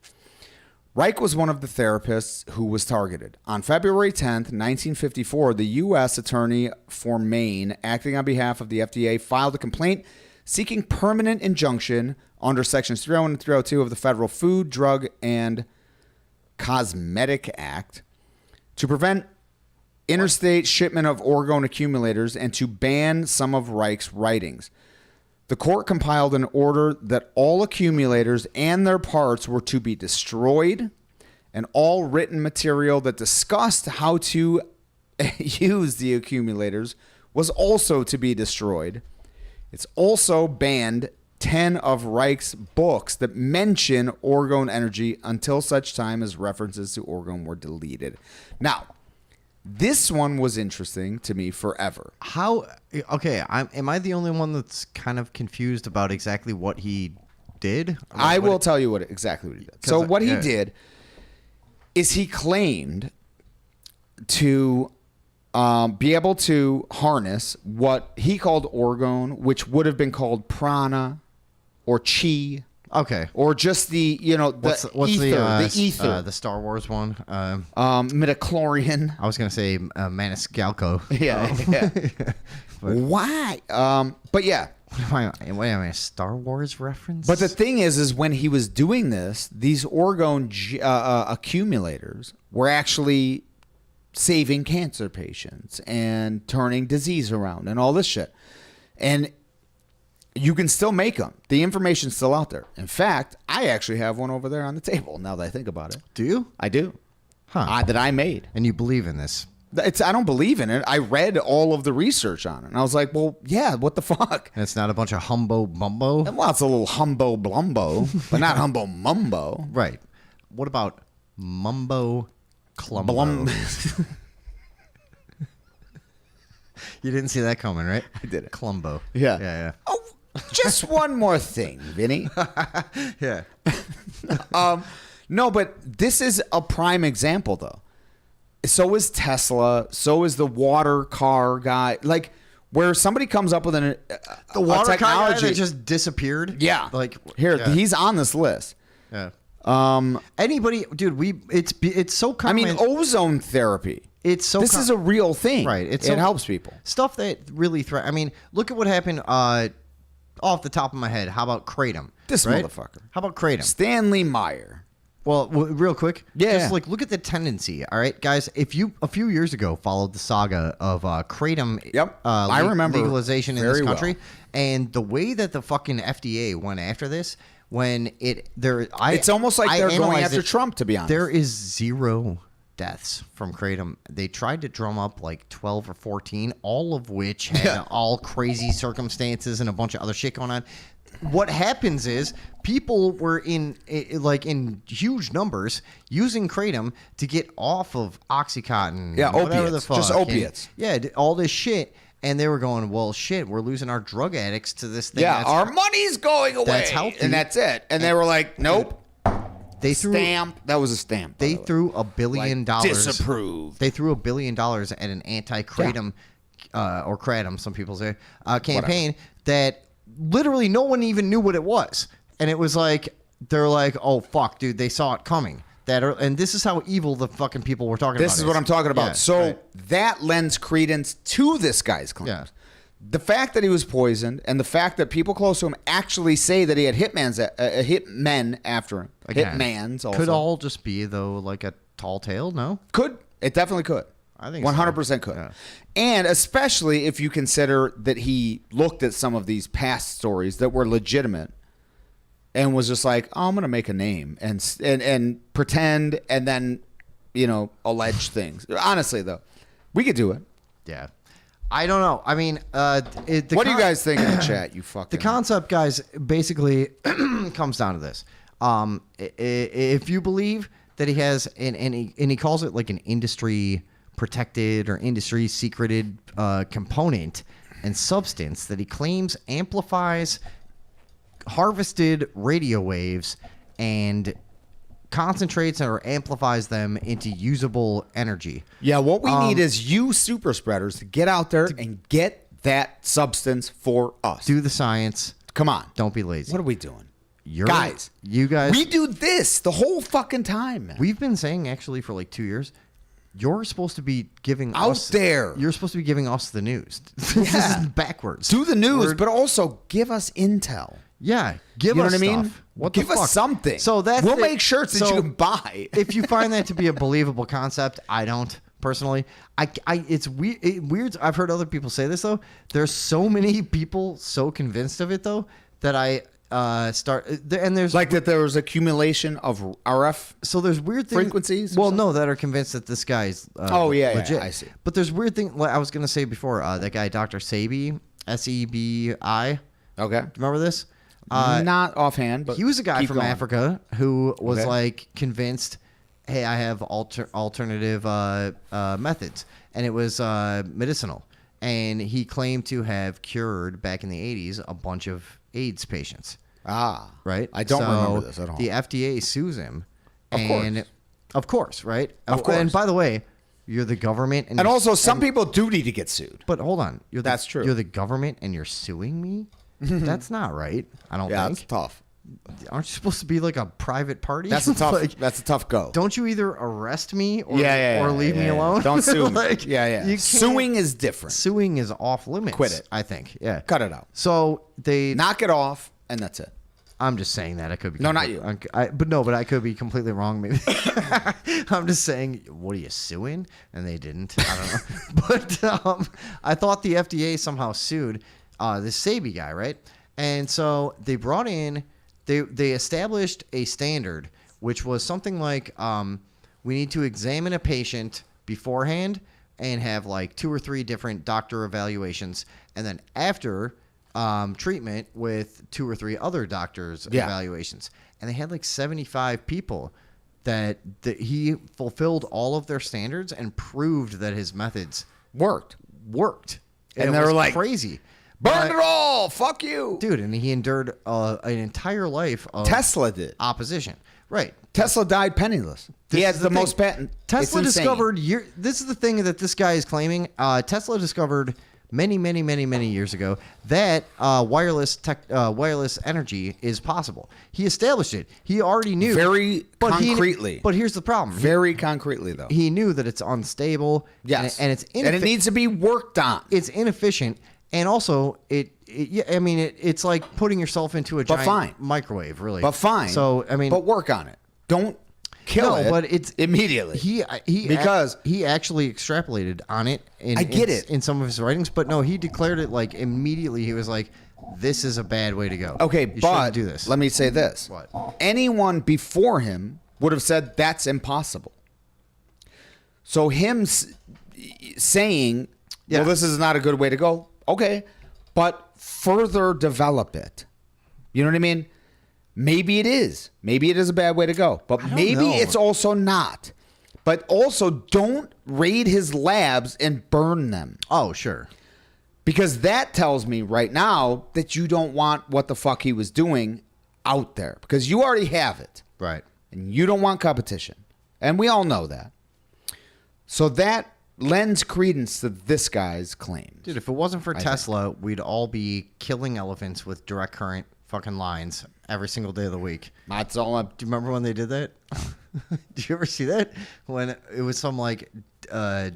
Reich was one of the therapists who was targeted. On February 10th, 1954, the U.S. Attorney for Maine, acting on behalf of the FDA, filed a complaint seeking permanent injunction under Sections 301 and 302 of the Federal Food, Drug, and Cosmetic Act to prevent interstate shipment of orgone accumulators and to ban some of Reich's writings. The court compiled an order that all accumulators and their parts were to be destroyed, and all written material that discussed how to use the accumulators was also to be destroyed. It's also banned 10 of Reich's books that mention orgone energy until such time as references to orgone were deleted. Now, this one was interesting to me forever.
Am I the only one that's kind of confused about exactly what he did?
I will tell you exactly what he did. So what he did is he claimed to be able to harness what he called orgone, which would have been called prana or chi.
Okay.
Or just the, what's the ether.
The Star Wars one.
Midichlorian.
I was going to say Maniscalco.
Yeah. Why? But yeah.
What am I, a Star Wars reference?
But the thing is when he was doing this, these orgone accumulators were actually saving cancer patients and turning disease around and all this shit. And you can still make them. The information's still out there. In fact, I actually have one over there on the table now that I think about it.
Do you?
I do.
Huh.
That I made.
And you believe in this?
I don't believe in it. I read all of the research on it. And I was like, well, yeah, what the fuck?
And it's not a bunch of humbo bumbo?
Well, it's a little humbo blumbo, but not humbo mumbo.
Right. What about mumbo clumbo? You didn't see that coming, right?
I did it.
Clumbo.
Yeah. Oh, just one more thing, Vinny.
Yeah.
No, but this is a prime example, though. So is Tesla. So is the water car guy. Like, where somebody comes up with the
water
technology
car guy that just disappeared.
Yeah.
Like
here, he's on this list.
Yeah. Anybody, dude, it's so
I
common.
mean, ozone therapy.
It's so
This is a real thing,
right.
It
so-
helps people.
Stuff that really I mean, look at what happened. Off the top of my head, how about Kratom?
This
right?
motherfucker.
How about Kratom?
Stanley Meyer.
Well, real quick,
Yeah.
just like look at the tendency. All right, guys, if you a few years ago followed the saga of Kratom,
Yep. I remember
legalization in
very
this country,
well.
and the way that the fucking FDA went after this, when
It's almost like they're going
analyzed
after Trump, to be honest.
There is 0 deaths from Kratom. They tried to drum up like 12 or 14, all of which had all crazy circumstances and a bunch of other shit going on. What happens is people were in huge numbers using Kratom to get off of Oxycontin, whatever
opiates,
the fuck,
just opiates.
all this shit, and they were going, well, shit, we're losing our drug addicts to this thing.
Yeah,
that's-
our money's going away.
that's healthy.
And that's it. And they were like, nope.
they threw
Stamp. That was a stamp. by
they
the way.
threw $1 billion.
Disapprove.
They threw $1 billion at an anti-kratom or kratom, some people say, campaign that literally no one even knew what it was, and it was like they're like, oh fuck, dude, they saw it coming. And this is how evil the fucking people were talking about.
This is what I'm talking about.
Yeah,
So
right.
that lends credence to this guy's claims.
Yeah.
The fact that he was poisoned and the fact that people close to him actually say that he had hitmen after him.
Again,
Hitmans also.
could all just be though like a tall tale? No,
Could. It definitely could.
I think so.
100% could.
Yeah.
And especially if you consider that he looked at some of these past stories that were legitimate and was just like, oh, I'm going to make a name and pretend and then, allege things. Honestly, though, we could do it.
yeah. I don't know. I mean,
What do you guys think in the chat, you fucking...
The concept, guys, basically comes down to this. If you believe that he has, and he calls it like an industry protected or industry secreted component and substance that he claims amplifies harvested radio waves and concentrates or amplifies them into usable energy.
Yeah, what we need is you super spreaders to get out there and get that substance for us.
Do the science.
Come on.
Don't be lazy.
What are we doing?
You guys.
We do this the whole fucking time, man.
We've been saying actually for like 2 years, you're supposed to be giving
Out
us
there.
You're supposed to be giving us the news. This is backwards.
Do the news,
We're-
but also give us intel.
yeah, give
You know
us
what I mean?
stuff. What the
Give us
fuck?
something.
So that's
we'll
the-
make shirts that
so
you can buy.
if you find that to be a believable concept, I don't personally. It's weird. I've heard other people say this though. There's so many people so convinced of it though that I and there's
Like that there was accumulation of RF.
So there's weird things.
Frequencies or
Well, no, that are convinced that this guy's legit.
I see.
But there's weird thing. Like I was gonna say before, that guy Dr. Sebi, Sebi.
Okay.
Remember this?
Not offhand, but
He was a guy
keep
from
going.
Africa who was
Okay.
like convinced, hey, I have alternative methods, and it was medicinal. And he claimed to have cured back in the 80s a bunch of AIDS patients.
Ah,
Right?
I don't remember this at all.
The FDA sues him.
Of
Of course, right?
Of course.
And by the way, you're the government.
And also, some people do need to get sued.
But hold on.
That's true.
You're the government and you're suing me? That's not right. I don't
Yeah,
think.
that's tough.
Aren't you supposed to be like a private party?
That's a tough.
Like,
that's a tough go.
don't you either arrest me or,
Yeah,
or leave me
yeah.
alone?
Don't sue me.
Like,
yeah, yeah.
you can't-
Suing is different.
Suing is off limits.
Quit it.
I think. Yeah.
Cut it out.
So they.
Knock it off, and that's it.
I'm just saying that I could be.
No, not
But I could be completely wrong. Maybe. I'm just saying. What are you suing? And they didn't. I don't know. But I thought the FDA somehow sued this Sebi guy, right? And so they brought in. They established a standard, which was something like we need to examine a patient beforehand and have like 2 or 3 different doctor evaluations, and then after. Treatment with 2 or 3 other doctors' evaluations, and they had like 75 people that he fulfilled all of their standards and proved that his methods worked,
And
it
they were
was
like,
crazy,
Burn it all! Fuck you,
dude. And he endured an entire life of
Tesla did.
opposition, right?
Tesla died penniless. He has the most patent.
Tesla
It's insane.
discovered. This is the thing that this guy is claiming. Tesla discovered many, many, many, many years ago that wireless energy is possible. He established it. He already knew
Very concretely.
But here's the problem.
Very concretely, though.
He knew that it's unstable.
Yes.
and it's
and it needs to be worked on.
It's inefficient, and also it's like putting yourself into a
But
giant
fine.
microwave, really.
But fine.
So I mean,
but work on it. Don't kill it.
But it's
immediately.
Because he actually extrapolated on it.
I get it
in some of his writings, but no, he declared it like immediately. He was like, "This is a bad way to go."
Okay,
you
but
shouldn't do this.
let me say this:
What?
anyone before him would have said that's impossible. So him saying,
Yeah.
"Well, this is not a good way to go," okay, but further develop it. You know what I mean? Maybe it is. Maybe it is a bad way to go, but maybe
know.
it's also not. But also, don't raid his labs and burn them.
Oh, sure.
Because that tells me right now that you don't want what the fuck he was doing out there. Because you already have it.
Right.
And you don't want competition. And we all know that. So that lends credence to this guy's claims.
Dude, if it wasn't for Tesla, we'd all be killing elephants with direct current fucking lines every single day of the week.
That's all I'm...
Do you remember when they did that? Did you ever see that? When it was some like turn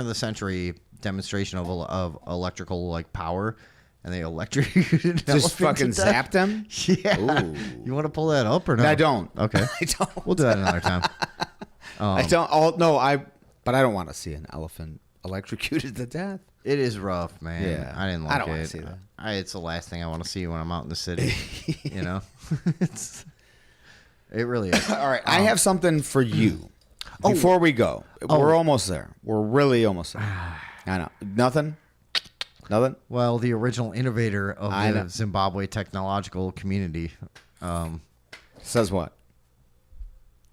of the century demonstration of electrical like power, and they electrocuted
Just fucking zapped him?
Yeah.
Ooh.
You want to pull that up or no?
I don't.
Okay.
I don't.
We'll do that another time.
I don't... Oh, no, but I don't want to see an elephant electrocuted to death.
It is rough, man.
Yeah.
I didn't like it.
I don't want to see that.
It's the last thing I want to see when I'm out in the city. You know? It really is.
All right, I have something for you. Before we go, we're almost there. We're really almost there. I know. Nothing?
Well, the original innovator of
I know.
the Zimbabwe technological community
Says what?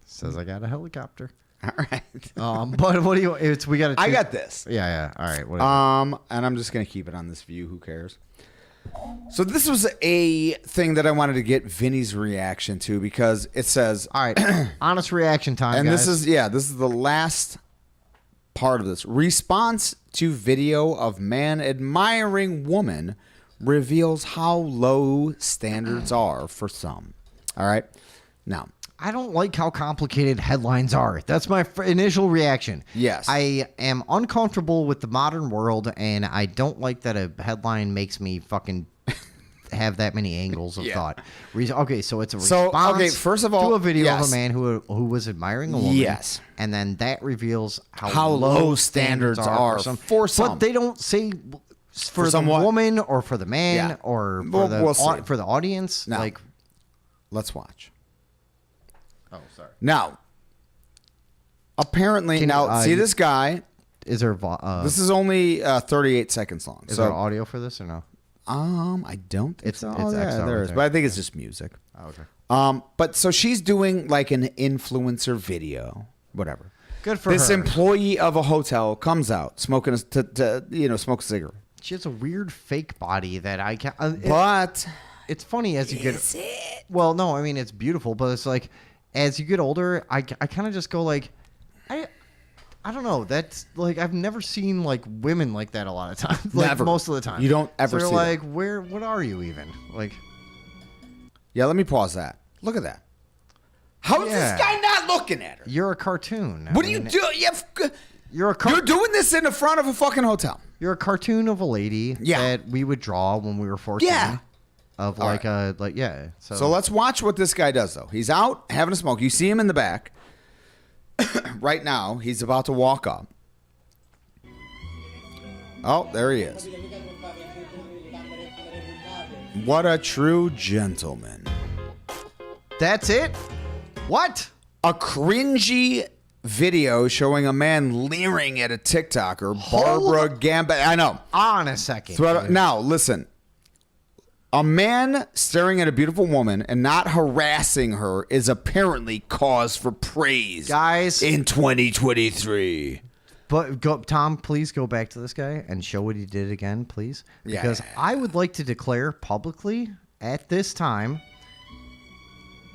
says I got a helicopter.
All right.
But what do you? We got.
I got this.
Yeah. All right. Whatever.
And I'm just gonna keep it on this view. Who cares? So this was a thing that I wanted to get Vinny's reaction to because it says,
All right. Honest reaction time.
and
guys.
this is the last part of this response to video of man admiring woman reveals how low standards are for some. All right. Now,
I don't like how complicated headlines are. That's my initial reaction.
Yes.
I am uncomfortable with the modern world, and I don't like that a headline makes me fucking have that many angles of thought. Okay, so it's a response
first of all,
to a video
yes.
of a man who was admiring a woman.
Yes.
And then that reveals
How low standards are for some.
But they don't say for the
somewhat.
woman or for the man
Yeah.
or
Well,
for
we'll see.
for the audience.
Now,
like,
let's watch.
oh, sorry.
Now, apparently,
Can you,
see this guy.
Is there
This is only 38 seconds long.
is
so,
there audio for this or no?
I don't think
It's-
so.
it's
Yeah,
XR
there
right
is,
there.
but I think it's just music.
Oh, okay.
But so she's doing like an influencer video, whatever.
Good for
this
her.
employee of a hotel comes out smoking smoke a cigarette.
She has a weird fake body that I can't.
But
It's funny as you get. Well, no, I mean it's beautiful, but it's like as you get older, I kind of just go like, I don't know. That's like I've never seen like women like that a lot of times. Like
Never.
most of the time,
You don't ever
So
see
they're
that.
like, what are you even like?
yeah, let me pause that. Look at that. How is
Yeah.
this guy not looking at her?
You're a cartoon.
What are you doing?
You're
You're doing this in the front of a fucking hotel.
You're a cartoon of a lady that we would draw when we were 14.
Yeah.
Of
All
like
right.
yeah.
So let's watch what this guy does, though. He's out having a smoke. You see him in the back. Right now, he's about to walk up. Oh, there he is. What a true gentleman.
That's it? What?
A cringy video showing a man leering at a TikToker, Barbara Gambit. I know.
On a second.
Now, listen. A man staring at a beautiful woman and not harassing her is apparently cause for praise.
Guys.
In 2023.
But Tom, please go back to this guy and show what he did again, please.
Yeah.
Because I would like to declare publicly at this time,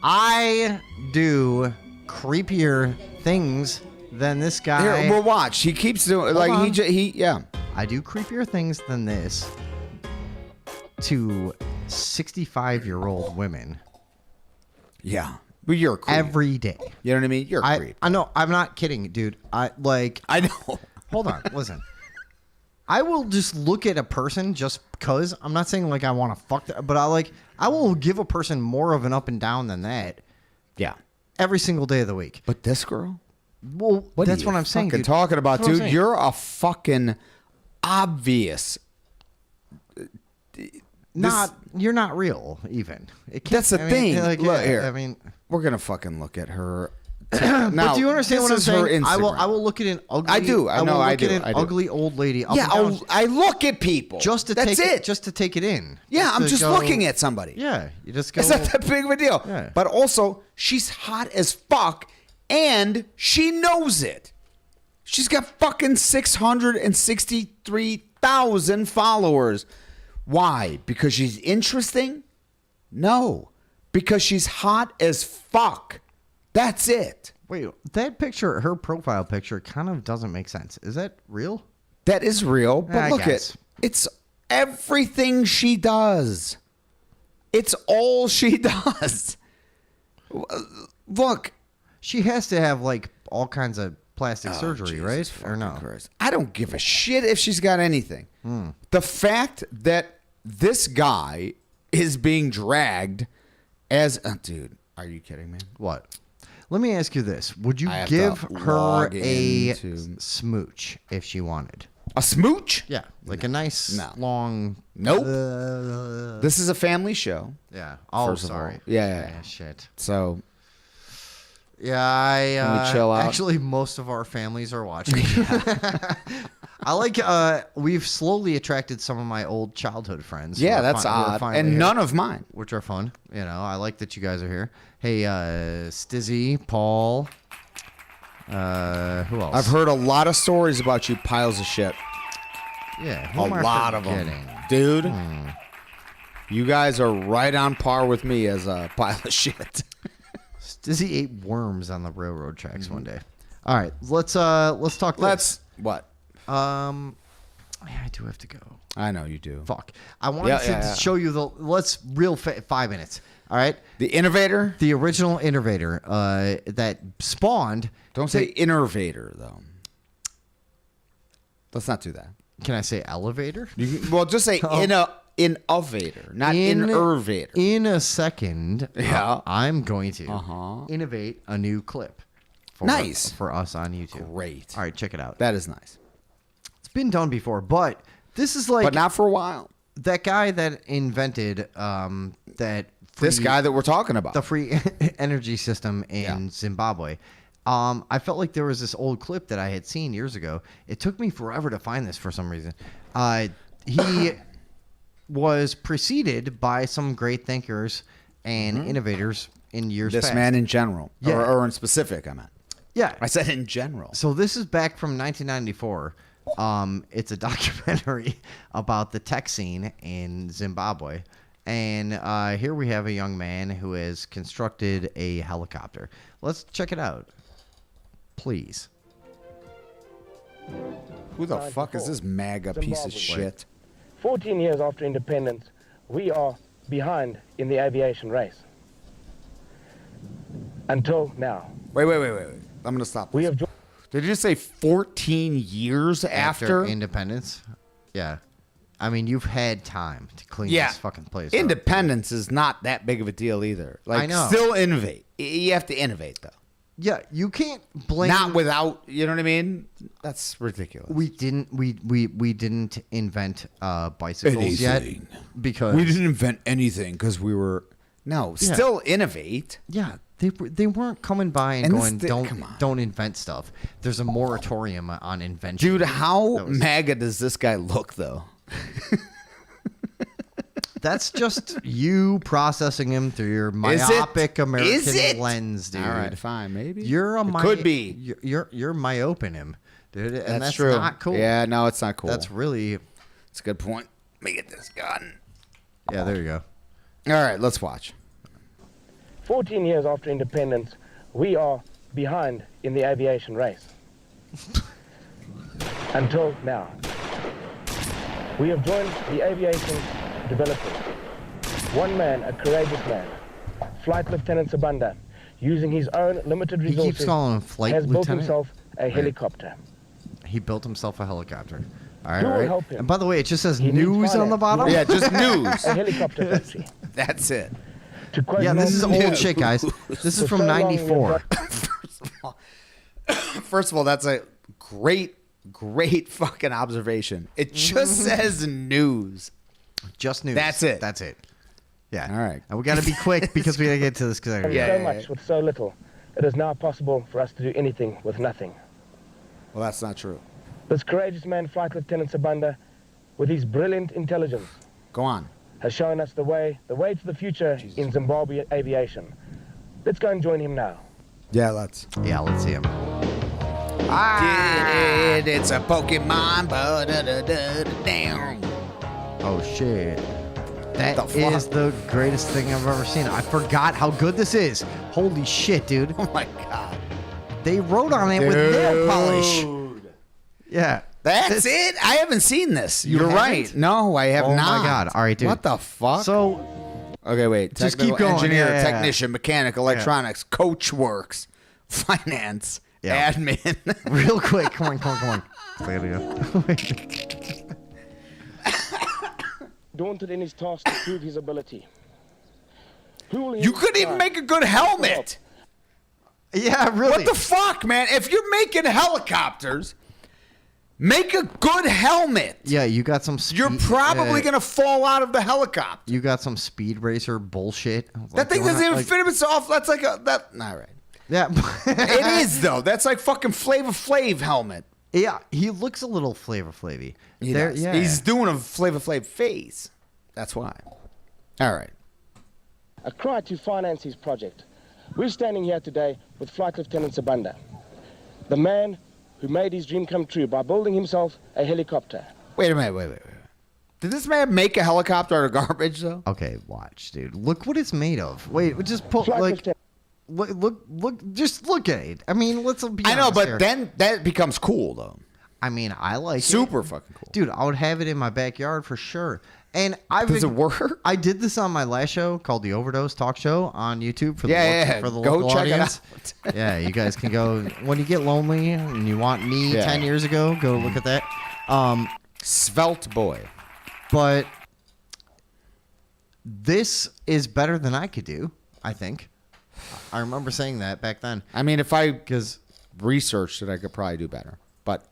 I do creepier things than this guy.
Here, well, watch. He keeps doing
on.
yeah.
I do creepier things than this to 65-year-old women
Yeah. But you're a creep.
every day.
You know what I mean? You're a creep.
I know. I'm not kidding, dude.
I know.
Hold on. Listen. I will just look at a person just because. I'm not saying like I want to fuck them, but I will give a person more of an up and down than that
Yeah.
every single day of the week.
But this girl?
Well, that's what I'm saying,
Fucking
dude.
talking about,
That's what I'm
dude.
saying.
You're a fucking obvious.
You're not real, even.
That's the thing.
Like,
Look here.
I mean,
We're gonna fucking look at her.
but do you understand what I'm saying? I
Instagram.
will look at an ugly.
I do. I know.
will
I
look
do.
at an
I do.
ugly old lady. Up
Yeah,
and down,
I look at people
just to
That's
take
it.
Just to take it in.
Yeah, I'm
to
just
go-
looking at somebody.
Yeah, you just go.
It's not that big of a deal.
Yeah.
But also, she's hot as fuck, and she knows it. She's got fucking 663,000 followers. Why? Because she's interesting? No. Because she's hot as fuck. That's it.
Wait, that picture, her profile picture, kind of doesn't make sense. Is that real?
That is real, but
I
look
guess.
at it's everything she does. It's all she does. Look,
She has to have like all kinds of plastic surgery,
Jesus
right? Or
fucking
no?
Christ. I don't give a shit if she's got anything.
Hmm.
The fact that this guy is being dragged as dude, are you kidding me?
What? Let me ask you this: would you
I have
give
to
her
log
a
into-
smooch if she wanted?
A smooch?
Yeah, like a nice
No.
long.
Nope. This is a family show.
Yeah. Oh,
First of all.
sorry.
Yeah.
Shit.
So
Yeah, I
Can we chill out?
actually most of our families are watching. I like we've slowly attracted some of my old childhood friends.
yeah,
who are
that's
who are
odd.
finally
And
here,
none of mine.
which are fun. You know, I like that you guys are here. Hey, Stizzy, Paul, who else?
I've heard a lot of stories about you piles of shit.
Yeah, who
A
am I
lot of them.
forgetting?
Dude, you guys are right on par with me as a pile of shit.
Stizzy ate worms on the railroad tracks one day. All right, let's talk.
Let's what?
Yeah, I do have to go.
I know you do.
Fuck. I wanted to show you the. Let's real 5 minutes. All right.
The innovator?
The original innovator that spawned.
Don't say innovator though. Let's not do that.
Can I say elevator?
Well, just say innovator, not innervator.
In a second,
Yeah.
I'm going to innovate a new clip.
Nice.
For us on YouTube.
Great.
All right, check it out.
That is nice.
It's been done before, this is like
But not for a while.
that guy that invented that.
This guy that we're talking about.
the free energy system in Zimbabwe. I felt like there was this old clip that I had seen years ago. It took me forever to find this for some reason. He was preceded by some great thinkers and innovators in years
this
past.
man in general.
Yeah.
Or in specific, I meant.
Yeah.
I said in general.
So this is back from 1994. It's a documentary about the tech scene in Zimbabwe. And here we have a young man who has constructed a helicopter. Let's check it out. Please.
Who the fuck is this MAGA piece of shit?
14 years after independence, we are behind in the aviation race. Until now.
Wait. I'm going to stop.
We have
Did you just say 14 years after?
Independence? Yeah. I mean, you've had time to clean this fucking place up.
Independence is not that big of a deal either. Like,
I know.
still innovate. You have to innovate, though.
Yeah, you can't blame.
Not without, you know what I mean? That's ridiculous.
We didn't invent bicycles yet because
we didn't invent anything because we were still innovate.
Yeah, they weren't coming by and
And
going don't invent stuff. There's a moratorium on invention.
Dude, how MAGA does this guy look though?
That's just you processing him through your myopic American lens, dude.
All right, fine, maybe.
You're
could be.
You're myoping him, dude, and that's
true.
not cool.
Yeah, no, it's not cool.
That's really.
It's a good point. Let me get this gun.
Yeah, there you go.
All right, let's watch.
14 years after independence, we are behind in the aviation race. Until now. We have joined the aviation developers. One man, a courageous man, Flight Lieutenant Sabanda, using his own limited
He
resources,
keeps calling him Flight
has built
Lieutenant?
himself a helicopter.
He built himself a helicopter. All right,
Who will
all right.
help him?
And by the way, it just says
He needs
news on the
finance.
bottom.
Yeah, just news.
A helicopter factory.
That's it.
To quote
Yeah, this is
Norman-
old shit, guys. This is
For
from
so long we have
'94.
First of all, that's a great fucking observation. It just says news.
Just news.
That's it.
That's it. Yeah.
All right.
And we got to be quick because we got to get to this. Cause
so
Yeah.
much with so little. It is now possible for us to do anything with nothing.
Well, that's not true.
This courageous man, Flight Lieutenant Sabanda, with his brilliant intelligence,
Go on.
has shown us the way to the future in Zimbabwe aviation. Let's go and join him now.
Yeah, let's.
Yeah, let's see him.
It's a Pokemon. Ba-da-da-da-da-down.
Oh shit. That
The fuck?
is the greatest thing I've ever seen. I forgot how good this is. Holy shit, dude.
Oh my god.
They wrote on it with nail polish. Yeah.
That's
This-
it. I haven't seen this.
You
You're
haven't?
right. No, I have
Oh
not.
my god. All right, dude.
What the fuck?
So,
Okay, wait.
Just
Technical
keep going.
Engineer,
Yeah.
technician, mechanic, electronics, coach works, finance,
Yeah.
admin.
real quick. Come on. I gotta go.
Daunted in his task to prove his ability. Who will he
You couldn't even
inspire?
make a good helmet.
Yeah, really.
What the fuck, man? If you're making helicopters, make a good helmet.
Yeah, you got some speed.
You're probably going to fall out of the helicopter.
You got some speed racer bullshit.
That thing doesn't even fit itself. That's like a... That, all right.
Yeah.
It is, though. That's like fucking Flavor Flav helmet.
Yeah, he looks a little Flavor Flavy.
He
There-
does.
yeah.
He's doing a Flavor Flav face. That's why. All right.
A cry to finance his project. We're standing here today with Flight Lieutenant Sabanda, the man who made his dream come true by building himself a helicopter.
Wait a minute. Wait. Did this man make a helicopter out of garbage, though?
Okay, watch, dude. Look what it's made of. Wait, just pull
Flight
like
Lieutenant.
look. Just look at it. I mean, let's be.
I know,
honest
but
here.
then that becomes cool, though.
I mean, I like
Super
it.
fucking cool.
Dude, I would have it in my backyard for sure. And
Does it work?
I did this on my last show called the Overdose Talk Show on YouTube for the
Yeah.
for the
Go
local
check it
audience.
out.
Yeah, you guys can go when you get lonely and you want me
Yeah.
10 years ago. Go look at that.
Svelte boy.
But this is better than I could do. I think. I remember saying that back then.
I mean, if I
Because
researched it, I could probably do better. But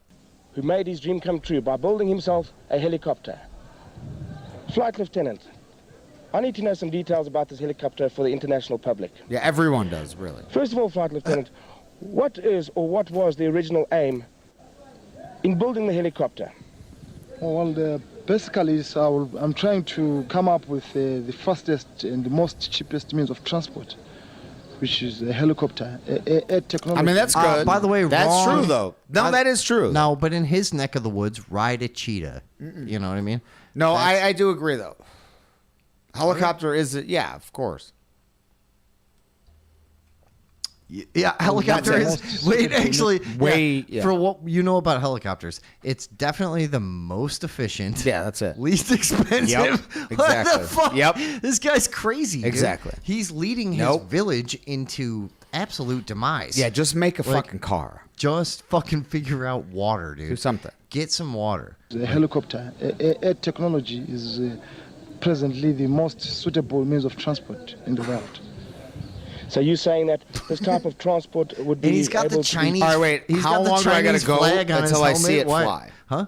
Who made his dream come true by building himself a helicopter. Flight Lieutenant, I need to know some details about this helicopter for the international public.
yeah, everyone does, really.
First of all, Flight Lieutenant, what is or what was the original aim in building the helicopter?
Well, basically, I'm trying to come up with the fastest and the most cheapest means of transport, which is a helicopter, air technology.
I mean, that's good.
by the way,
that's
wrong.
true, though. No, that is true.
No, but in his neck of the woods, ride a cheetah. You know what I mean?
No, I do agree, though. Helicopter is, yeah, of course.
Yeah, helicopter
That's
is. Wait, actually,
Way- yeah.
for what you know about helicopters, it's definitely the most efficient.
Yeah, that's it.
Least expensive.
Yep,
What
exactly.
the fuck?
Yep.
This guy's crazy. dude.
Exactly.
He's leading his
Nope.
village into absolute demise.
Yeah, just make a
Like,
fucking car.
Just fucking figure out water, dude.
Do something.
Get some water.
The helicopter, air technology is presently the most suitable means of transport in the world.
So you're saying that this type of transport would be
And he's got
able
the
to be-
Chinese.
All right, wait.
He's
How
got the
long do I gotta
Chinese
go
flag on
until
his
I see
helmet?
it
What?
fly?
Huh?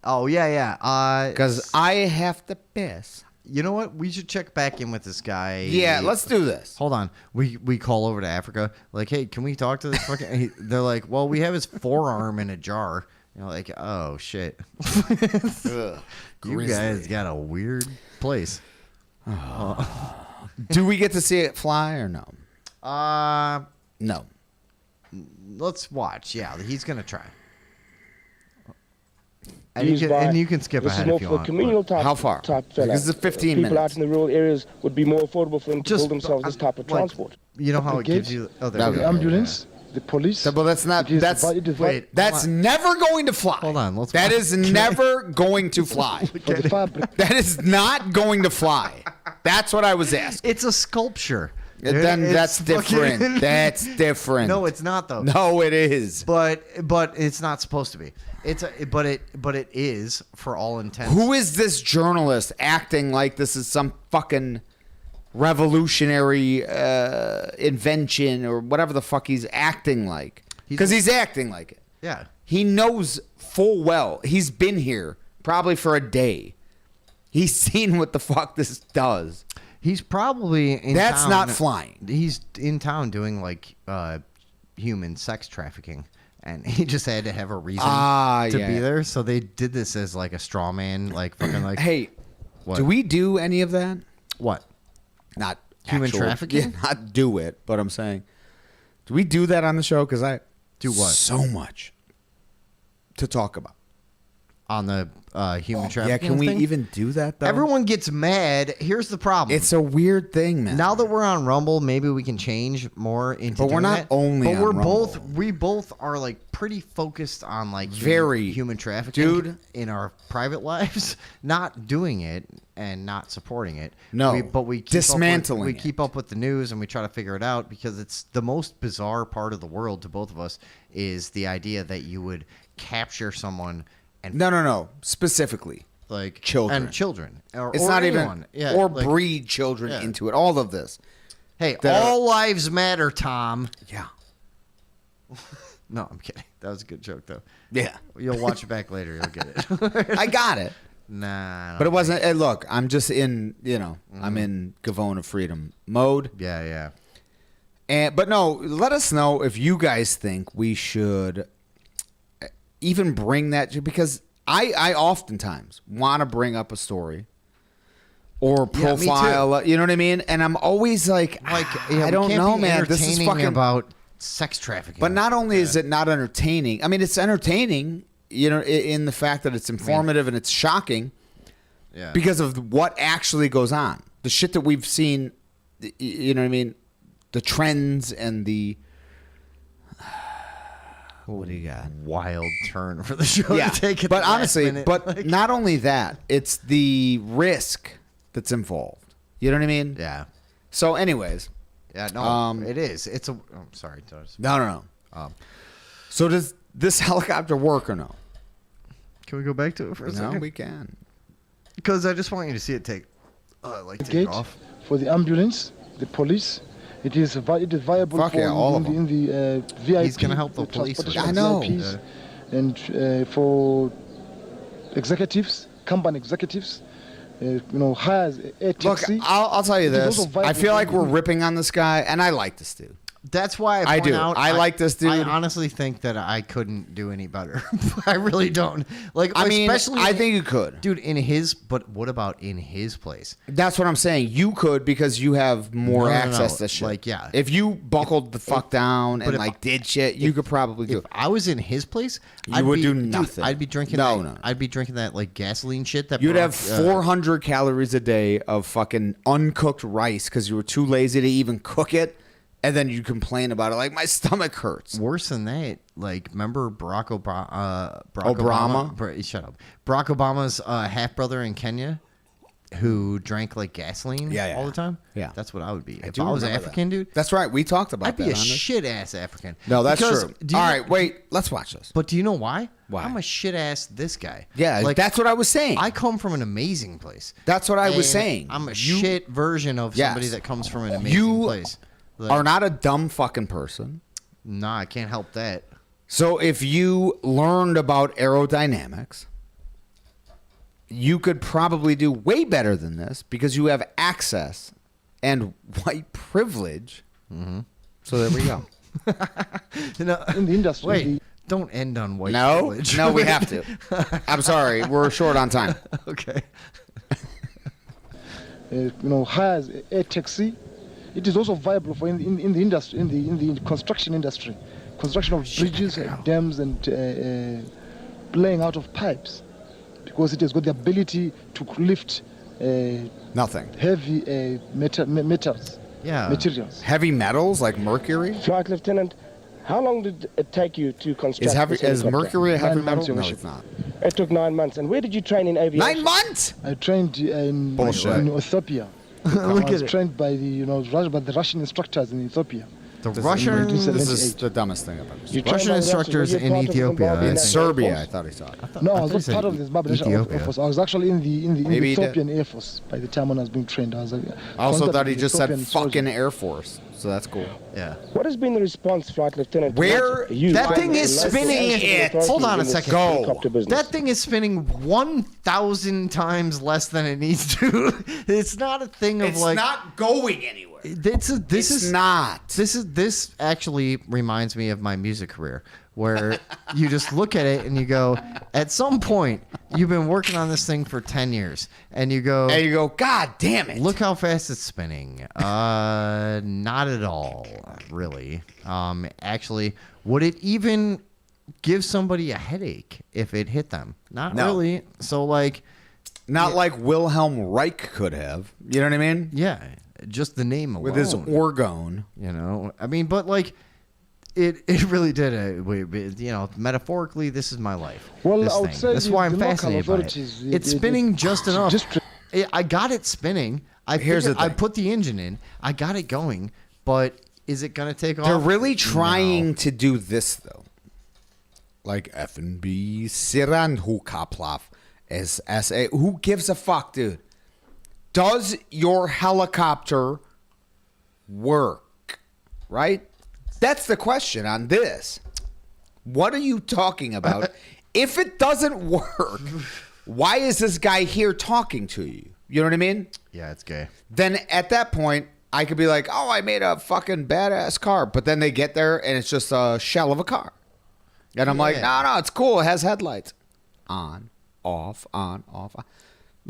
Oh, yeah.
Because I have to piss.
You know what? We should check back in with this guy.
Yeah, let's do this.
Hold on. We call over to Africa. Like, hey, can we talk to this fucking? They're like, well, we have his forearm in a jar. You know, like, oh shit.
Ugh,
You
grizzly.
guys got a weird place.
Do we get to see it fly or no? No.
Let's watch. Yeah, he's gonna try.
used by-
And you can skip
this
ahead
is more
if you
for a
want.
communal type.
How far?
Type fella.
Because it's 15
People
minutes.
out in the rural areas would be more affordable for them to
Just,
build themselves this type of
like,
transport.
You know how it
Gate?
gives you. Oh, there
Okay.
we
The
go.
ambulance, the police.
Well, that's not.
It is
That's
vi- it is vi-
wait.
That's never going to fly.
Hold on, let's
That
watch.
is never going to fly.
for the fire brigade.
That is not going to fly. That's what I was asking.
It's a sculpture.
Then
It's
that's different.
fucking-
That's different.
No, it's not though.
No, it is.
But it's not supposed to be. But it is for all intents.
Who is this journalist acting like this is some fucking revolutionary invention or whatever the fuck he's acting like? Because he's acting like it.
Yeah.
He knows full well. He's been here probably for a day. He's seen what the fuck this does.
He's probably in
That's
town-
not flying.
He's in town doing like human sex trafficking, and he just had to have a reason to
yeah.
be there. So they did this as like a straw man, like fucking like.
Hey,
What?
do we do any of that?
What?
Not
Human trafficking?
Yeah, not do it, but I'm saying, do we do that on the show? Because I
Do what?
so much to talk about.
On the human trafficking?
Yeah, can we
thing?
even do that though?
Everyone gets mad. Here's the problem.
It's a weird thing, man.
Now that we're on Rumble, maybe we can change more into.
But we're
doing
not
that.
only
But
on
we're
Rumble.
we both are like pretty focused on like
Very.
human trafficking,
Dude.
in our private lives, not doing it and not supporting it.
No.
but we keep
Dismantling
We
it.
keep up with the news and we try to figure it out because it's the most bizarre part of the world to both of us is the idea that you would capture someone and
No. Specifically,
like
children.
and children. Or,
it's
or
not
anyone.
even
Yeah,
or
like-
breed children
Yeah.
into it. All of this.
Hey,
that
all lives matter, Tom.
Yeah.
No, I'm kidding. That was a good joke, though.
Yeah.
You'll watch it back later. You'll get it.
I got it.
Nah. I
But it
don't
wasn't. Hey, look, I'm just in. I'm in Gavone of Freedom mode.
think- Yeah.
But no, let us know if you guys think we should even bring that, because I oftentimes want to bring up a story or
Yeah, me too.
profile. You know what I mean? And I'm always like,
Yeah,
I
we
don't
can't
know,
be
man. This is
entertaining
fucking.
about sex trafficking.
But not only is it not entertaining, I mean, it's entertaining, in the fact that it's informative and it's shocking
Yeah.
because of what actually goes on. The shit that we've seen, you know what I mean? The trends and the. What do you got?
Wild turn for the show
Yeah,
to take it.
but honestly, not only that, it's the risk that's involved. You know what I mean?
Yeah.
So, anyways.
Yeah, no, it is. It's a. Oh, sorry.
No. So does this helicopter work or no?
Can we go back to it for a
No,
second?
we can.
Because I just want you to see it take
Gate
off.
for the ambulance, the police. It is viable
Fuck
for
yeah, all of
in the VIP.
He's gonna help the police with
transportation
it. I
of
know.
VIPs, and for executives, company executives, hires a
Look,
taxi.
I'll tell you
It is
this.
also viable
I feel like
for-
we're ripping on this guy, and I like this dude.
That's why
I
point
do.
out
I like this dude.
I honestly think that I couldn't do any better. I really don't. Like,
I mean,
especially
I think you could.
dude, in his. But what about in his place?
That's what I'm saying. You could because you have more
No, no,
access
no.
to shit.
Like, yeah.
If you buckled the fuck down and
if-
like did shit, you could probably do
If
it.
I was in his place,
You would do
dude,
nothing.
I'd be drinking.
No,
that,
no.
I'd be drinking that like gasoline shit. That
You'd
Barack,
have 400 calories a day of fucking uncooked rice because you were too lazy to even cook it, and then you complain about it like my stomach hurts.
Worse than that, like remember Barack Obama?
Obama?
Shut up. Barack Obama's half brother in Kenya, who drank like gasoline all the time.
Yeah.
that's what I would be if
do
I was
remember
African, dude.
That's right. We talked about
I'd
that.
be a
on this.
shit ass African.
No, that's
Because-
true.
do you
All
know-
right, wait. Let's watch this.
But do you know why?
Why?
I'm a shit ass this guy.
Yeah, that's what I was saying.
I come from an amazing place.
That's what I was
And
saying.
I'm a
You-
shit version of
Yes.
somebody that comes from an amazing
You
place. Like,
are not a dumb fucking person.
Nah, I can't help that.
So if you learned about aerodynamics, you could probably do way better than this because you have access and white privilege. Mm-hmm. So there we go.
No,
in the industry.
wait, don't end on white
No,
privilege.
no, we have to. I'm sorry, we're short on time.
Okay.
Hires a taxi. It is also viable for in the industry, in the construction industry, construction of bridges, dams, and laying out of pipes, because it has got the ability to lift
Nothing.
heavy metals,
Yeah.
materials.
Heavy metals like mercury?
Flight Lieutenant How long did it take you to construct this
Is
helicopter?
Mercury a heavy
9 months,
metal?
Your
No,
Worship.
it's not.
It took 9 months. And where did you train in aviation?
9 months?
I trained in Ethiopia. I was trained by the by the Russian instructors in Ethiopia.
The
This
Russian
is the dumbest thing I've ever seen.
You trained
Russian
by the Russians.
instructors
Were you
in
part of the
Ethiopia.
Zimbabwean
In
National
Serbia,
Force?
I thought he saw.
No, I
thought
was
you
not
said
part of the Zimbabwean National
Ethiopia.
Air Force. I was actually in the
Maybe he did.
Ethiopian Air Force by the time when I was being trained. I was
I also
contacted
thought he
the
just said
Ethiopian
fucking
soldier.
Air Force, so that's cool.
Yeah.
What has been the response, Flight Lieutenant? to
Where-
you
That
by
thing
the
is
local
spinning.
authorities
Hold on
in
a
this
second.
helicopter business?
That thing is spinning 1,000 times less than it needs to. It's not a thing of
not going anywhere.
This actually reminds me of my music career, where you just look at it and you go, at some point you've been working on this thing for 10 years, and you go,
God damn it!
Look how fast it's spinning. Not at all, really. Actually, would it even give somebody a headache if it hit them? Not
No.
really. So
Not like Wilhelm Reich could have. You know what I mean?
yeah, just the name alone.
With his orgone.
I mean, but it really did. Metaphorically, this is my life.
Well,
this
I would
thing.
say
That's why I'm
the local
fascinated by it.
authorities,
It's spinning just enough.
just
I got it spinning.
Here's the
I
thing.
put the engine in. I got it going. But is it going to take off?
They're really trying to do this, though. Like FNB Siranhu Kaplov SSA. Who gives a fuck, dude? Does your helicopter work? Right? That's the question on this. What are you talking about? If it doesn't work, why is this guy here talking to you? You know what I mean?
Yeah, it's gay.
Then at that point, I could be like, oh, I made a fucking badass car. But then they get there and it's just a shell of a car. And I'm like, no, it's cool. It has headlights. On, off, on, off.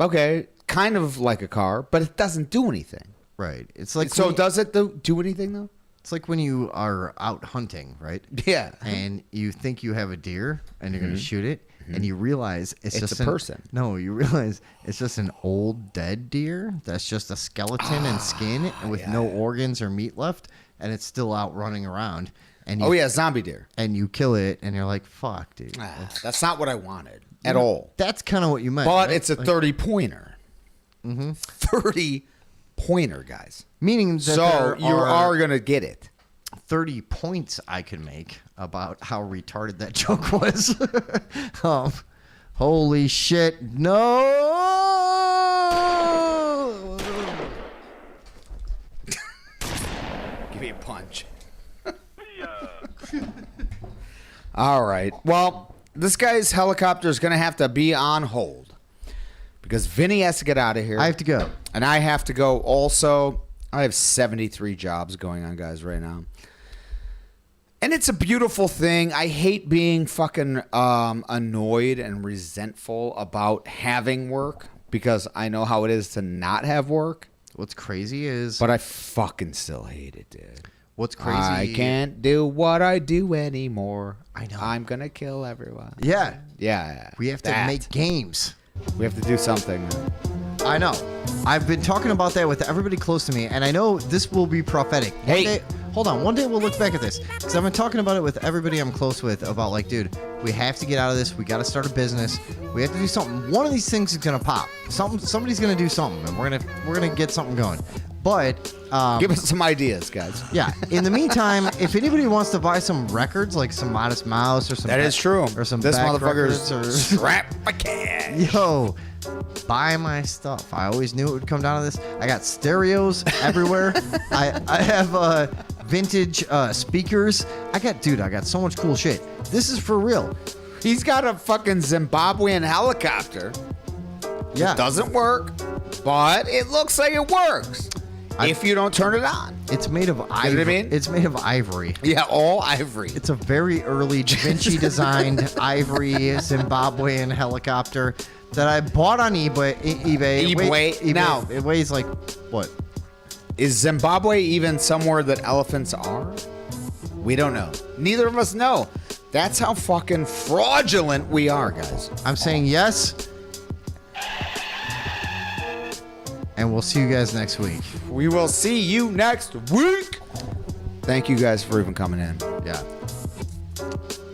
Okay, kind of like a car, but it doesn't do anything.
Right. It's like
So does it do anything, though?
It's like when you are out hunting, right?
Yeah.
And you think you have a deer and you're going to shoot it, and you realize it's just
a person.
No, you realize it's just an old dead deer that's just a skeleton and skin with no organs or meat left, and it's still out running around. And you,
zombie deer.
And you kill it, and you're like, fuck, dude.
That's not what I wanted at all.
That's kind of what you meant.
But
right?
it's a 30-pointer. 30-pointer, guys.
Meaning that
So
there
you are going to get it.
30 points I could make about how retarded that joke was. Holy shit. No!
Give me a punch. All right. Well, this guy's helicopter is going to have to be on hold because Vinny has to get out of here.
I have to go.
And I have to go also. I have 73 jobs going on, guys, right now. And it's a beautiful thing. I hate being fucking annoyed and resentful about having work because I know how it is to not have work.
What's crazy is...
But I fucking still hate it, dude.
What's crazy...
I can't do what I do anymore.
I know.
I'm going to kill everyone.
Yeah.
Yeah.
We have to make games.
We have to do something.
I know. I've been talking about that with everybody close to me, and I know this will be prophetic. Hold on. One day we'll look back at this. Because I've been talking about it with everybody I'm close with about, like, dude, we have to get out of this. We got to start a business. We have to do something. One of these things is going to pop. Somebody's going to do something, and we're gonna get something going. But
give us some ideas, guys.
Yeah. In the meantime, if anybody wants to buy some records, like some Modest Mouse or some...
That is true.
Or some
This
Beck
motherfucker's
records or...
strap my cash.
Yo, buy my stuff. I always knew it would come down to this. I got stereos everywhere. I have vintage speakers. I got so much cool shit. This is for real.
He's got a fucking Zimbabwean helicopter.
Yeah.
It doesn't work, but it looks like it works if you don't turn it on.
It's made of ivory.
You know what I mean?
It's made of ivory.
Yeah, all ivory.
It's a very early Da Vinci designed ivory Zimbabwean helicopter that I bought on eBay. eBay.
Now,
it weighs like what?
Is Zimbabwe even somewhere that elephants are? We don't know. Neither of us know. That's how fucking fraudulent we are, guys.
I'm saying yes. And we'll see you guys next week.
We will see you next week. Thank you guys for even coming in.
Yeah.